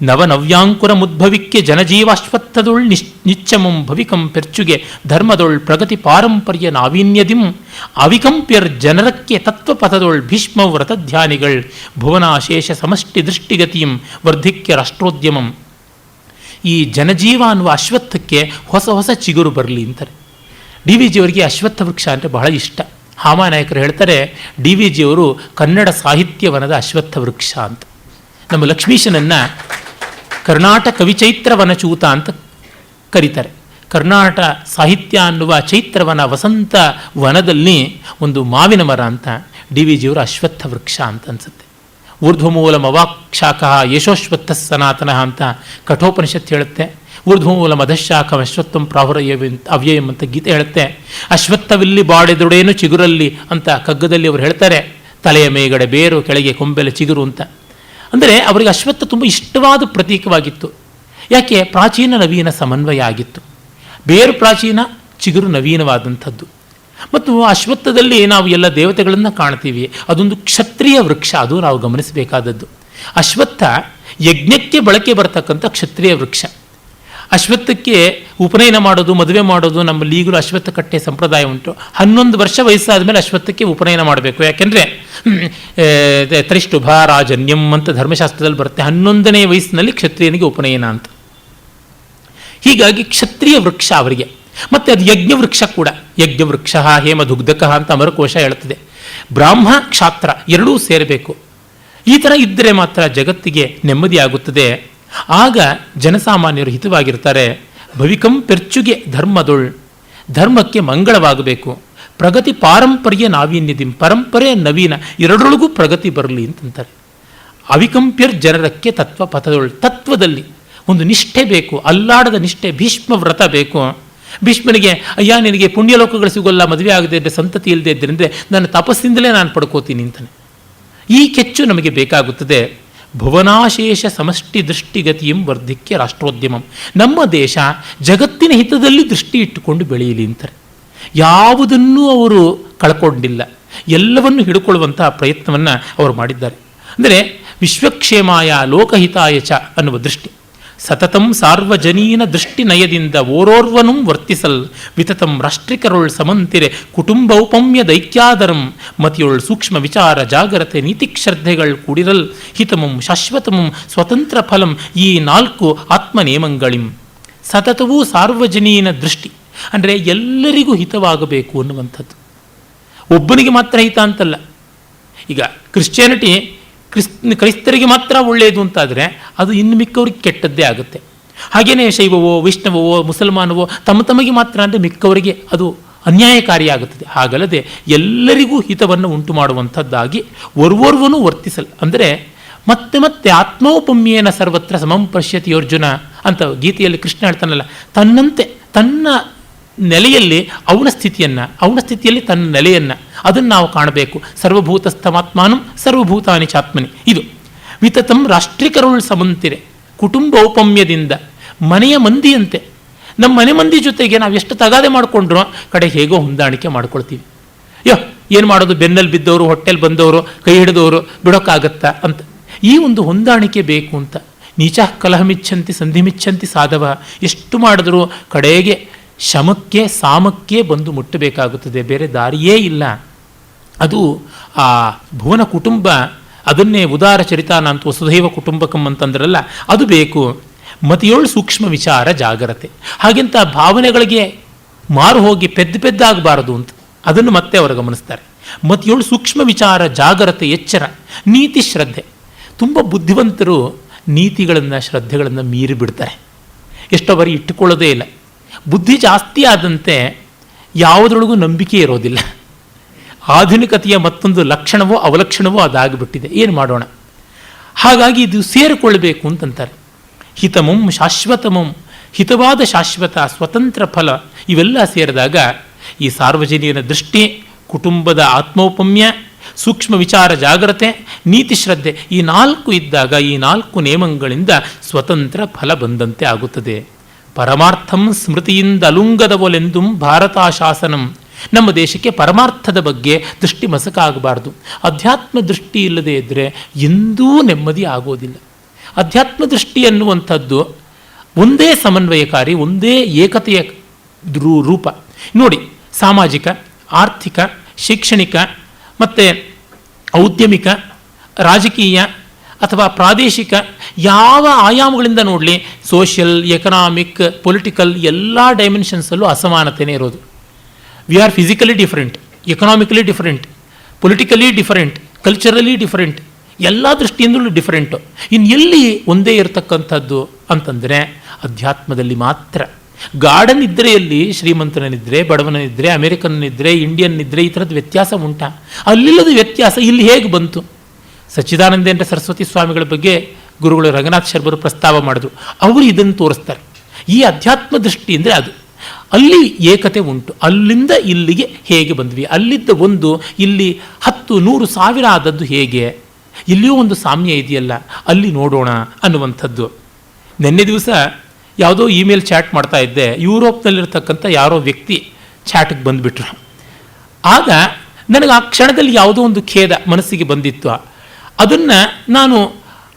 ನವನವ್ಯಾಂಕುರ ಮುದ್ಭವಿಕ್ಕೆ ಜನಜೀವಾಶ್ವತ್ಥದೊಳ್ ನಿಚ್ಚಮಂ ಭವಿಕಂ ಪೆರ್ಚುಗೆ ಧರ್ಮದೊಳ್ ಪ್ರಗತಿ ಪಾರಂಪರ್ಯ ನಾವೀನ್ಯದಿಂ ಅವಿಕಂಪ್ಯರ್ ಜನರಕ್ಕೆ ತತ್ವಪಥದೊಳ್ ಭೀಷ್ಮ ವ್ರತಧ್ಯಾನಿಗಳ್ ಭುವನಾಶೇಷ ಸಮಷ್ಟಿ ದೃಷ್ಟಿಗತಿಯಂ ವರ್ಧಿಕ್ಯ ರಾಷ್ಟ್ರೋದ್ಯಮಂ. ಈ ಜನಜೀವ ಅನ್ನುವ ಅಶ್ವತ್ಥಕ್ಕೆ ಹೊಸ ಹೊಸ ಚಿಗುರು ಬರಲಿ ಅಂತಾರೆ. ಡಿ ವಿ ಜಿಯವರಿಗೆ ಅಶ್ವತ್ಥ ವೃಕ್ಷ ಅಂದರೆ ಬಹಳ ಇಷ್ಟ. ಹಾಮಾನಾಯಕರು ಹೇಳ್ತಾರೆ, ಡಿ ವಿ ಜಿಯವರು ಕನ್ನಡ ಸಾಹಿತ್ಯವನದ ಅಶ್ವತ್ಥ ವೃಕ್ಷ ಅಂತ. ನಮ್ಮ ಲಕ್ಷ್ಮೀಶನನ್ನು ಕರ್ನಾಟಕ ಕವಿಚೈತ್ರ ವನಚೂತ ಅಂತ ಕರೀತಾರೆ. ಕರ್ನಾಟಕ ಸಾಹಿತ್ಯ ಅನ್ನುವ ಚೈತ್ರವನ ವಸಂತ ವನದಲ್ಲಿ ಒಂದು ಮಾವಿನ ಮರ ಅಂತ ಡಿ ವಿ ಜಿಯವರು ಅಶ್ವತ್ಥ ವೃಕ್ಷ ಅಂತ ಅನಿಸುತ್ತೆ. ಊರ್ಧ್ವಮೂಲ ಮವಾಕ್ಷಾಖ ಯಶೋಶ್ವತ್ಥ ಸನಾತನ ಅಂತ ಕಠೋಪನಿಷತ್ತು ಹೇಳುತ್ತೆ. ಊರ್ಧ್ವಮೂಲ ಮಧಶಾಖ ಅಶ್ವತ್ಥಂ ಪ್ರಾಹುರಯ ಅವ್ಯಯಂ ಅಂತ ಗೀತೆ ಹೇಳುತ್ತೆ. ಅಶ್ವತ್ಥವಿಲ್ಲಿ ಬಾಡಿದೊಡೇನು ಚಿಗುರಲ್ಲಿ ಅಂತ ಕಗ್ಗದಲ್ಲಿ ಅವರು ಹೇಳ್ತಾರೆ. ತಲೆಯ ಮೇಗಡೆ ಬೇರು, ಕೆಳಗೆ ಕೊಂಬೆಲೆ ಚಿಗುರು ಅಂತ. ಅಂದರೆ ಅವರಿಗೆ ಅಶ್ವತ್ಥ ತುಂಬ ಇಷ್ಟವಾದ ಪ್ರತೀಕವಾಗಿತ್ತು. ಯಾಕೆ? ಪ್ರಾಚೀನ ನವೀನ ಸಮನ್ವಯ ಆಗಿತ್ತು. ಬೇರು ಪ್ರಾಚೀನ, ಚಿಗುರು ನವೀನವಾದಂಥದ್ದು. ಮತ್ತು ಅಶ್ವತ್ಥದಲ್ಲಿ ನಾವು ಎಲ್ಲ ದೇವತೆಗಳನ್ನು ಕಾಣ್ತೀವಿ. ಅದೊಂದು ಕ್ಷತ್ರಿಯ ವೃಕ್ಷ, ಅದು ನಾವು ಗಮನಿಸಬೇಕಾದದ್ದು. ಅಶ್ವತ್ಥ ಯಜ್ಞಕ್ಕೆ ಬಳಕೆ ಬರತಕ್ಕಂಥ ಕ್ಷತ್ರಿಯ ವೃಕ್ಷ. ಅಶ್ವತ್ಥಕ್ಕೆ ಉಪನಯನ ಮಾಡೋದು, ಮದುವೆ ಮಾಡೋದು ನಮ್ಮಲ್ಲಿ ಈಗಲೂ ಅಶ್ವತ್ಥ ಕಟ್ಟೆ ಸಂಪ್ರದಾಯ ಉಂಟು. 11 ವರ್ಷ ವಯಸ್ಸಾದ ಮೇಲೆ ಅಶ್ವತ್ಥಕ್ಕೆ ಉಪನಯನ ಮಾಡಬೇಕು. ಯಾಕೆಂದರೆ ತ್ರಿಷ್ಟುಭ ರಾಜನ್ಯಂ ಅಂತ ಧರ್ಮಶಾಸ್ತ್ರದಲ್ಲಿ ಬರುತ್ತೆ. 11ನೇ ವಯಸ್ಸಿನಲ್ಲಿ ಕ್ಷತ್ರಿಯನಿಗೆ ಉಪನಯನ ಅಂತ. ಹೀಗಾಗಿ ಕ್ಷತ್ರಿಯ ವೃಕ್ಷ ಅವರಿಗೆ. ಮತ್ತು ಅದು ಯಜ್ಞವೃಕ್ಷ ಕೂಡ. ಯಜ್ಞವೃಕ್ಷ ಹೇಮದುಗ್ಧಕ ಅಂತ ಅಮರಕೋಶ ಹೇಳುತ್ತದೆ. ಬ್ರಾಹ್ಮ ಕ್ಷಾತ್ರ ಎರಡೂ ಸೇರಬೇಕು. ಈ ಥರ ಇದ್ದರೆ ಮಾತ್ರ ಜಗತ್ತಿಗೆ ನೆಮ್ಮದಿಯಾಗುತ್ತದೆ. ಆಗ ಜನಸಾಮಾನ್ಯರು ಹಿತವಾಗಿರ್ತಾರೆ. ಭವಿಕಂ ಪೆರ್ಚುಗೆ ಧರ್ಮದೊಳ್, ಧರ್ಮಕ್ಕೆ ಮಂಗಳವಾಗಬೇಕು. ಪ್ರಗತಿ ಪಾರಂಪರ್ಯ ನಾವೀನ್ಯದಿಂ, ಪರಂಪರೆ ನವೀನ ಎರಡರೊಳಗೂ ಪ್ರಗತಿ ಬರಲಿ ಅಂತಂತಾರೆ. ಅವಿಕಂಪ್ಯರ್ ಜನರಕ್ಕೆ ತತ್ವ ಪಥದೊಳ್, ತತ್ವದಲ್ಲಿ ಒಂದು ನಿಷ್ಠೆ ಬೇಕು, ಅಲ್ಲಾಡದ ನಿಷ್ಠೆ. ಭೀಷ್ಮ ವ್ರತ ಬೇಕು. ಭೀಷ್ಮನಿಗೆ ಅಯ್ಯ ನಿನಗೆ ಪುಣ್ಯಲೋಕಗಳು ಸಿಗೋಲ್ಲ, ಮದುವೆ ಆಗದೆ ಇದ್ದರೆ, ಸಂತತಿ ಇಲ್ಲದೆ ಇದ್ದರಿಂದ ನನ್ನ ತಪಸ್ಸಿಂದಲೇ ನಾನು ಪಡ್ಕೋತೀನಿ ಅಂತಾನೆ. ಈ ಕೆಚ್ಚು ನಮಗೆ ಬೇಕಾಗುತ್ತದೆ. ಭುವನಾಶೇಷ ಸಮಷ್ಟಿ ದೃಷ್ಟಿಗತಿಯಂ ವರ್ಧಿಕ್ಯ ರಾಷ್ಟ್ರೋದ್ಯಮಂ. ನಮ್ಮ ದೇಶ ಜಗತ್ತಿನ ಹಿತದಲ್ಲಿ ದೃಷ್ಟಿ ಇಟ್ಟುಕೊಂಡು ಬೆಳೆಯಲಿ ಅಂತಾರೆ. ಯಾವುದನ್ನೂ ಅವರು ಕಳ್ಕೊಂಡಿಲ್ಲ, ಎಲ್ಲವನ್ನು ಹಿಡ್ಕೊಳ್ಳುವಂತಹ ಪ್ರಯತ್ನವನ್ನು ಅವರು ಮಾಡಿದ್ದಾರೆ. ಅಂದರೆ ವಿಶ್ವಕ್ಷೇಮಾಯ ಲೋಕಹಿತಾಯ ಚ ಅನ್ನುವ ದೃಷ್ಟಿ. ಸತತಂ ಸಾರ್ವಜನೀನ ದೃಷ್ಟಿ ನಯದಿಂದ ಓರೋರ್ವನೂ ವರ್ತಿಸಲ್ ವಿತತಂ ರಾಷ್ಟ್ರಿಕರೊಳ್ ಸಮಂತಿರೆ ಕುಟುಂಬೌಪಮ್ಯ ದೈತ್ಯಾದರಂ ಮತಿಯೊಳ್ ಸೂಕ್ಷ್ಮ ವಿಚಾರ ಜಾಗರತೆ ನೀತಿಶ್ರದ್ಧೆಗಳು ಕೂಡಿರಲ್ ಹಿತಮಂ ಶಾಶ್ವತಮಂ ಸ್ವತಂತ್ರ ಫಲಂ ಈ 4 ಆತ್ಮನೇಮಗಳಿಂ. ಸತತವೂ ಸಾರ್ವಜನೀನ ದೃಷ್ಟಿ ಅಂದರೆ ಎಲ್ಲರಿಗೂ ಹಿತವಾಗಬೇಕು ಅನ್ನುವಂಥದ್ದು. ಒಬ್ಬನಿಗೆ ಮಾತ್ರ ಹಿತ ಅಂತಲ್ಲ. ಈಗ ಕ್ರಿಶ್ಚಿಯಾನಿಟಿ ಕ್ರೈಸ್ತರಿಗೆ ಮಾತ್ರ ಒಳ್ಳೆಯದು ಅಂತಾದರೆ ಅದು ಇನ್ನು ಮಿಕ್ಕವ್ರಿಗೆ ಕೆಟ್ಟದ್ದೇ ಆಗುತ್ತೆ. ಹಾಗೆಯೇ ಶೈವವೋ ವೈಷ್ಣವವೋ ಮುಸಲ್ಮಾನವೋ ತಮಗೆ ಮಾತ್ರ ಅಂದರೆ ಮಿಕ್ಕವರಿಗೆ ಅದು ಅನ್ಯಾಯಕಾರಿಯಾಗುತ್ತದೆ. ಹಾಗಲ್ಲದೆ ಎಲ್ಲರಿಗೂ ಹಿತವನ್ನು ಉಂಟು ಮಾಡುವಂಥದ್ದಾಗಿ ಓರ್ವನೂ ವರ್ತಿಸಲ್. ಅಂದರೆ ಮತ್ತೆ ಮತ್ತೆ ಆತ್ಮೌಪಮ್ಯೇನ ಸರ್ವತ್ರ ಸಮಂ ಪಶ್ಯತಿ ಅರ್ಜುನ ಅಂತ ಗೀತೆಯಲ್ಲಿ ಕೃಷ್ಣ ಹೇಳ್ತಾನಲ್ಲ, ತನ್ನಂತೆ ತನ್ನ ನೆಲೆಯಲ್ಲಿ ಅವನ ಸ್ಥಿತಿಯಲ್ಲಿ ತನ್ನ ನೆಲೆಯನ್ನು ಅದನ್ನು ನಾವು ಕಾಣಬೇಕು. ಸರ್ವಭೂತಸ್ಥಮಾತ್ಮಾನಂ ಸರ್ವಭೂತಾನಿ ಚಾತ್ಮನಿ. ಇದು ವಿತತಂ ರಾಷ್ಟ್ರೀಕರುಳ್ ಸಮಂತಿರೆ, ಕುಟುಂಬೌಪಮ್ಯದಿಂದ ಮನೆಯ ಮಂದಿಯಂತೆ. ನಮ್ಮ ಮನೆ ಮಂದಿ ಜೊತೆಗೆ ನಾವು ಎಷ್ಟು ತಗಾದೆ ಮಾಡಿಕೊಂಡ್ರು ಕಡೆ ಹೇಗೋ ಹೊಂದಾಣಿಕೆ ಮಾಡ್ಕೊಳ್ತೀವಿ. ಏನು ಮಾಡೋದು, ಬೆನ್ನಲ್ಲಿ ಬಿದ್ದವರು, ಹೊಟ್ಟೆಲ್ ಬಂದವರು, ಕೈ ಹಿಡಿದವರು ಬಿಡೋಕ್ಕಾಗತ್ತಾ ಅಂತ. ಈ ಒಂದು ಹೊಂದಾಣಿಕೆ ಬೇಕು ಅಂತ. ನೀಚ ಕಲಹಮಿಚ್ಛಂತಿ ಸಂಧಿಮಿಚ್ಛಂತಿ ಸಾಧವ, ಎಷ್ಟು ಮಾಡಿದ್ರೂ ಕಡೆಗೆ ಶಮಕ್ಕೆ ಸಾಮಕ್ಕೆ ಬಂದು ಮುಟ್ಟಬೇಕಾಗುತ್ತದೆ, ಬೇರೆ ದಾರಿಯೇ ಇಲ್ಲ. ಅದು ಆ ಭುವನ ಕುಟುಂಬ, ಅದನ್ನೇ ಉದಾರ ಚರಿತಾನ ಅಂತ ವಸುಧೈವ ಕುಟುಂಬಕಂ ಅಂತಂದ್ರಲ್ಲ, ಅದು ಬೇಕು. ಮತಿಯೊಳು ಸೂಕ್ಷ್ಮ ವಿಚಾರ ಜಾಗರತೆ, ಹಾಗೆಂತ ಭಾವನೆಗಳಿಗೆ ಮಾರು ಹೋಗಿ ಪೆದ್ದಾಗಬಾರದು ಅಂತ ಅದನ್ನು ಮತ್ತೆ ಅವರು ಗಮನಿಸ್ತಾರೆ. ಮತಿಯೊಳು ಸೂಕ್ಷ್ಮ ವಿಚಾರ ಜಾಗರತೆ, ಎಚ್ಚರ. ನೀತಿ ಶ್ರದ್ಧೆ, ತುಂಬ ಬುದ್ಧಿವಂತರು ನೀತಿಗಳನ್ನು ಶ್ರದ್ಧೆಗಳನ್ನು ಮೀರಿ ಬಿಡ್ತಾರೆ, ಎಷ್ಟೋ ಬಾರಿ ಇಟ್ಟುಕೊಳ್ಳೋದೇ ಇಲ್ಲ. ಬುದ್ಧಿ ಜಾಸ್ತಿ ಆದಂತೆ ಯಾವುದ್ರೊಳಗೂ ನಂಬಿಕೆ ಇರೋದಿಲ್ಲ. ಆಧುನಿಕತೆಯ ಮತ್ತೊಂದು ಲಕ್ಷಣವೋ ಅವಲಕ್ಷಣವೋ ಅದಾಗಿಬಿಟ್ಟಿದೆ, ಏನು ಮಾಡೋಣ. ಹಾಗಾಗಿ ಇದು ಸೇರಿಕೊಳ್ಳಬೇಕು ಅಂತಂತಾರೆ. ಹಿತಮಂ ಶಾಶ್ವತಮಂ, ಹಿತವಾದ ಶಾಶ್ವತ ಸ್ವತಂತ್ರ ಫಲ, ಇವೆಲ್ಲ ಸೇರಿದಾಗ ಈ ಸಾರ್ವಜನಿಕನ ದೃಷ್ಟಿ, ಕುಟುಂಬದ ಆತ್ಮೌಪಮ್ಯ, ಸೂಕ್ಷ್ಮ ವಿಚಾರ ಜಾಗ್ರತೆ, ನೀತಿ ಶ್ರದ್ಧೆ, ಈ 4 ಇದ್ದಾಗ ಈ 4 ನೇಮಗಳಿಂದ ಸ್ವತಂತ್ರ ಫಲ ಬಂದಂತೆ ಆಗುತ್ತದೆ. ಪರಮಾರ್ಥಂ ಸ್ಮೃತಿಯಿಂದ ಅಲುಂಗದವಲೆಂದು ಭಾರತ ಶಾಸನಂ. ನಮ್ಮ ದೇಶಕ್ಕೆ ಪರಮಾರ್ಥದ ಬಗ್ಗೆ ದೃಷ್ಟಿ ಮಸಕಾಗಬಾರ್ದು. ಅಧ್ಯಾತ್ಮ ದೃಷ್ಟಿ ಇಲ್ಲದೆ ಇದ್ದರೆ ಎಂದೂ ನೆಮ್ಮದಿ ಆಗೋದಿಲ್ಲ. ಅಧ್ಯಾತ್ಮ ದೃಷ್ಟಿ ಅನ್ನುವಂಥದ್ದು ಒಂದೇ ಸಮನ್ವಯಕಾರಿ, ಒಂದೇ ಏಕತೆಯ ರೂಪ. ನೋಡಿ, ಸಾಮಾಜಿಕ, ಆರ್ಥಿಕ, ಶೈಕ್ಷಣಿಕ ಮತ್ತು ಔದ್ಯಮಿಕ, ರಾಜಕೀಯ ಅಥವಾ ಪ್ರಾದೇಶಿಕ ಯಾವ ಆಯಾಮಗಳಿಂದ ನೋಡಲಿ, ಸೋಷಿಯಲ್, ಎಕನಾಮಿಕ್, ಪೊಲಿಟಿಕಲ್ ಎಲ್ಲ ಡೈಮೆನ್ಷನ್ಸಲ್ಲೂ ಅಸಮಾನತೆಯೇ ಇರೋದು. We are physically different, economically different, politically different, culturally different, ಎಲ್ಲ ದೃಷ್ಟಿಯಿಂದಲೂ ಡಿಫರೆಂಟು. ಇನ್ನು ಎಲ್ಲಿ ಒಂದೇ ಇರತಕ್ಕಂಥದ್ದು ಅಂತಂದರೆ ಅಧ್ಯಾತ್ಮದಲ್ಲಿ ಮಾತ್ರ. ಗಾರ್ಡನ್ ಇದ್ದರೆ ಎಲ್ಲಿ ಶ್ರೀಮಂತನಿದ್ರೆ, ಬಡವನಿದ್ರೆ, ಅಮೆರಿಕನ್ನಿದ್ರೆ, ಇಂಡಿಯನ್ನಿದ್ರೆ, ಈ ಥರದ್ದು ವ್ಯತ್ಯಾಸ ಉಂಟಾ? ಅಲ್ಲಿಲ್ಲದ ವ್ಯತ್ಯಾಸ ಇಲ್ಲಿ ಹೇಗೆ ಬಂತು? ಸಚ್ಚಿದಾನಂದೇಂದ್ರ ಸರಸ್ವತಿ ಸ್ವಾಮಿಗಳ ಬಗ್ಗೆ ಗುರುಗಳು ರಂಗನಾಥ್ ಶರ್ಮರು ಪ್ರಸ್ತಾವ ಮಾಡಿದ್ರು. ಅವರು ಇದನ್ನು ತೋರಿಸ್ತಾರೆ. ಈ ಅಧ್ಯಾತ್ಮ ದೃಷ್ಟಿ ಅಂದರೆ ಅದು. ಅಲ್ಲಿ ಏಕತೆ ಉಂಟು, ಅಲ್ಲಿಂದ ಇಲ್ಲಿಗೆ ಹೇಗೆ ಬಂದ್ವಿ, ಅಲ್ಲಿದ್ದ ಒಂದು ಇಲ್ಲಿ 10, 100, 1000 ಆದದ್ದು ಹೇಗೆ, ಇಲ್ಲಿಯೂ ಒಂದು ಸಾಮ್ಯ ಇದೆಯಲ್ಲ, ಅಲ್ಲಿ ನೋಡೋಣ ಅನ್ನುವಂಥದ್ದು. ನಿನ್ನೆ ದಿವಸ ಯಾವುದೋ ಇಮೇಲ್ ಚಾಟ್ ಮಾಡ್ತಾ ಇದ್ದೆ, ಯುರೋಪ್ನಲ್ಲಿರ್ತಕ್ಕಂಥ ಯಾರೋ ವ್ಯಕ್ತಿ ಚಾಟಿಗೆ ಬಂದುಬಿಟ್ರು. ಆಗ ನನಗೆ ಆ ಕ್ಷಣದಲ್ಲಿ ಯಾವುದೋ ಒಂದು ಖೇದ ಮನಸ್ಸಿಗೆ ಬಂದಿತ್ತು. ಅದನ್ನು ನಾನು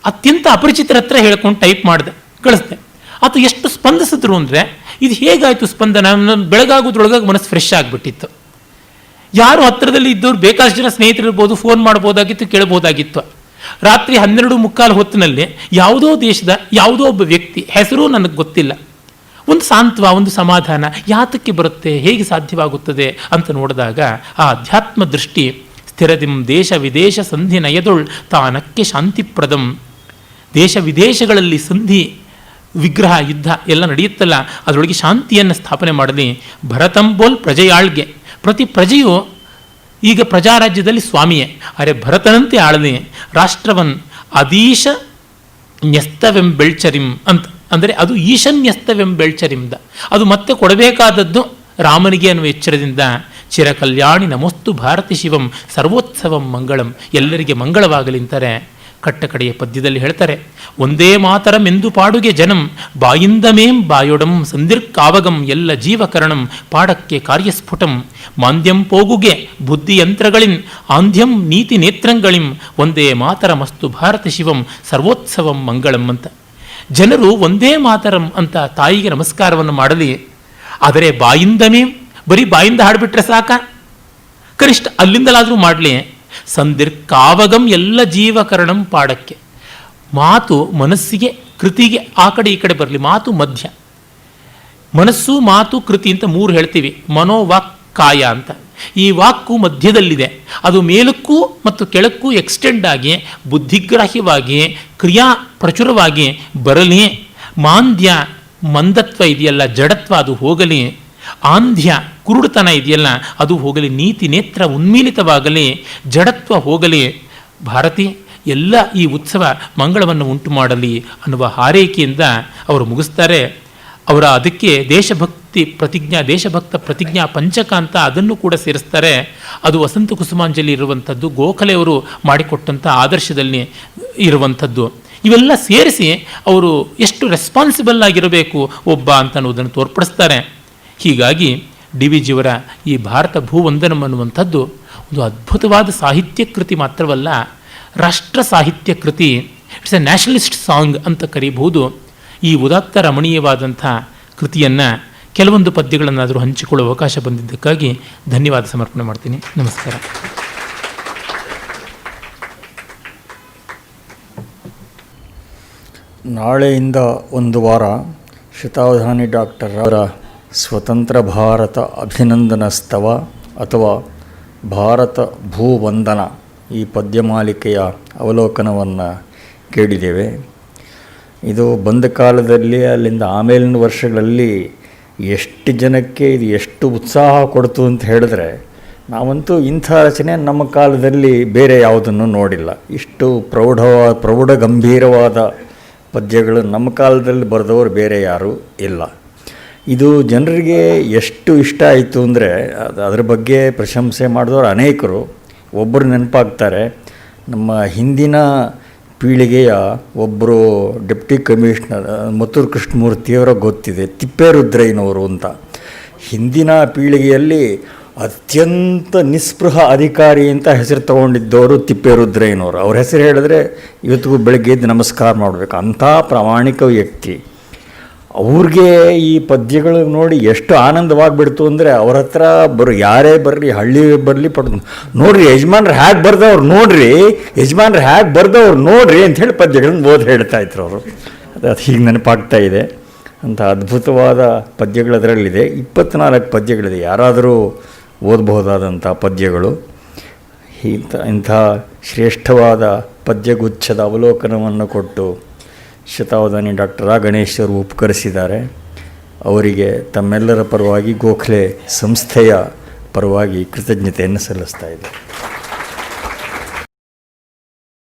ಅತ್ಯಂತ ಅಪರಿಚಿತರ ಹತ್ರ ಹೇಳ್ಕೊಂಡು ಟೈಪ್ ಮಾಡಿದೆ, ಕಳಿಸ್ದೆ. ಆತ ಎಷ್ಟು ಸ್ಪಂದಿಸಿದ್ರು ಅಂದರೆ, ಇದು ಹೇಗಾಯಿತು ಸ್ಪಂದನ, ನನ್ನ ಬೆಳಗಾಗೋದ್ರೊಳಗಾಗಿ ಮನಸ್ಸು ಫ್ರೆಶ್ ಆಗಿಬಿಟ್ಟಿತ್ತು. ಯಾರು ಹತ್ತಿರದಲ್ಲಿ ಇದ್ದವ್ರು ಬೇಕಾದಷ್ಟು ಜನ ಸ್ನೇಹಿತರಿರ್ಬೋದು, ಫೋನ್ ಮಾಡ್ಬೋದಾಗಿತ್ತು, ಕೇಳ್ಬೋದಾಗಿತ್ತು. ರಾತ್ರಿ 12:15 ಹೊತ್ತಿನಲ್ಲಿ ಯಾವುದೋ ದೇಶದ ಯಾವುದೋ ಒಬ್ಬ ವ್ಯಕ್ತಿ ಹೆಸರು ನನಗೆ ಗೊತ್ತಿಲ್ಲ, ಒಂದು ಸಾಂತ್ವ, ಒಂದು ಸಮಾಧಾನ ಯಾತಕ್ಕೆ ಬರುತ್ತೆ, ಹೇಗೆ ಸಾಧ್ಯವಾಗುತ್ತದೆ ಅಂತ ನೋಡಿದಾಗ ಆ ಅಧ್ಯಾತ್ಮ ದೃಷ್ಟಿ ಸ್ಥಿರದಿಂ ದೇಶ ವಿದೇಶ ಸಂಧಿ ನಯದೊಳ್ ತಾನಕ್ಕೆ ಶಾಂತಿಪ್ರದಂ. ದೇಶ ವಿದೇಶಗಳಲ್ಲಿ ಸಂಧಿ, ವಿಗ್ರಹ, ಯುದ್ಧ ಎಲ್ಲ ನಡೆಯುತ್ತಲ್ಲ, ಅದರೊಳಗೆ ಶಾಂತಿಯನ್ನು ಸ್ಥಾಪನೆ ಮಾಡಲಿ. ಭರತಂಬೋಲ್ ಪ್ರಜೆಯಾಳ್ಗೆ, ಪ್ರತಿ ಪ್ರಜೆಯು ಈಗ ಪ್ರಜಾರಾಜ್ಯದಲ್ಲಿ ಸ್ವಾಮಿಯೇ, ಅರೆ ಭರತನಂತೆ ಆಳಲಿ ರಾಷ್ಟ್ರವನ್ ಅದೀಶ ನ್ಯಸ್ತವೆಂಬೆಳ್ಚರಿಂ ಅಂತ. ಅಂದರೆ ಅದು ಈಶನ್ಯಸ್ತವೆಂಬೆಳ್ಚರಿಂದ, ಅದು ಮತ್ತೆ ಕೊಡಬೇಕಾದದ್ದು ರಾಮನಿಗೆ ಅನ್ನುವ ಎಚ್ಚರದಿಂದ. ಚಿರಕಲ್ಯಾಣಿ ನಮೋಸ್ತು ಭಾರತಿ ಶಿವಂ ಸರ್ವೋತ್ಸವಂ ಮಂಗಳಂ, ಎಲ್ಲರಿಗೆ ಮಂಗಳವಾಗಲಿ ಅಂತಾರೆ. ಕಟ್ಟಕಡೆಯ ಪದ್ಯದಲ್ಲಿ ಹೇಳ್ತಾರೆ, ಒಂದೇ ಮಾತರಂ ಎಂದು ಪಾಡುಗೆ ಜನಂ ಬಾಯಿಂದ ಮೇಂ ಬಾಯೊಡಂ ಸಂದಿರ್ಕಾವಗಂ ಎಲ್ಲ ಜೀವಕರಣಂ ಪಾಡಕ್ಕೆ ಕಾರ್ಯಸ್ಫುಟಂ ಮಾಂದ್ಯಂ ಪೋಗುಗೆ ಬುದ್ಧಿಯಂತ್ರಗಳಿನ್ ಆಂಧ್ಯಂ ನೀತಿ ನೇತ್ರಂಗಳಿಂ ಒಂದೇ ಮಾತರಮಸ್ತು ಭಾರತ ಶಿವಂ ಸರ್ವೋತ್ಸವಂ ಮಂಗಳಂ ಅಂತ. ಜನರು ಒಂದೇ ಮಾತರಂ ಅಂತ ತಾಯಿಗೆ ನಮಸ್ಕಾರವನ್ನು ಮಾಡಲಿ. ಆದರೆ ಬಾಯಿಂದ ಮೇಂ, ಬರೀ ಬಾಯಿಂದ ಹಾಡಿಬಿಟ್ರೆ ಸಾಕ, ಕನಿಷ್ಠ ಅಲ್ಲಿಂದಲಾದರೂ ಮಾಡಲಿ. ಸಂದಿರ್ಕಾವಗಂ ಎಲ್ಲ ಜೀವಕರಣಂ ಪಾಡಕ್ಕೆ, ಮಾತು ಮನಸ್ಸಿಗೆ ಕೃತಿಗೆ ಆ ಕಡೆ ಈ ಕಡೆ ಬರಲಿ. ಮಾತು ಮಧ್ಯ, ಮನಸ್ಸು ಮಾತು ಕೃತಿ ಅಂತ 3 ಹೇಳ್ತೀವಿ, ಮನೋವಾಕ್ ಕಾಯ ಅಂತ. ಈ ವಾಕು ಮಧ್ಯದಲ್ಲಿದೆ, ಅದು ಮೇಲಕ್ಕೂ ಮತ್ತು ಕೆಳಕ್ಕೂ ಎಕ್ಸ್ಟೆಂಡ್ ಆಗಿ ಬುದ್ಧಿಗ್ರಾಹ್ಯವಾಗಿ ಕ್ರಿಯಾ ಪ್ರಚುರವಾಗಿ ಬರಲಿ. ಮಾಂದ್ಯ ಮಂದತ್ವ ಇದೆಯಲ್ಲ, ಜಡತ್ವ, ಅದು ಹೋಗಲಿ. ಆಂಧ್ಯ ಕುರುಡುತನ ಇದೆಯಲ್ಲ, ಅದು ಹೋಗಲಿ. ನೀತಿ ನೇತ್ರ ಉನ್ಮೀಲಿತವಾಗಲಿ, ಜಡತ್ವ ಹೋಗಲಿ. ಭಾರತಿ, ಎಲ್ಲ ಈ ಉತ್ಸವ ಮಂಗಳವನ್ನು ಉಂಟು ಮಾಡಲಿ ಅನ್ನುವ ಹಾರೈಕೆಯಿಂದ ಅವರು ಮುಗಿಸ್ತಾರೆ. ಅವರ ಅದಕ್ಕೆ ದೇಶಭಕ್ತ ಪ್ರತಿಜ್ಞಾ ಪಂಚಕ ಅಂತ ಅದನ್ನು ಕೂಡ ಸೇರಿಸ್ತಾರೆ. ಅದು ವಸಂತ ಕುಸುಮಾಂಜಲಿ ಇರುವಂಥದ್ದು, ಗೋಖಲೆಯವರು ಮಾಡಿಕೊಟ್ಟಂಥ ಆದರ್ಶದಲ್ಲಿ ಇರುವಂಥದ್ದು. ಇವೆಲ್ಲ ಸೇರಿಸಿ ಅವರು ಎಷ್ಟು ರೆಸ್ಪಾನ್ಸಿಬಲ್ ಆಗಿರಬೇಕು ಒಬ್ಬ ಅಂತ ಅನ್ನೋದನ್ನು ತೋರ್ಪಡಿಸ್ತಾರೆ. ಹೀಗಾಗಿ ಡಿ ವಿ ಜಿಯವರ ಈ ಭಾರತ ಭೂವಂದನಂ ಅನ್ನುವಂಥದ್ದು ಒಂದು ಅದ್ಭುತವಾದ ಸಾಹಿತ್ಯ ಕೃತಿ ಮಾತ್ರವಲ್ಲ, ರಾಷ್ಟ್ರ ಸಾಹಿತ್ಯ ಕೃತಿ. ಇಟ್ಸ್ ಎ ನ್ಯಾಷನಲಿಸ್ಟ್ ಸಾಂಗ್ ಅಂತ ಕರೀಬಹುದು. ಈ ಉದಾತ್ತ ರಮಣೀಯವಾದಂಥ ಕೃತಿಯನ್ನು ಕೆಲವೊಂದು ಪದ್ಯಗಳನ್ನಾದರೂ ಹಂಚಿಕೊಳ್ಳುವ ಅವಕಾಶ ಬಂದಿದ್ದಕ್ಕಾಗಿ ಧನ್ಯವಾದ ಸಮರ್ಪಣೆ ಮಾಡ್ತೀನಿ. ನಮಸ್ಕಾರ. ನಾಳೆಯಿಂದ ಒಂದು ವಾರ ಶತಾವಧಾನಿ ಡಾಕ್ಟರ್ ಅವರ ಸ್ವತಂತ್ರ ಭಾರತ ಅಭಿನಂದನ ಸ್ತವ ಅಥವಾ ಭಾರತ ಭೂವಂದನ ಈ ಪದ್ಯಮಾಲಿಕೆಯ ಅವಲೋಕನವನ್ನು ಕೇಳಿದ್ದೇವೆ. ಇದು ಬಂದ ಕಾಲದಲ್ಲಿ ಅಲ್ಲಿಂದ ಆಮೇಲಿನ ವರ್ಷಗಳಲ್ಲಿ ಎಷ್ಟು ಜನಕ್ಕೆ ಇದು ಎಷ್ಟು ಉತ್ಸಾಹ ಕೊಡ್ತು ಅಂತ ಹೇಳಿದ್ರೆ, ನಾವಂತೂ ಇಂಥ ರಚನೆ ನಮ್ಮ ಕಾಲದಲ್ಲಿ ಬೇರೆ ಯಾವುದನ್ನು ನೋಡಿಲ್ಲ. ಇಷ್ಟು ಪ್ರೌಢ ಗಂಭೀರವಾದ ಪದ್ಯಗಳು ನಮ್ಮ ಕಾಲದಲ್ಲಿ ಬರೆದವರು ಬೇರೆ ಯಾರೂ ಇಲ್ಲ. ಇದು ಜನರಿಗೆ ಎಷ್ಟು ಇಷ್ಟ ಆಯಿತು ಅಂದರೆ ಅದರ ಬಗ್ಗೆ ಪ್ರಶಂಸೆ ಮಾಡಿದವರು ಅನೇಕರು. ಒಬ್ಬರು ನೆನಪಾಗ್ತಾರೆ, ನಮ್ಮ ಹಿಂದಿನ ಪೀಳಿಗೆಯ ಒಬ್ಬರು ಡೆಪ್ಟಿ ಕಮಿಷನರ್ ಮತ್ತೂರು ಕೃಷ್ಣಮೂರ್ತಿಯವರ ಗೊತ್ತಿದೆ, ತಿಪ್ಪೇರುದ್ರಯ್ಯನವರು ಅಂತ. ಹಿಂದಿನ ಪೀಳಿಗೆಯಲ್ಲಿ ಅತ್ಯಂತ ನಿಸ್ಪೃಹ ಅಧಿಕಾರಿ ಅಂತ ಹೆಸರು ತಗೊಂಡಿದ್ದವರು ತಿಪ್ಪೇರುದ್ರಯ್ಯನವರು. ಅವ್ರ ಹೆಸರು ಹೇಳಿದ್ರೆ ಇವತ್ತಿಗೂ ಬೆಳಗ್ಗೆ ಎದ್ದು ನಮಸ್ಕಾರ ಮಾಡಬೇಕು, ಅಂಥ ಪ್ರಾಮಾಣಿಕ ವ್ಯಕ್ತಿ. ಅವ್ರಿಗೆ ಈ ಪದ್ಯಗಳು ನೋಡಿ ಎಷ್ಟು ಆನಂದವಾಗಿಬಿಡ್ತು ಅಂದರೆ, ಅವ್ರ ಹತ್ರ ಯಾರೇ ಬರಲಿ, ಹಳ್ಳಿ ಬರಲಿ, ನೋಡ್ರಿ ಯಜಮಾನ್ರು ಹೇಗೆ ಬರ್ದವ್ರು ನೋಡ್ರಿ, ಯಜಮಾನ್ರು ಹೇಗೆ ಬರ್ದವ್ರು ನೋಡ್ರಿ ಅಂಥೇಳಿ ಪದ್ಯಗಳನ್ನ ಹೇಳ್ತಾ ಇದ್ರು ಅವರು. ಅದು ಹೀಗೆ ನೆನಪಾಗ್ತಾ ಇದೆ. ಅಂಥ ಅದ್ಭುತವಾದ ಪದ್ಯಗಳು ಅದರಲ್ಲಿದೆ. 24 ಪದ್ಯಗಳಿದೆ, ಯಾರಾದರೂ ಓದಬಹುದಾದಂಥ ಪದ್ಯಗಳು. ಇಂಥ ಶ್ರೇಷ್ಠವಾದ ಪದ್ಯಗುಚ್ಛದ ಅವಲೋಕನವನ್ನು ಕೊಟ್ಟು ಶತಾವಧಾನಿ ಡಾಕ್ಟರ್ ಗಣೇಶರು ಉಪಕರಿಸಿದ್ದಾರೆ. ಅವರಿಗೆ ತಮ್ಮೆಲ್ಲರ ಪರವಾಗಿ ಗೋಖಲೆ ಸಂಸ್ಥೆಯ ಪರವಾಗಿ ಕೃತಜ್ಞತೆಯನ್ನು ಸಲ್ಲಿಸ್ತಾ ಇದ್ದಾರೆ.